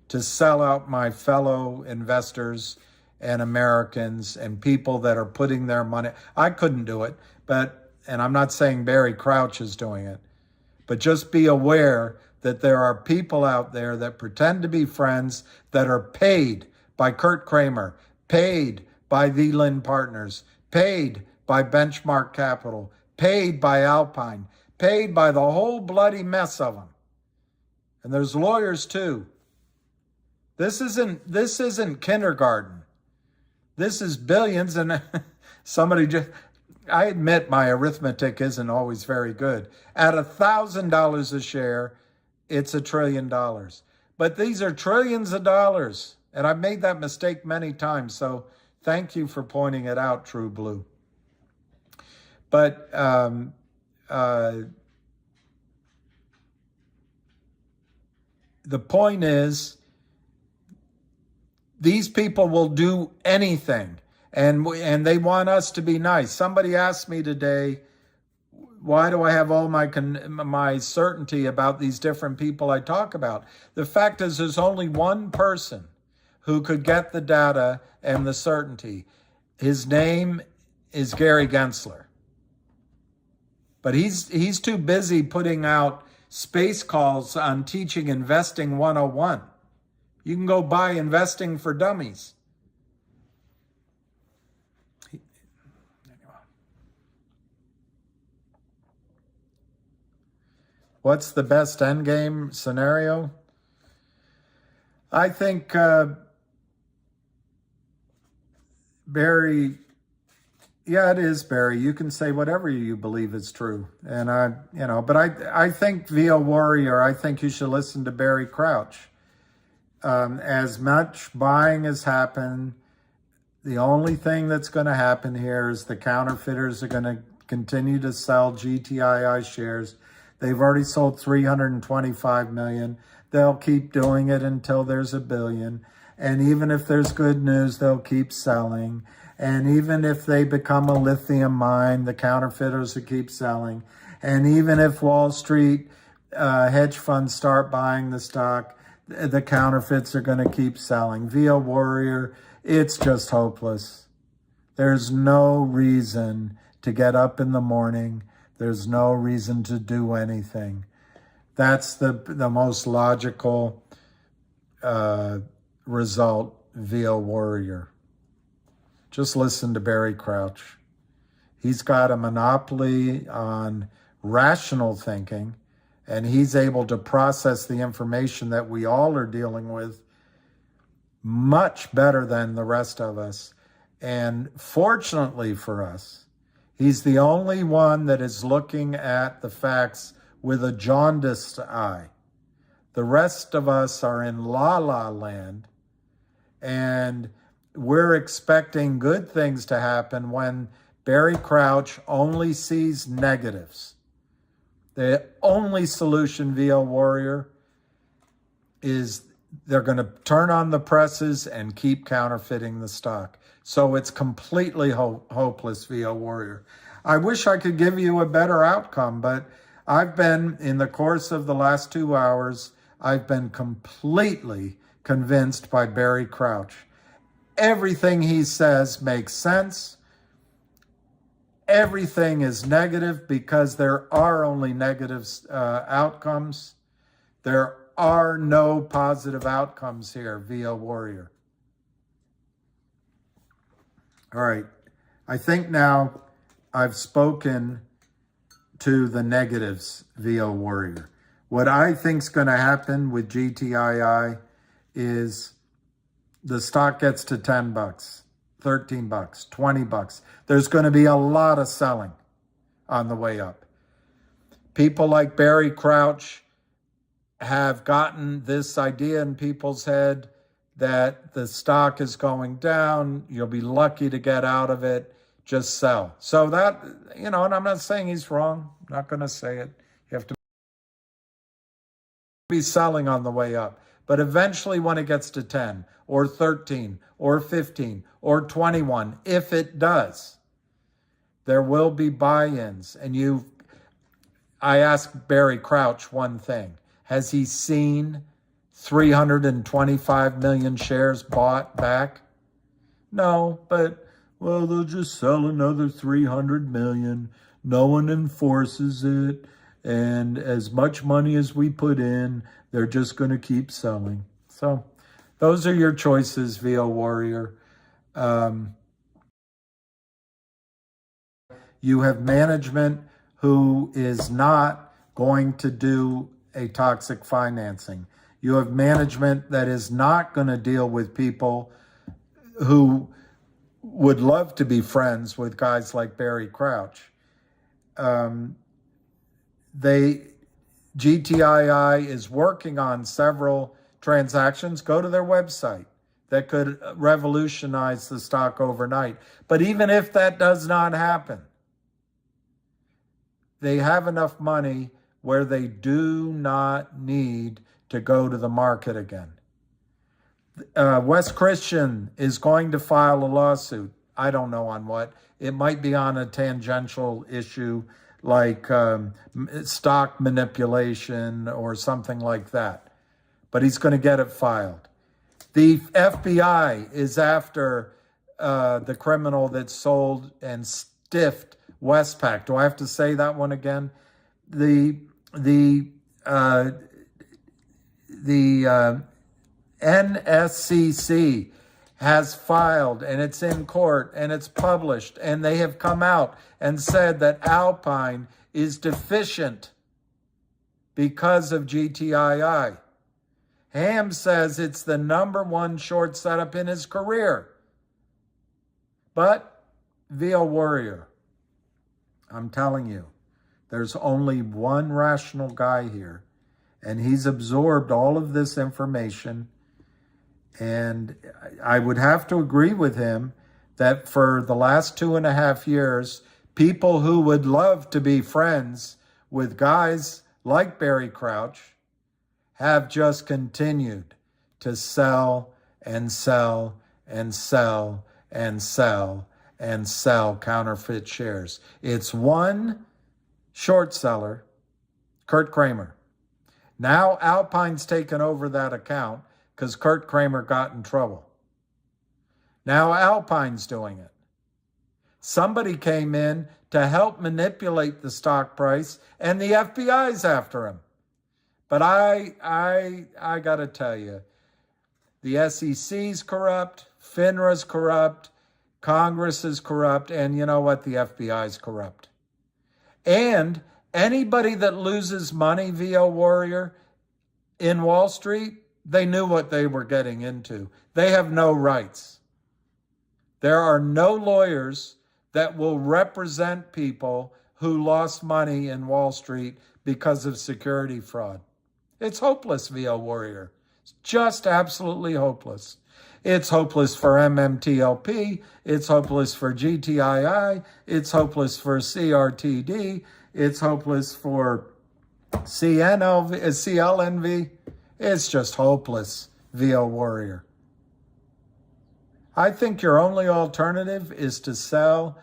[SPEAKER 1] to sell out my fellow investors and Americans and people that are putting their money. I couldn't do it, and I'm not saying Barry Crouch is doing it, but just be aware that there are people out there that pretend to be friends that are paid by Kurt Kramer, paid by the Lynn Partners, paid by Benchmark Capital, paid by Alpine, paid by the whole bloody mess of them. And there's lawyers too. This isn't kindergarten. This is billions, and I admit my arithmetic isn't always very good. At $1,000 a share, it's $1 trillion. But these are trillions of dollars, and I've made that mistake many times, so thank you for pointing it out, True Blue. But the point is, these people will do anything, and they want us to be nice. Somebody asked me today, why do I have all my certainty about these different people I talk about? The fact is, there's only one person who could get the data and the certainty. His name is Gary Gensler. But he's too busy putting out space calls on teaching Investing 101. You can go buy Investing for Dummies. What's the best endgame scenario? I think Barry, yeah, it is Barry. You can say whatever you believe is true. And but I think via Warrior, I think you should listen to Barry Crouch. As much buying has happened, the only thing that's going to happen here is the counterfeiters are going to continue to sell GTII shares. They've already sold 325 million. They'll keep doing it until there's a billion. And even if there's good news, they'll keep selling. And even if they become a lithium mine, the counterfeiters will keep selling. And even if Wall Street hedge funds start buying the stock, the counterfeits are going to keep selling. Via Warrior, it's just hopeless. There's no reason to get up in the morning. There's no reason to do anything. That's the most logical result via Warrior. Just listen to Barry Crouch. He's got a monopoly on rational thinking, and he's able to process the information that we all are dealing with much better than the rest of us. And fortunately for us, he's the only one that is looking at the facts with a jaundiced eye. The rest of us are in la-la land, and we're expecting good things to happen when Barry Crouch only sees negatives. The only solution, VO Warrior, is they're going to turn on the presses and keep counterfeiting the stock. So it's completely hopeless, VO Warrior. I wish I could give you a better outcome, but I've been, in the course of the last 2 hours, I've been completely convinced by Barry Crouch. Everything he says makes sense. Everything is negative because there are only negative outcomes. There are no positive outcomes here, VO Warrior. All right. I think now I've spoken to the negatives, VO Warrior. What I think is going to happen with GTII is the stock gets to 10 bucks. 13 bucks, 20 bucks. There's going to be a lot of selling on the way up. People like Barry Crouch have gotten this idea in people's head that the stock is going down. You'll be lucky to get out of it. Just sell. So that, and I'm not saying he's wrong. I'm not going to say it. You have to be selling on the way up. But eventually when it gets to 10 or 13 or 15 or 21, if it does, there will be buy-ins. And I asked Barry Crouch one thing. Has he seen 325 million shares bought back? No, but, well, they'll just sell another 300 million. No one enforces it. And as much money as we put in, they're just going to keep selling. So those are your choices, VO Warrior. You have management who is not going to do a toxic financing. You have management that is not going to deal with people who would love to be friends with guys like Barry Crouch. GTII is working on several transactions. Go to their website that could revolutionize the stock overnight. But even if that does not happen, they have enough money where they do not need to go to the market again. Wes Christian is going to file a lawsuit. I don't know on what. It might be on a tangential issue like stock manipulation or something like that. But he's going to get it filed. The FBI is after the criminal that sold and stiffed Westpac. Do I have to say that one again? The NSCC has filed, and it's in court, and it's published, and they have come out and said that Alpine is deficient because of GTII. Ham says it's the #1 short setup in his career. But, VO Warrior, I'm telling you, there's only one rational guy here, and he's absorbed all of this information. And I would have to agree with him that for the last 2.5 years, people who would love to be friends with guys like Barry Crouch have just continued to sell and sell and sell and sell and sell counterfeit shares. It's one short seller, Kurt Kramer. Now Alpine's taken over that account because Kurt Kramer got in trouble. Now Alpine's doing it. Somebody came in to help manipulate the stock price, and the FBI's after him. But I got to tell you, the SEC's corrupt, FINRA's corrupt, Congress is corrupt, and you know what? The FBI's corrupt. And anybody that loses money, VO Warrior, in Wall Street, they knew what they were getting into. They have no rights. There are no lawyers that will represent people who lost money in Wall Street because of security fraud. It's hopeless, VO Warrior. It's just absolutely hopeless. It's hopeless for MMTLP. It's hopeless for GTII. It's hopeless for CRTD. It's hopeless for CLNV, it's just hopeless, VO Warrior. I think your only alternative is to sell,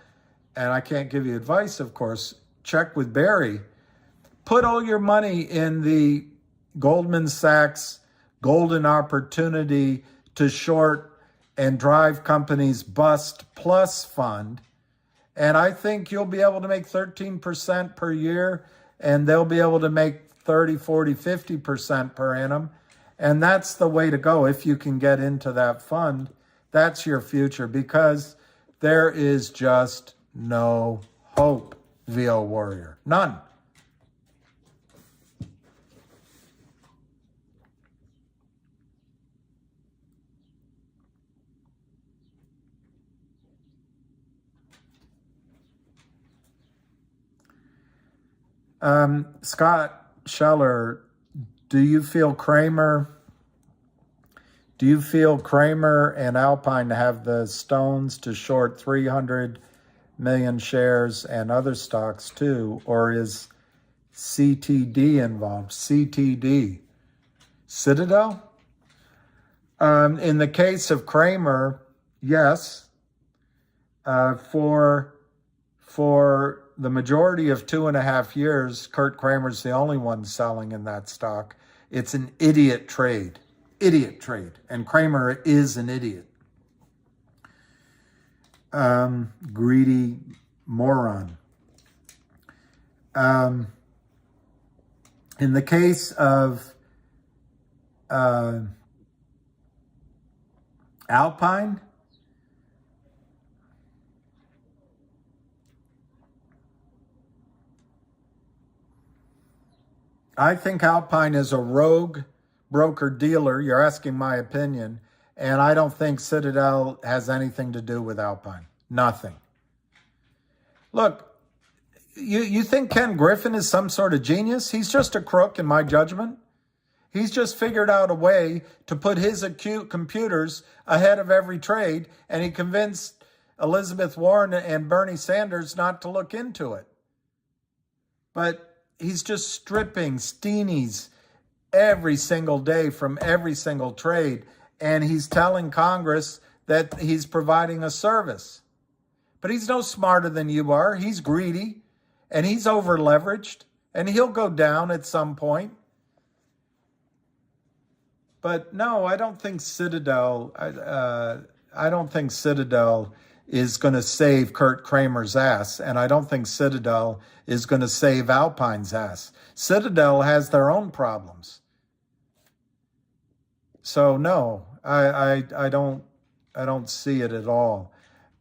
[SPEAKER 1] and I can't give you advice, of course. Check with Barry. Put all your money in the Goldman Sachs Golden Opportunity to Short and Drive Companies Bust Plus Fund. And I think you'll be able to make 13% per year, and they'll be able to make 30, 40, 50% per annum. And that's the way to go if you can get into that fund. That's your future, because there is just no hope, VO Warrior. None. Scott Scheller, do you feel Kramer and Alpine have the stones to short 300 million shares and other stocks too, or is CTD involved? CTD. Citadel? In the case of Kramer, yes. For the majority of 2.5 years, Kurt Kramer's the only one selling in that stock. It's an idiot trade. And Kramer is an idiot. Greedy moron. In the case of Alpine, I think Alpine is a rogue broker-dealer. You're asking my opinion. And I don't think Citadel has anything to do with Alpine. Nothing. Look, you think Ken Griffin is some sort of genius? He's just a crook, in my judgment. He's just figured out a way to put his acute computers ahead of every trade, and he convinced Elizabeth Warren and Bernie Sanders not to look into it. But he's just stripping steenies every single day from every single trade, and he's telling Congress that he's providing a service. But he's no smarter than you are. He's greedy, and he's over-leveraged, and he'll go down at some point. But no, I don't think Citadel. I don't think Citadel is going to save Kurt Kramer's ass, and I don't think Citadel is going to save Alpine's ass. Citadel has their own problems. So no, I don't see it at all.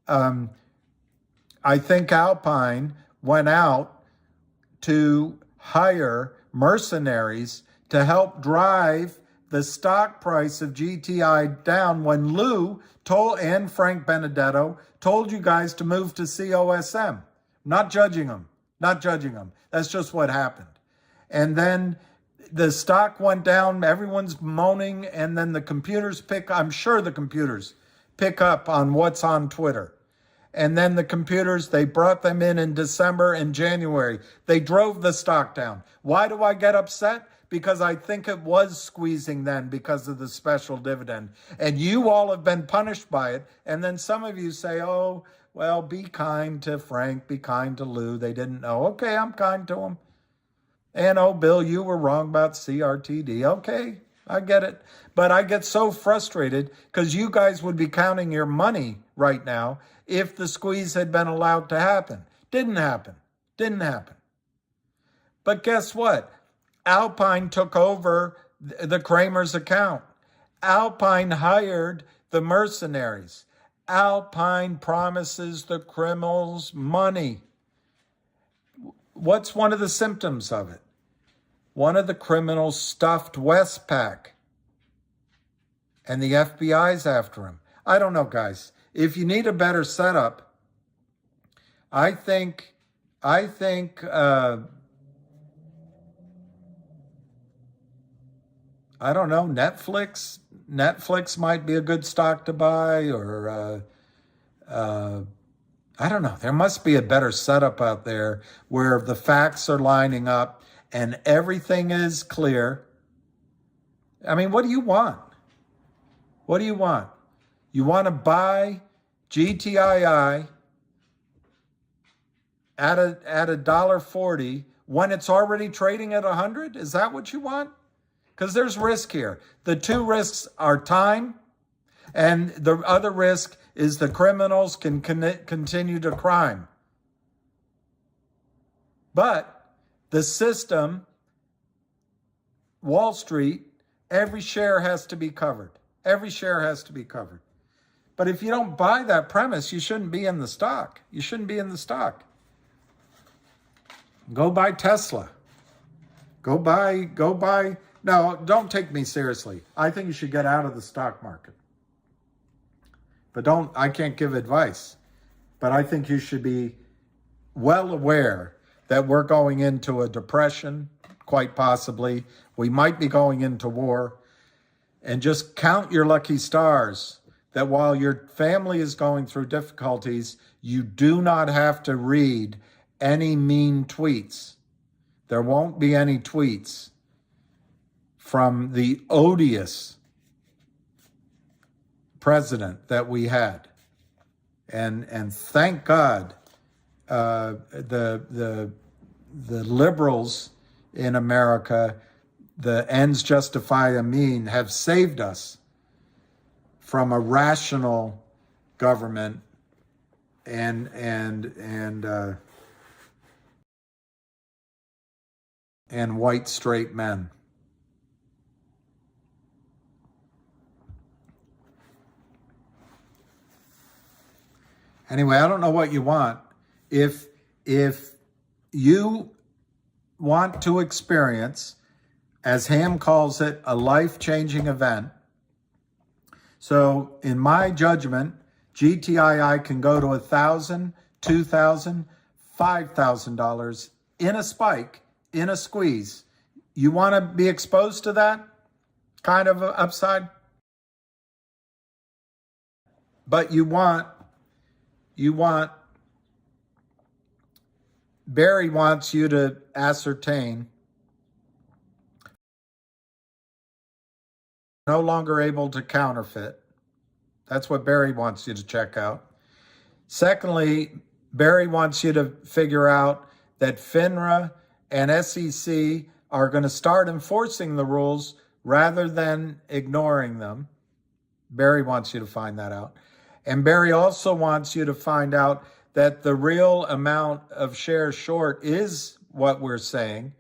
[SPEAKER 1] I think Alpine went out to hire mercenaries to help drive the stock price of GTI down when Lou told, and Frank Benedetto told you guys to move to COSM. Not judging them. That's just what happened. And then the stock went down, everyone's moaning, and then I'm sure the computers pick up on what's on Twitter. And then the computers, they brought them in December and January. They drove the stock down. Why do I get upset? Because I think it was squeezing then because of the special dividend. And you all have been punished by it. And then some of you say, oh, well, be kind to Frank, be kind to Lou. They didn't know. Okay, I'm kind to them. And, oh, Bill, you were wrong about CRTD. Okay, I get it. But I get so frustrated because you guys would be counting your money right now if the squeeze had been allowed to happen. Didn't happen. But guess what? Alpine took over the Kramer's account. Alpine hired the mercenaries. Alpine promises the criminals money. What's one of the symptoms of it? One of the criminals stuffed Westpac, and the FBI's after him. I don't know, guys. If you need a better setup, I think I don't know, Netflix. Netflix might be a good stock to buy, or I don't know. There must be a better setup out there where the facts are lining up and everything is clear, I mean, what do you want? What do you want? You want to buy GTII at $1.40 when it's already trading at 100? Is that what you want? Because there's risk here. The two risks are time, and the other risk is the criminals can continue to crime. But the system, Wall Street, every share has to be covered. Every share has to be covered. But if you don't buy that premise, you shouldn't be in the stock. You shouldn't be in the stock. Go buy Tesla. Go buy. No, don't take me seriously. I think you should get out of the stock market. But I can't give advice. But I think you should be well aware that we're going into a depression, quite possibly. We might be going into war. And just count your lucky stars that while your family is going through difficulties, you do not have to read any mean tweets. There won't be any tweets from the odious president that we had. And thank God the liberals in America, the ends justify a mean, have saved us from a rational government and white straight men. Anyway, I don't know what you want. If you want to experience, as Ham calls it, a life-changing event, so in my judgment, GTII can go to $1,000, $2,000, $5,000 in a spike, in a squeeze. You want to be exposed to that kind of upside? But Barry wants you to ascertain, no longer able to counterfeit. That's what Barry wants you to check out. Secondly, Barry wants you to figure out that FINRA and SEC are going to start enforcing the rules rather than ignoring them. Barry wants you to find that out. And Barry also wants you to find out that the real amount of shares short is what we're saying.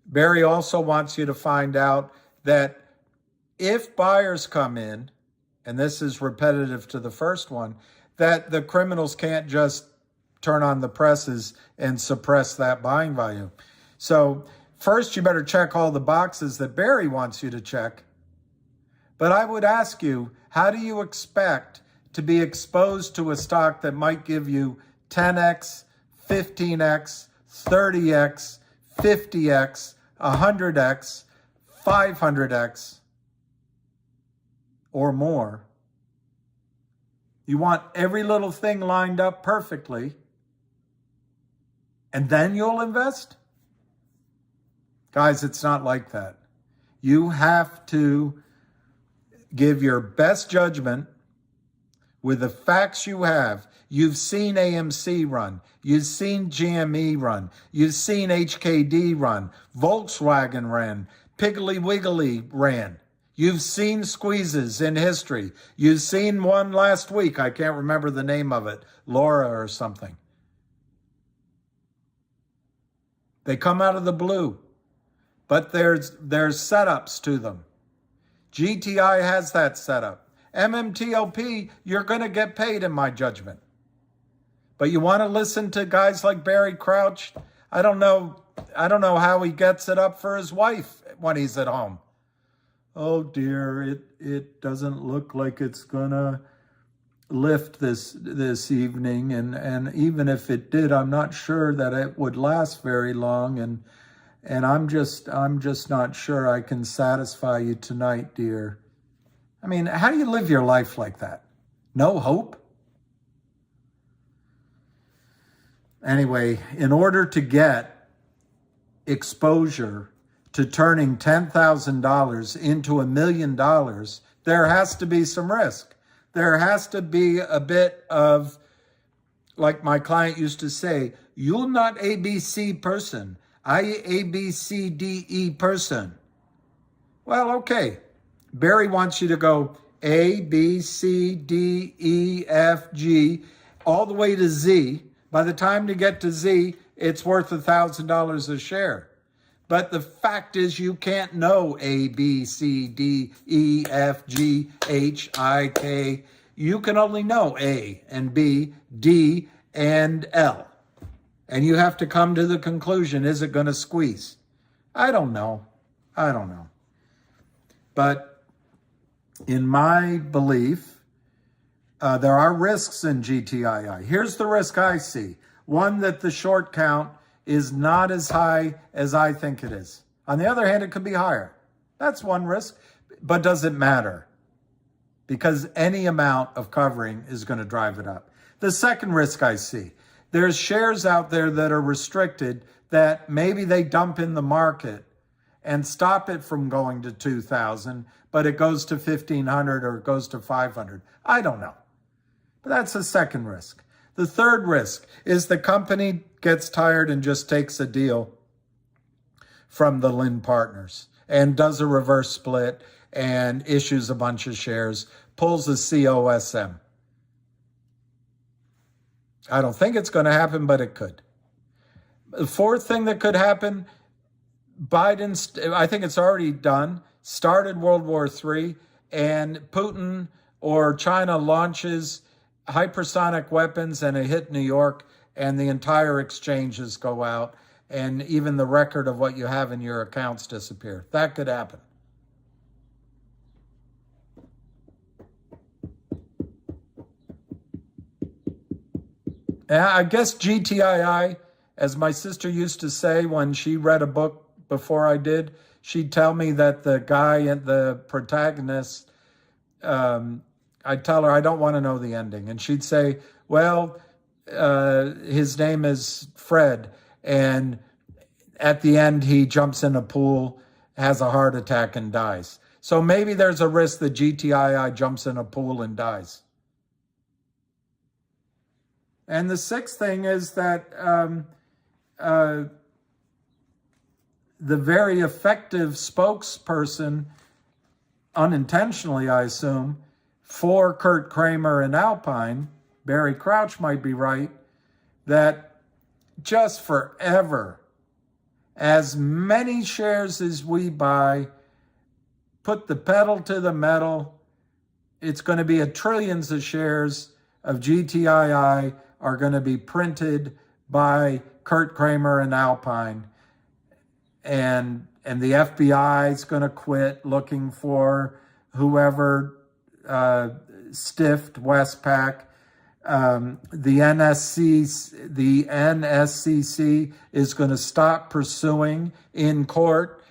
[SPEAKER 1] Barry also wants you to find out that if buyers come in, and this is repetitive to the first one, that the criminals can't just turn on the presses and suppress that buying volume. So first, you better check all the boxes that Barry wants you to check. But I would ask you, how do you expect to be exposed to a stock that might give you 10x, 15x, 30x, 50x, 100x, 500x, or more? You want every little thing lined up perfectly, and then you'll invest? Guys, it's not like that. You have to give your best judgment with the facts you have. You've seen AMC run. You've seen GME run. You've seen HKD run. Volkswagen ran. Piggly Wiggly ran. You've seen squeezes in history. You've seen one last week. I can't remember the name of it. Laura or something. They come out of the blue. But there's setups to them. GTI has that setup. MMTLP, you're going to get paid in my judgment. But you want to listen to guys like Barry Crouch? I don't know how he gets it up for his wife when he's at home. Oh dear, it doesn't look like it's gonna lift this evening, and even if it did, I'm not sure that it would last very long, and I'm just not sure I can satisfy you tonight, dear. I mean, how do you live your life like that? No hope? Anyway, in order to get exposure to turning $10,000 into $1 million, there has to be some risk. There has to be a bit of, like my client used to say, you're not ABC person. I ABCDE person. Well, okay. Barry wants you to go A, B, C, D, E, F, G, all the way to Z. By the time you get to Z, it's worth $1,000 a share. But the fact is you can't know A, B, C, D, E, F, G, H, I, K. You can only know A and B, D, and L. And you have to come to the conclusion, is it going to squeeze? I don't know. But in my belief, there are risks in GTII. Here's the risk I see. One, that the short count is not as high as I think it is. On the other hand, it could be higher. That's one risk. But does it matter? Because any amount of covering is going to drive it up. The second risk I see, there's shares out there that are restricted that maybe they dump in the market and stop it from going to 2,000, but it goes to 1,500 or it goes to 500. I don't know. But that's the second risk. The third risk is the company gets tired and just takes a deal from the Lynn partners and does a reverse split and issues a bunch of shares, pulls a COSM. I don't think it's going to happen, but it could. The fourth thing that could happen, Biden, I think it's already done, started World War III, and Putin or China launches hypersonic weapons and it hit New York, and the entire exchanges go out, and even the record of what you have in your accounts disappear. That could happen. I guess GTII, as my sister used to say when she read a book before I did, she'd tell me that the guy and the protagonist, I'd tell her, I don't want to know the ending. And she'd say, well, his name is Fred. And at the end, he jumps in a pool, has a heart attack, and dies. So maybe there's a risk that GTII jumps in a pool and dies. And the sixth thing is that the very effective spokesperson, unintentionally, I assume, for Kurt Kramer and Alpine, Barry Crouch might be right, that just forever, as many shares as we buy, put the pedal to the metal, it's going to be trillions of shares of GTII are going to be printed by Kurt Kramer and Alpine. And the FBI is going to quit looking for whoever stiffed Westpac. The NSCC is going to stop pursuing in court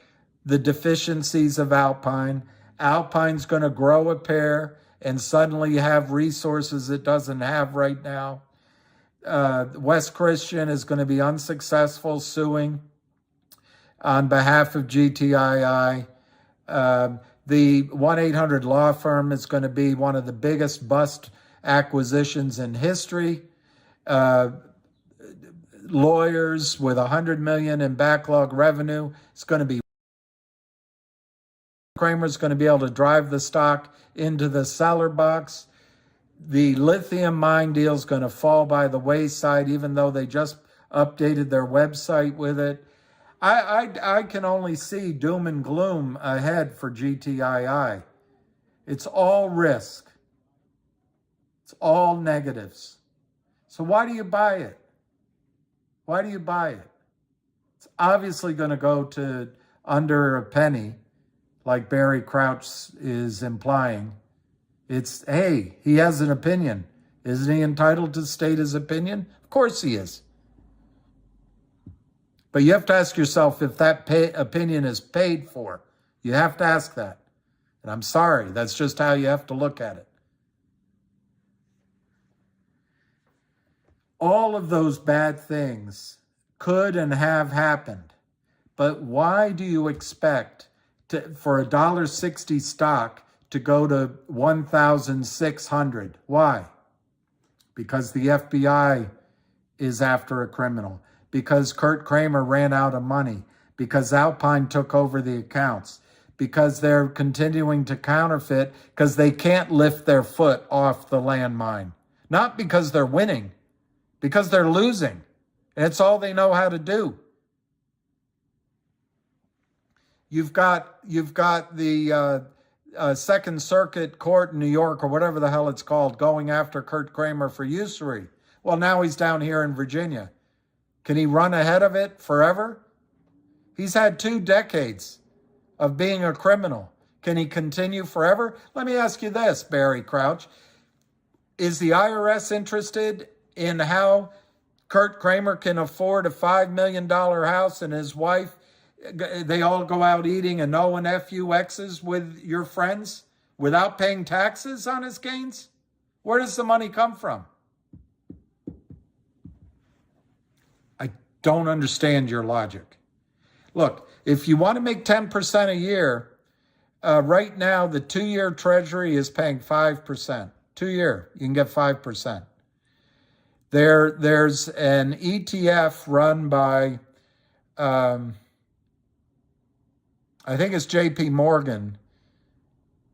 [SPEAKER 1] the deficiencies of Alpine. Alpine's going to grow a pair and suddenly have resources it doesn't have right now. West Christian is going to be unsuccessful suing on behalf of GTII. The 1-800 law firm is going to be one of the biggest bust acquisitions in history. Lawyers with $100 million in backlog revenue. It's going to be Kramer's going to be able to drive the stock into the seller box. The lithium mine deal is going to fall by the wayside, even though they just updated their website with it. I can only see doom and gloom ahead for GTII. It's all risk. It's all negatives. So why do you buy it? Why do you buy it? It's obviously going to go to under a penny, like Barry Crouch is implying. It's, hey, he has an opinion. Isn't he entitled to state his opinion? Of course he is. But you have to ask yourself if that opinion is paid for. You have to ask that. And I'm sorry, that's just how you have to look at it. All of those bad things could and have happened. But why do you expect for a $1.60 stock to go to 1,600? Why? Because the FBI is after a criminal. Because Kurt Kramer ran out of money. Because Alpine took over the accounts. Because they're continuing to counterfeit because they can't lift their foot off the landmine. Not because they're winning, because they're losing. And it's all they know how to do. You've got the Second Circuit Court in New York, or whatever the hell it's called, going after Kurt Kramer for usury. Well, now he's down here in Virginia. Can he run ahead of it forever? He's had 2 decades of being a criminal. Can he continue forever? Let me ask you this, Barry Crouch. Is the IRS interested in how Kurt Kramer can afford a $5 million house and his wife, they all go out eating and O and FUXs with your friends without paying taxes on his gains? Where does the money come from? I don't understand your logic. Look, if you want to make 10% a year, right now the 2-year Treasury is paying 5%. 2-year, you can get 5%. There's an ETF run by, I think it's JP Morgan,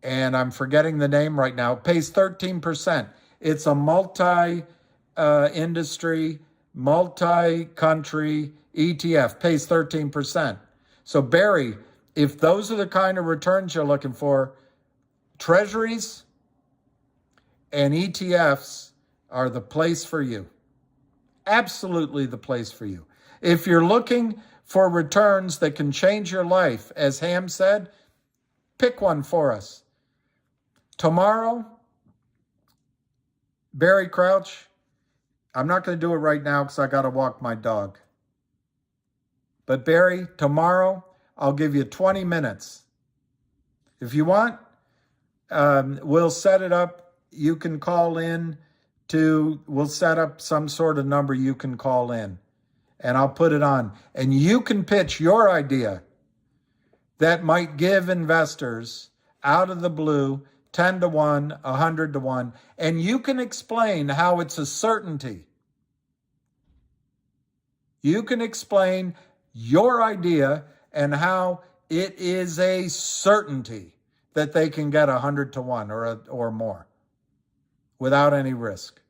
[SPEAKER 1] and I'm forgetting the name right now. It pays 13%. It's a multi-industry, multi-country ETF, pays 13%. So Barry, if those are the kind of returns you're looking for, treasuries and ETFs are the place for you. Absolutely the place for you. If you're looking for returns that can change your life, as Ham said, pick one for us. Tomorrow, Barry Crouch, I'm not going to do it right now because I got to walk my dog. But Barry, tomorrow, I'll give you 20 minutes. If you want, we'll set it up. You can call in we'll set up some sort of number you can call in. And I'll put it on. And you can pitch your idea that might give investors out of the blue 10 to 1, 100 to 1. And you can explain how it's a certainty. You can explain your idea and how it is a certainty that they can get 100 to 1 or more without any risk.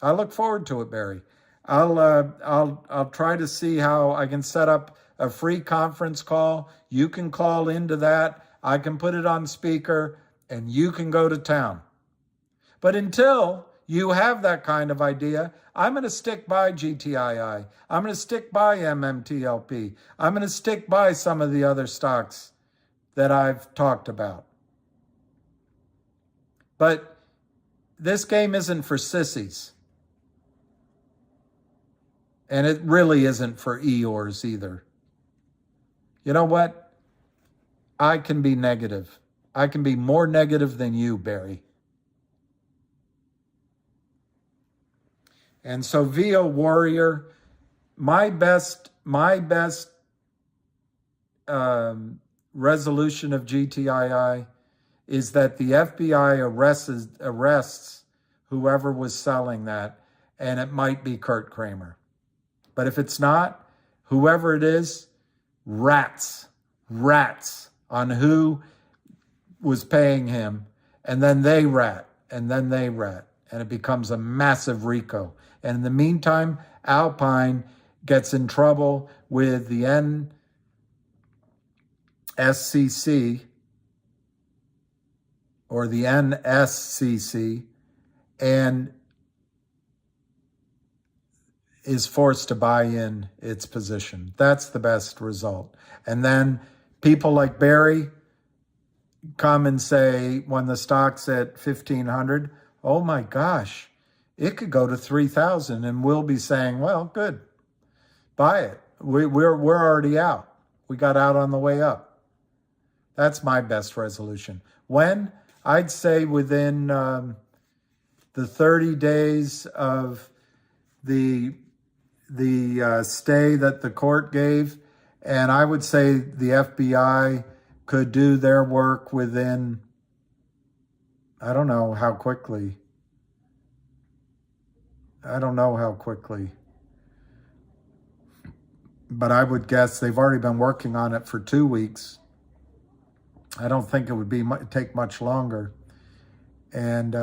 [SPEAKER 1] I look forward to it, Barry. I'll try to see how I can set up a free conference call. You can call into that. I can put it on speaker and you can go to town. But until you have that kind of idea, I'm going to stick by GTII. I'm going to stick by MMTLP. I'm going to stick by some of the other stocks that I've talked about. But this game isn't for sissies. And it really isn't for Eeyores either. You know what? I can be negative. I can be more negative than you, Barry. And so VO Warrior, my best resolution of GTII is that the FBI arrests whoever was selling that, and it might be Kurt Kramer. But if it's not, whoever it is, rats on who was paying him, and then they rat, and it becomes a massive RICO. And in the meantime, Alpine gets in trouble with the NSCC or the NSCC and is forced to buy in its position. That's the best result. And then people like Barry come and say, when the stock's at 1,500, oh my gosh, it could go to 3,000, and we'll be saying, well, good, buy it. We're already out. We got out on the way up. That's my best resolution. When? I'd say within the 30 days of the stay that the court gave, and I would say the FBI could do their work within, I don't know how quickly. I don't know how quickly. But I would guess they've already been working on it for 2 weeks. I don't think it would take much longer. And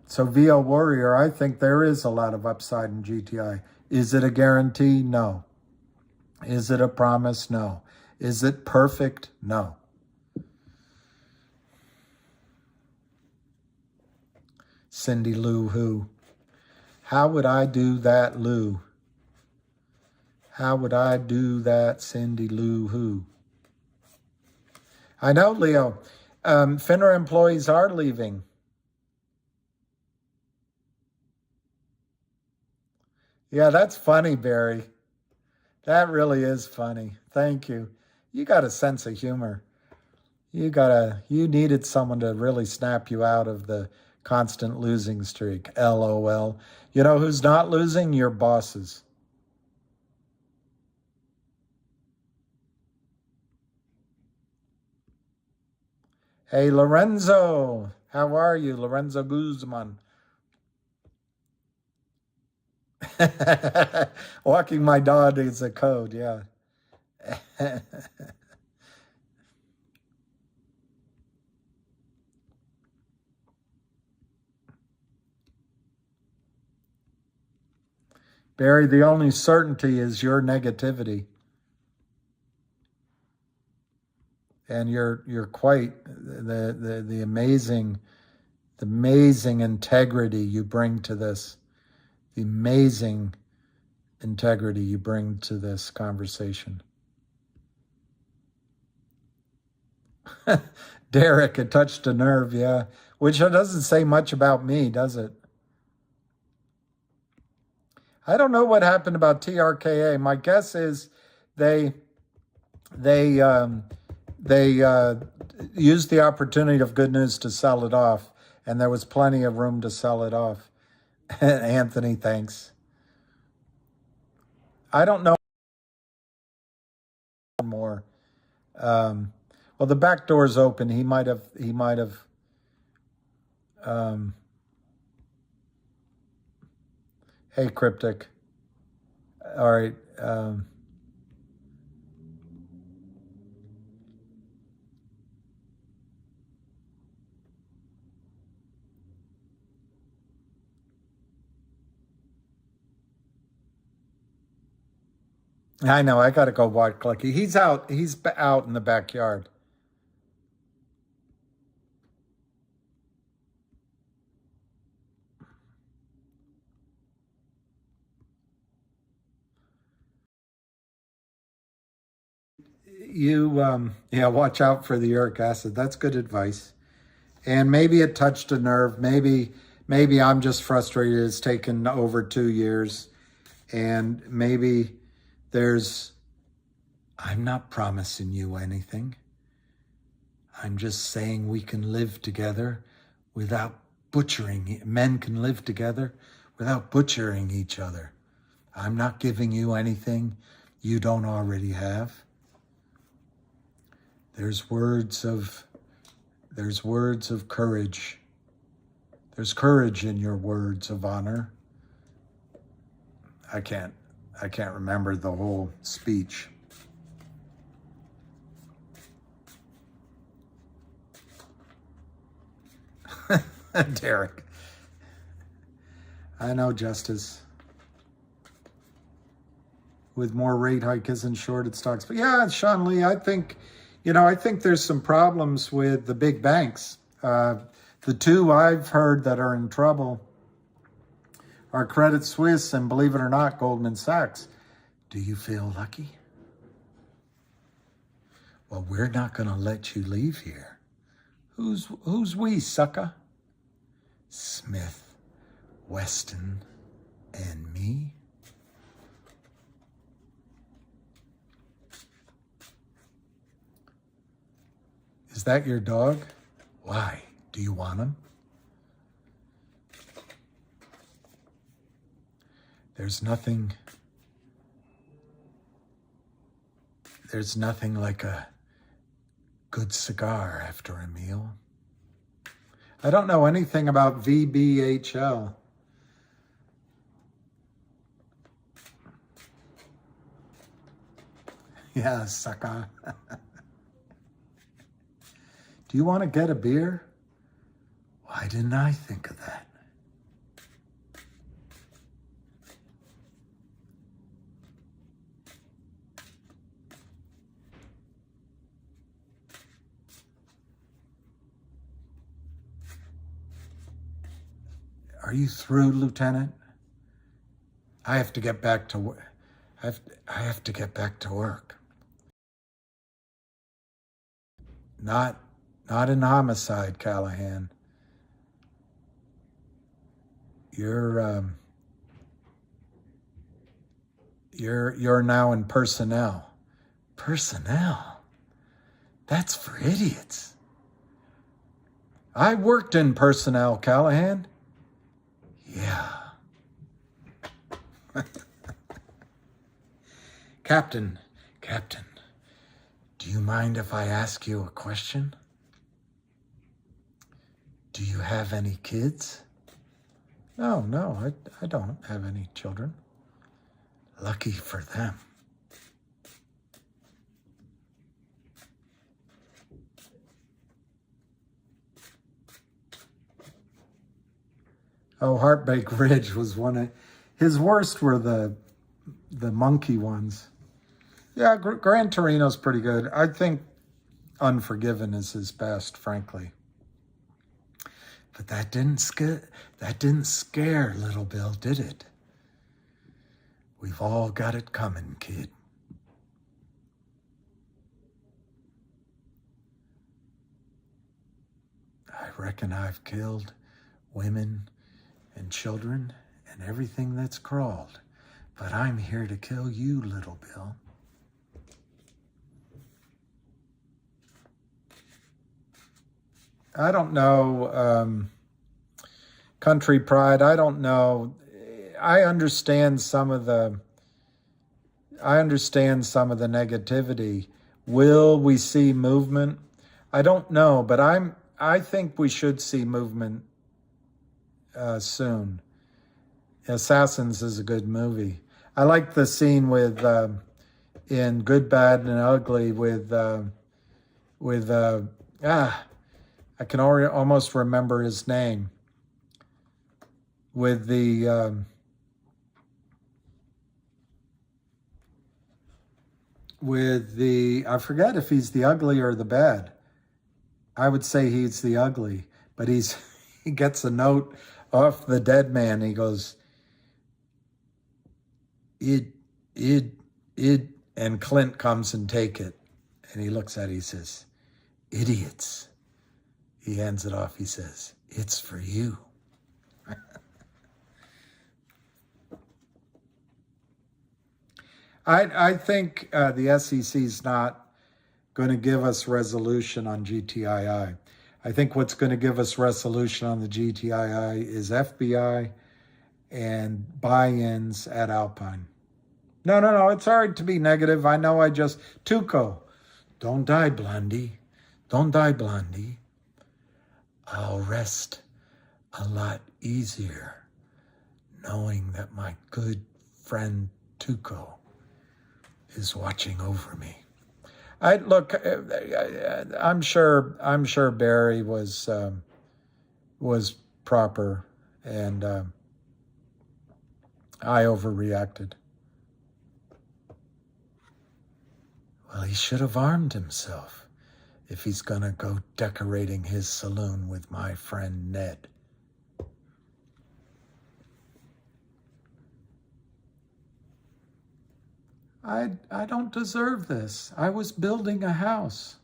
[SPEAKER 1] so VO Warrior, I think there is a lot of upside in GTI. Is it a guarantee? No. Is it a promise? No. Is it perfect? No. Cindy Lou Who. How would I do that, Lou? How would I do that, Cindy Lou Who? I know, Leo. FINRA employees are leaving. Yeah, that's funny, Barry. That really is funny. Thank you. You got a sense of humor. You needed someone to really snap you out of the constant losing streak. LOL. You know who's not losing? Your bosses. Hey, Lorenzo. How are you, Lorenzo Guzman? Walking my dog is a code, yeah. Barry, the only certainty is your negativity. And you're quite the amazing integrity you bring to this. The amazing integrity you bring to this conversation. Derek, it touched a nerve, yeah. Which doesn't say much about me, does it? I don't know what happened about TRKA. My guess is they used the opportunity of good news to sell it off, and there was plenty of room to sell it off. Anthony, thanks. I don't know more. Well, the back door's open. He might have. Hey, Cryptic. All right. I know. I got to go watch Clucky. He's out. He's out in the backyard. Yeah, watch out for the uric acid. That's good advice. And maybe it touched a nerve. Maybe I'm just frustrated. It's taken over 2 years. And maybe I'm not promising you anything. I'm just saying we can live together without butchering. Men can live together without butchering each other. I'm not giving you anything you don't already have. There's words of courage. There's courage in your words of honor. I can't remember the whole speech. Derek. I know, Justice. With more rate hike isn't shorted stocks. But yeah, Sean Lee, I think there's some problems with the big banks. The two I've heard that are in trouble are Credit Suisse and, believe it or not, Goldman Sachs. Do you feel lucky? Well, we're not going to let you leave here. Who's we, sucker? Smith, Weston, and me? Is that your dog? Why? Do you want him? There's nothing there's nothing like a good cigar after a meal. I don't know anything about VBHL. Yeah, sucker. Do you want to get a beer? Why didn't I think of that? Are you through, Lieutenant? I have to get back to work. I have to get back to work. Not in homicide, Callahan. You're now in personnel. Personnel? That's for idiots. I worked in personnel, Callahan. Yeah. Captain, do you mind if I ask you a question? Do you have any kids? No, I don't have any children. Lucky for them. Oh, Heartbreak Ridge was one of his worst. Were the monkey ones. Yeah, Gran Torino's pretty good. I think Unforgiven is his best, frankly. But that didn't scare Little Bill, did it? We've all got it coming, kid. I reckon I've killed women and children and everything that's crawled, but I'm here to kill you, Little Bill. I don't know, country pride, I don't know. I understand some of the negativity. Will we see movement? I don't know, but I think we should see movement soon. Assassins is a good movie. I like the scene with in Good, Bad, and Ugly with I can almost remember his name. With the I forget if he's the ugly or the bad. I would say he's the ugly, but he gets a note off the dead man. He goes, id, and Clint comes and take it. And he looks at it, he says, idiots. He hands it off, he says, it's for you. I think the SEC's not going to give us resolution on GTII. I think what's going to give us resolution on the GTII is FBI and buy-ins at Alpine. No, it's hard to be negative. I know Tuco, don't die, Blondie. Don't die, Blondie. I'll rest a lot easier knowing that my good friend Tuco is watching over me. I'm sure Barry was proper, and I overreacted. Well, he should have armed himself if he's gonna go decorating his saloon with my friend Ned. I don't deserve this. I was building a house.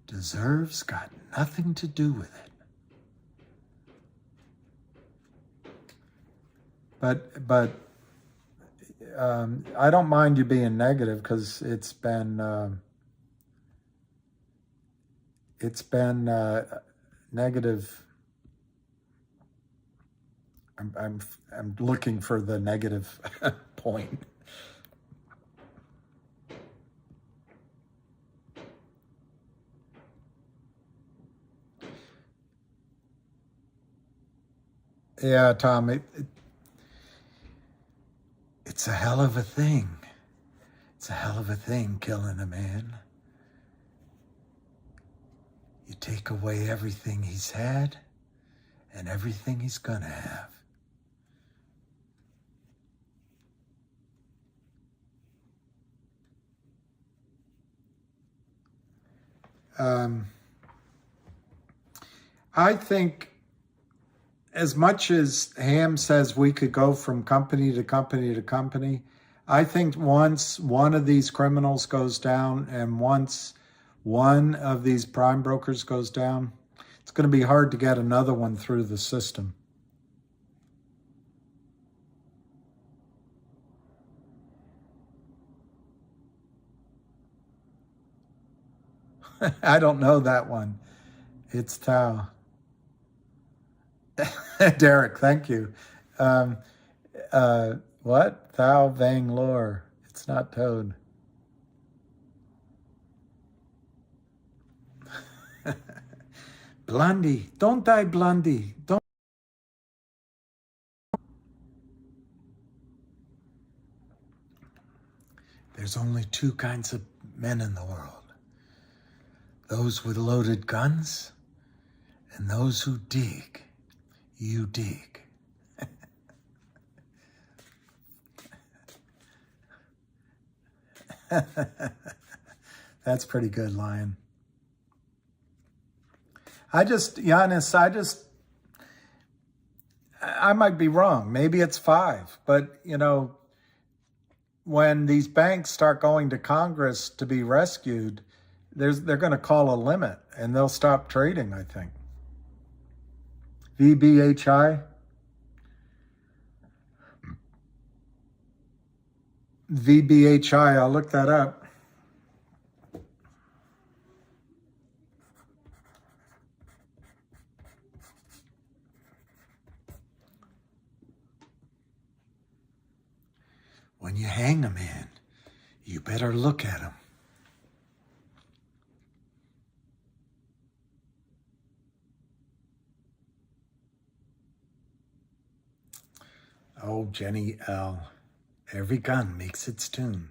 [SPEAKER 1] Deserves got nothing to do with it. But I don't mind you being negative, because it's been negative. I'm looking for the negative point. Yeah, Tom, it's a hell of a thing. It's a hell of a thing killing a man. You take away everything he's had and everything he's gonna have. I think as much as Ham says we could go from company to company to company, I think once one of these criminals goes down and once one of these prime brokers goes down, it's going to be hard to get another one through the system. I don't know that one. It's Tao. Derek, thank you. What? Thou Vang Lore. It's not Toad. Blondie. Don't die, Blondie. Don't. There's only two kinds of men in the world. Those with loaded guns and those who dig. You dig. That's pretty good, Lion. Giannis, I might be wrong. Maybe it's 5. But, when these banks start going to Congress to be rescued, they're going to call a limit and they'll stop trading, I think. VBHI. VBHI, I'll look that up. When you hang a man, you better look at him. Oh, Jenny L. Every gun makes its tune.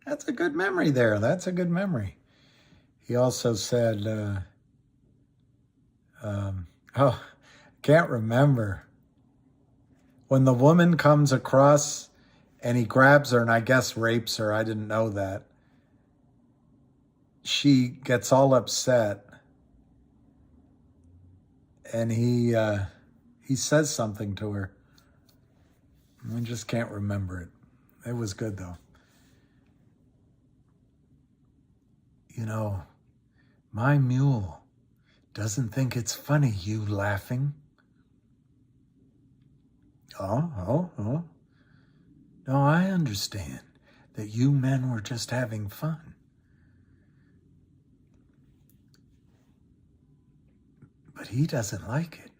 [SPEAKER 1] That's a good memory there. That's a good memory. He also said, can't remember. When the woman comes across and he grabs her and I guess rapes her, I didn't know that. She gets all upset. And he says something to her. I just can't remember it. It was good, though. My mule doesn't think it's funny, you laughing. Oh. No, I understand that you men were just having fun. But he doesn't like it.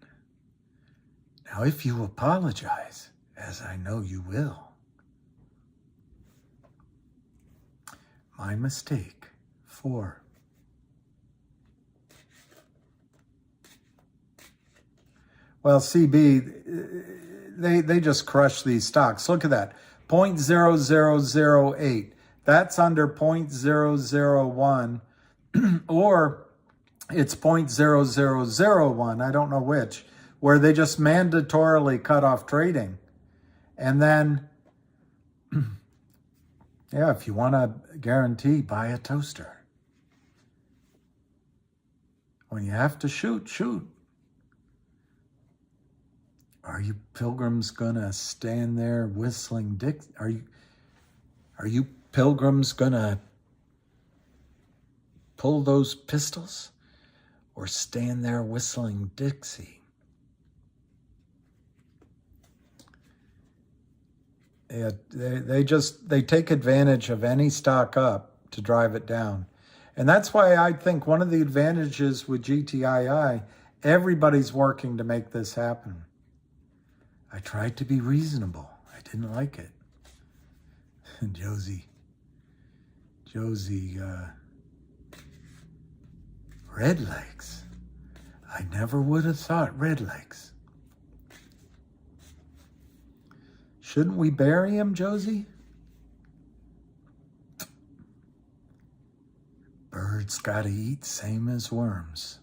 [SPEAKER 1] Now, if you apologize, as I know you will. My mistake. 4. Well, CB, they just crush these stocks. Look at that. 0.0008. That's under 0.001 or it's 0.0001. I don't know which, where they just mandatorily cut off trading. And then, yeah, if you want to guarantee, buy a toaster. When you have to shoot. Are you pilgrims gonna stand there whistling Dixie? Are you pilgrims gonna pull those pistols or stand there whistling Dixie? Yeah, they take advantage of any stock up to drive it down. And that's why I think one of the advantages with GTII, everybody's working to make this happen. I tried to be reasonable. I didn't like it. Josie, red legs. I never would have thought red legs. Shouldn't we bury him, Josie? Birds gotta eat same as worms.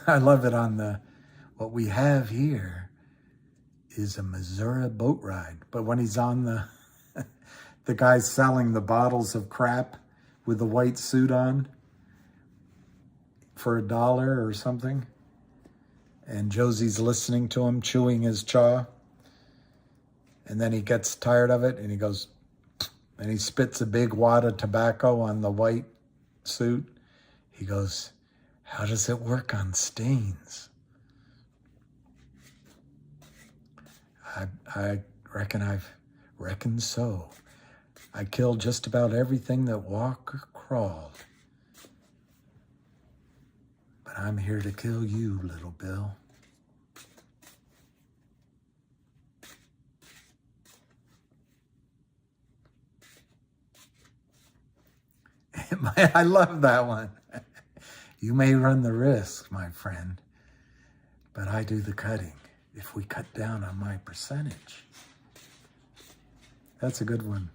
[SPEAKER 1] I love it on the, what we have here is a Missouri boat ride. But when he's on the guy's selling the bottles of crap with the white suit on for $1 or something. And Josie's listening to him, chewing his jaw. And then he gets tired of it and he goes, and he spits a big wad of tobacco on the white suit. He goes, how does it work on stains? I reckon so. I killed just about everything that walked or crawled. But I'm here to kill you, little Bill. I love that one. You may run the risk, my friend, but I do the cutting if we cut down on my percentage. That's a good one.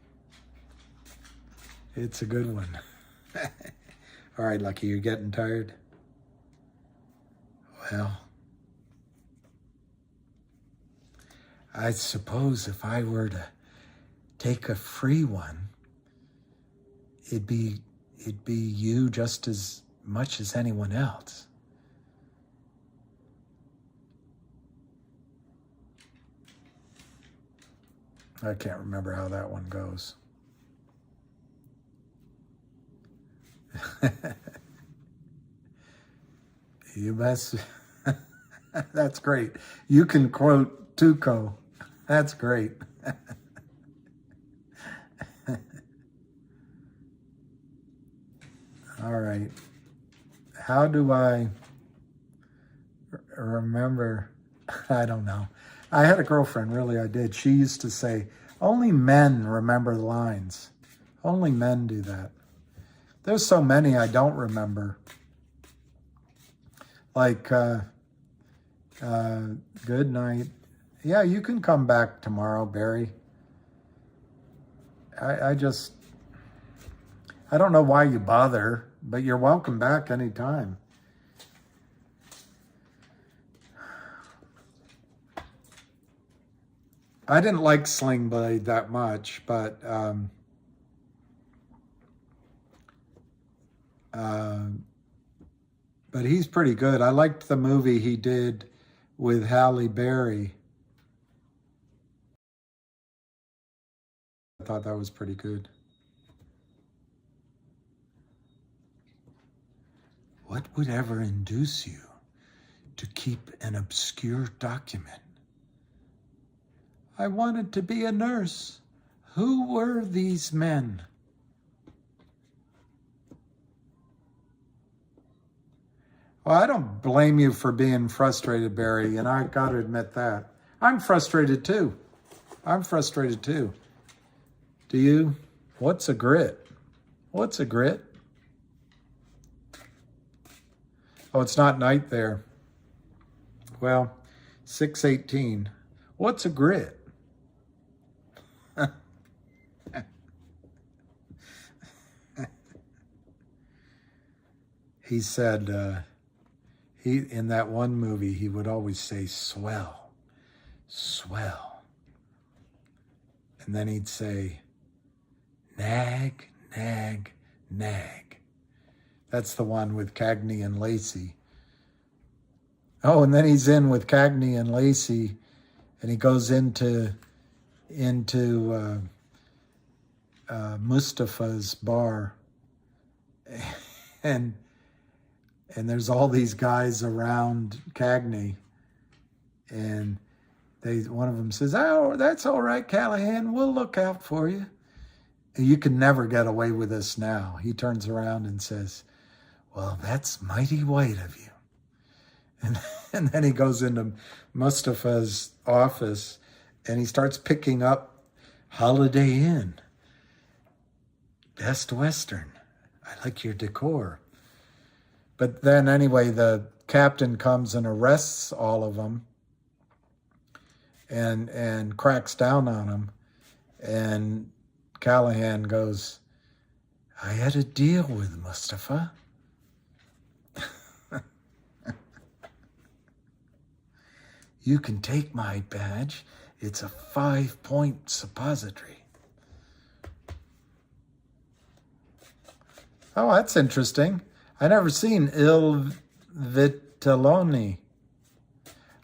[SPEAKER 1] It's a good one. All right, Lucky, you're getting tired? Well, I suppose if I were to take a free one, it'd be you just as much as anyone else. I can't remember how that one goes. You best. That's great. You can quote Tuco. That's great. All right. How do I remember? I don't know. I had a girlfriend, really, I did. She used to say, only men remember lines. Only men do that. There's so many I don't remember. Like, good night. Yeah, you can come back tomorrow, Barry. I don't know why you bother, but you're welcome back anytime. I didn't like Sling Blade that much, but he's pretty good. I liked the movie he did with Halle Berry. I thought that was pretty good. What would ever induce you to keep an obscure document? I wanted to be a nurse. Who were these men? Well, I don't blame you for being frustrated, Barry, and I got to admit that. I'm frustrated too. Do you? What's a grit? What's a grit? Oh, it's not night there. Well, 6:18. What's a grit? He said, in that one movie, he would always say, swell, swell. And then he'd say, nag, nag, nag. That's the one with Cagney and Lacey. Oh, and then he's in with Cagney and Lacey, and he goes into Mustafa's bar, and there's all these guys around Cagney, and one of them says, "Oh, that's all right, Callahan. We'll look out for you." You can never get away with this now. He turns around and says, "Well, that's mighty white of you." And then he goes into Mustafa's office and he starts picking up Holiday Inn, Best Western. I like your decor. But then anyway, the captain comes and arrests all of them and cracks down on them. And Callahan goes, I had a deal with Mustafa. You can take my badge. It's a 5-point suppository. Oh, that's interesting. I never seen Il Vitelloni.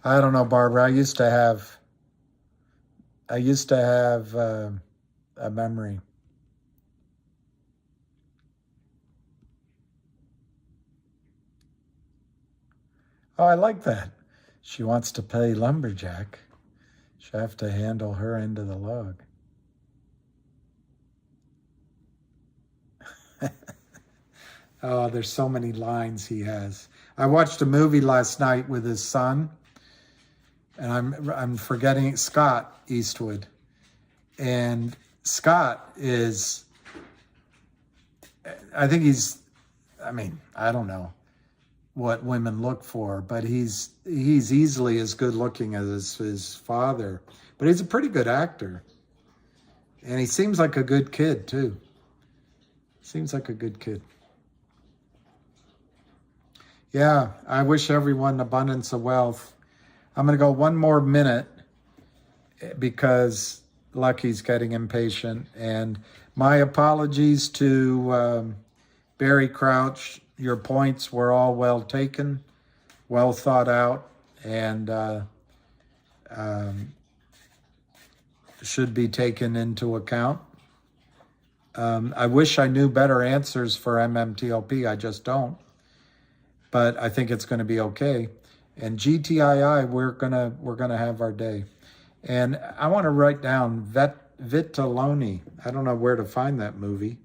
[SPEAKER 1] I don't know, Barbara. I used to have a memory. Oh, I like that. She wants to play lumberjack. She'll have to handle her end of the log. Oh, there's so many lines he has. I watched a movie last night with his son, and I'm forgetting Scott Eastwood. And Scott is, I think I don't know what women look for, but he's easily as good looking as his father. But he's a pretty good actor. And he seems like a good kid, too. Seems like a good kid. Yeah, I wish everyone abundance of wealth. I'm going to go one more minute because Lucky's getting impatient. And my apologies to Barry Crouch. Your points were all well taken, well thought out, and should be taken into account. I wish I knew better answers for MMTLP. I just don't. But I think it's going to be okay. And GTII, we're gonna have our day. And I want to write down Vitelloni. I don't know where to find that movie.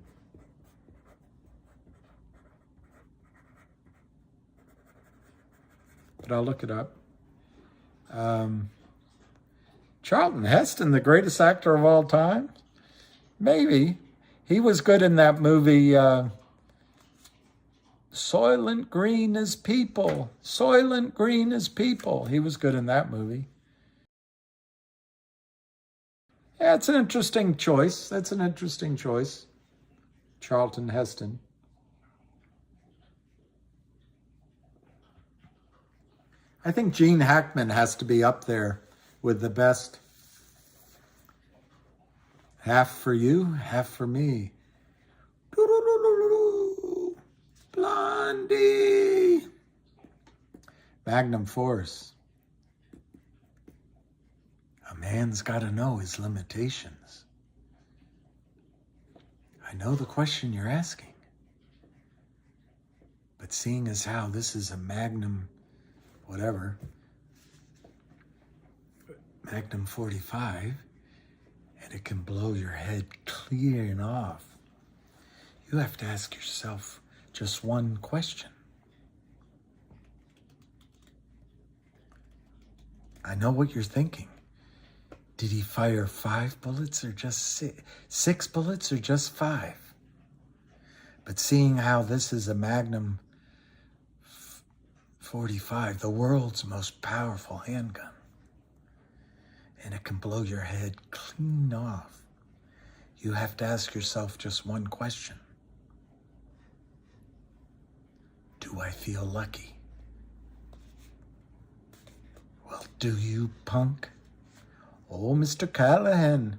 [SPEAKER 1] But I'll look it up. Charlton Heston, the greatest actor of all time? Maybe. He was good in that movie, Soylent Green is People. Soylent Green is People. He was good in that movie. Yeah, it's an interesting choice. That's an interesting choice. Charlton Heston. I think Gene Hackman has to be up there with the best. Half for you, half for me. Blondie. Magnum Force. A man's got to know his limitations. I know the question you're asking. But seeing as how this is a Magnum, whatever, Magnum 45, and it can blow your head clean off, you have to ask yourself just one question. I know what you're thinking. Did he fire 5 bullets or just 6 bullets or just 5? But seeing how this is a Magnum 45, the world's most powerful handgun, and it can blow your head clean off, you have to ask yourself just one question. Do I feel lucky? Well, do you, punk? Oh, Mr. Callahan,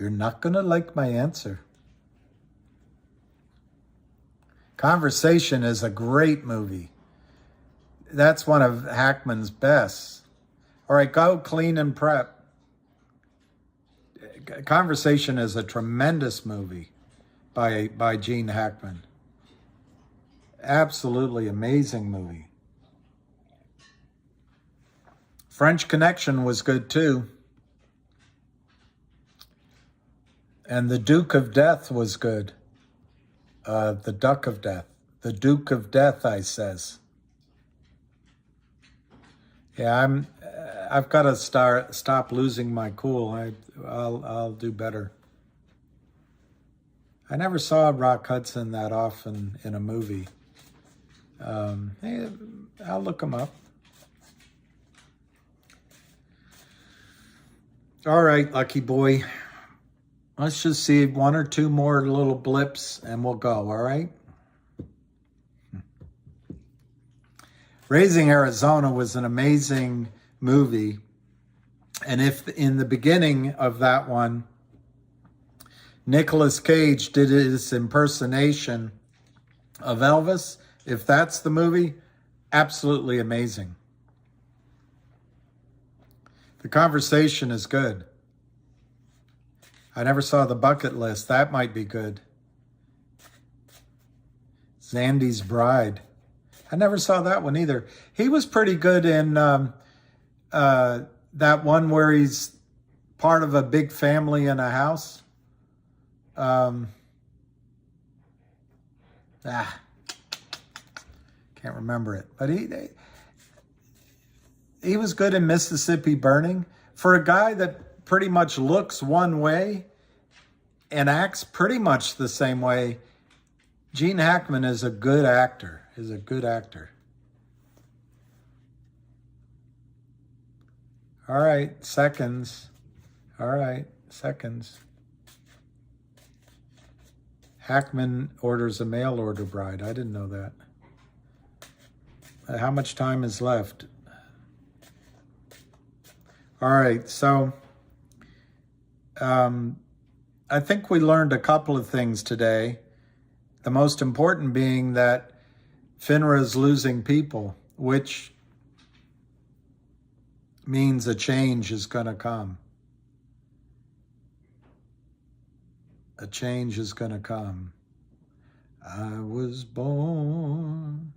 [SPEAKER 1] you're not going to like my answer. Conversation is a great movie. That's one of Hackman's best. All right, go clean and prep. Conversation is a tremendous movie by Gene Hackman. Absolutely amazing movie. French Connection was good too. And The Duke of Death was good. The Duck of Death. The Duke of Death, I says. Yeah, I've got to stop losing my cool. I'll do better. I never saw Rock Hudson that often in a movie. Hey, I'll look them up. All right, lucky boy. Let's just see one or two more little blips and we'll go, all right? Raising Arizona was an amazing movie. And if in the beginning of that one, Nicolas Cage did his impersonation of Elvis, if that's the movie, absolutely amazing. The conversation is good. I never saw The Bucket List. That might be good. Zandy's Bride. I never saw that one either. He was pretty good in that one where he's part of a big family in a house. Can't remember it. But he was good in Mississippi Burning. For a guy that pretty much looks one way and acts pretty much the same way, Gene Hackman is a good actor. All right, seconds. Hackman orders a mail order bride. I didn't know that. How much time is left? All right, so I think we learned a couple of things today. The most important being that FINRA is losing people, which means a change is going to come. A change is going to come. I was born.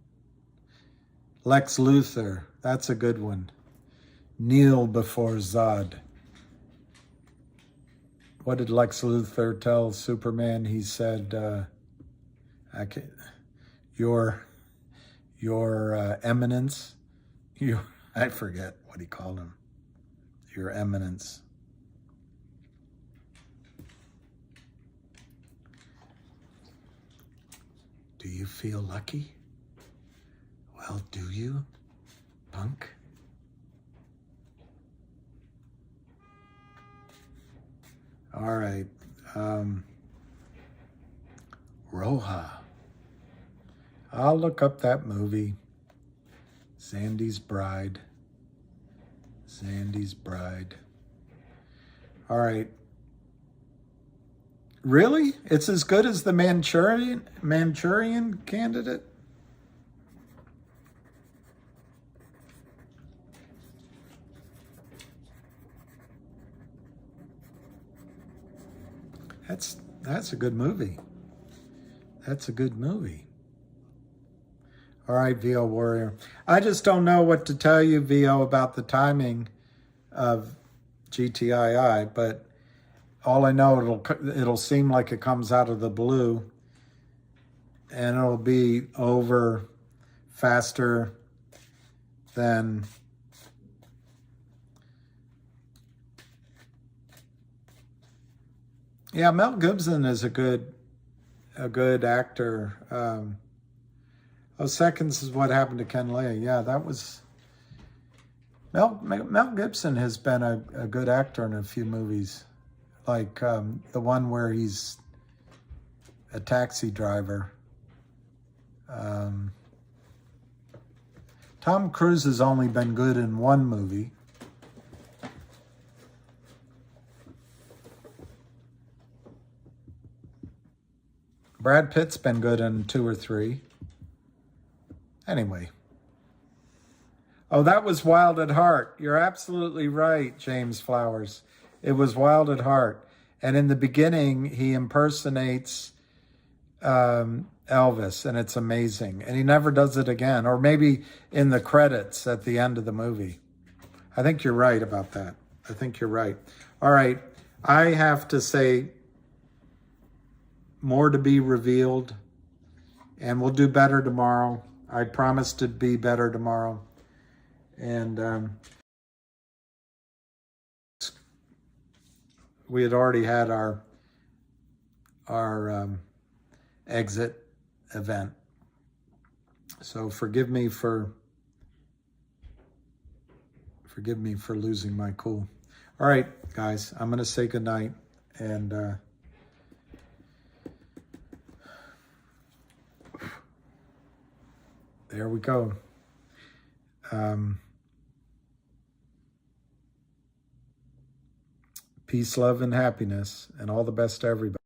[SPEAKER 1] Lex Luthor, that's a good one. Kneel before Zod. What did Lex Luthor tell Superman? He said, your eminence, I forget what he called him. Your eminence. Do you feel lucky? Well, do you, punk? All right. Roja. I'll look up that movie. Zandy's Bride. All right. Really? It's as good as the Manchurian Candidate? That's a good movie. All right, VO Warrior. I just don't know what to tell you, VO, about the timing of GTII, but all I know, it'll seem like it comes out of the blue, and it'll be over faster than Mel Gibson is a good actor. Seconds is What Happened to Ken Lay. Yeah, that was Mel Gibson has been a good actor in a few movies, like the one where he's a taxi driver. Tom Cruise has only been good in one movie. Brad Pitt's been good in 2 or 3. Anyway. Oh, that was Wild at Heart. You're absolutely right, James Flowers. It was Wild at Heart. And in the beginning, he impersonates Elvis, and it's amazing. And he never does it again. Or maybe in the credits at the end of the movie. I think you're right about that. I think you're right. All right. I have to say, more to be revealed. And we'll do better tomorrow. I promise to be better tomorrow. And we had already had our exit event. So forgive me for losing my cool. All right, guys, I'm going to say goodnight. And there we go. Peace, love, and happiness, and all the best to everybody.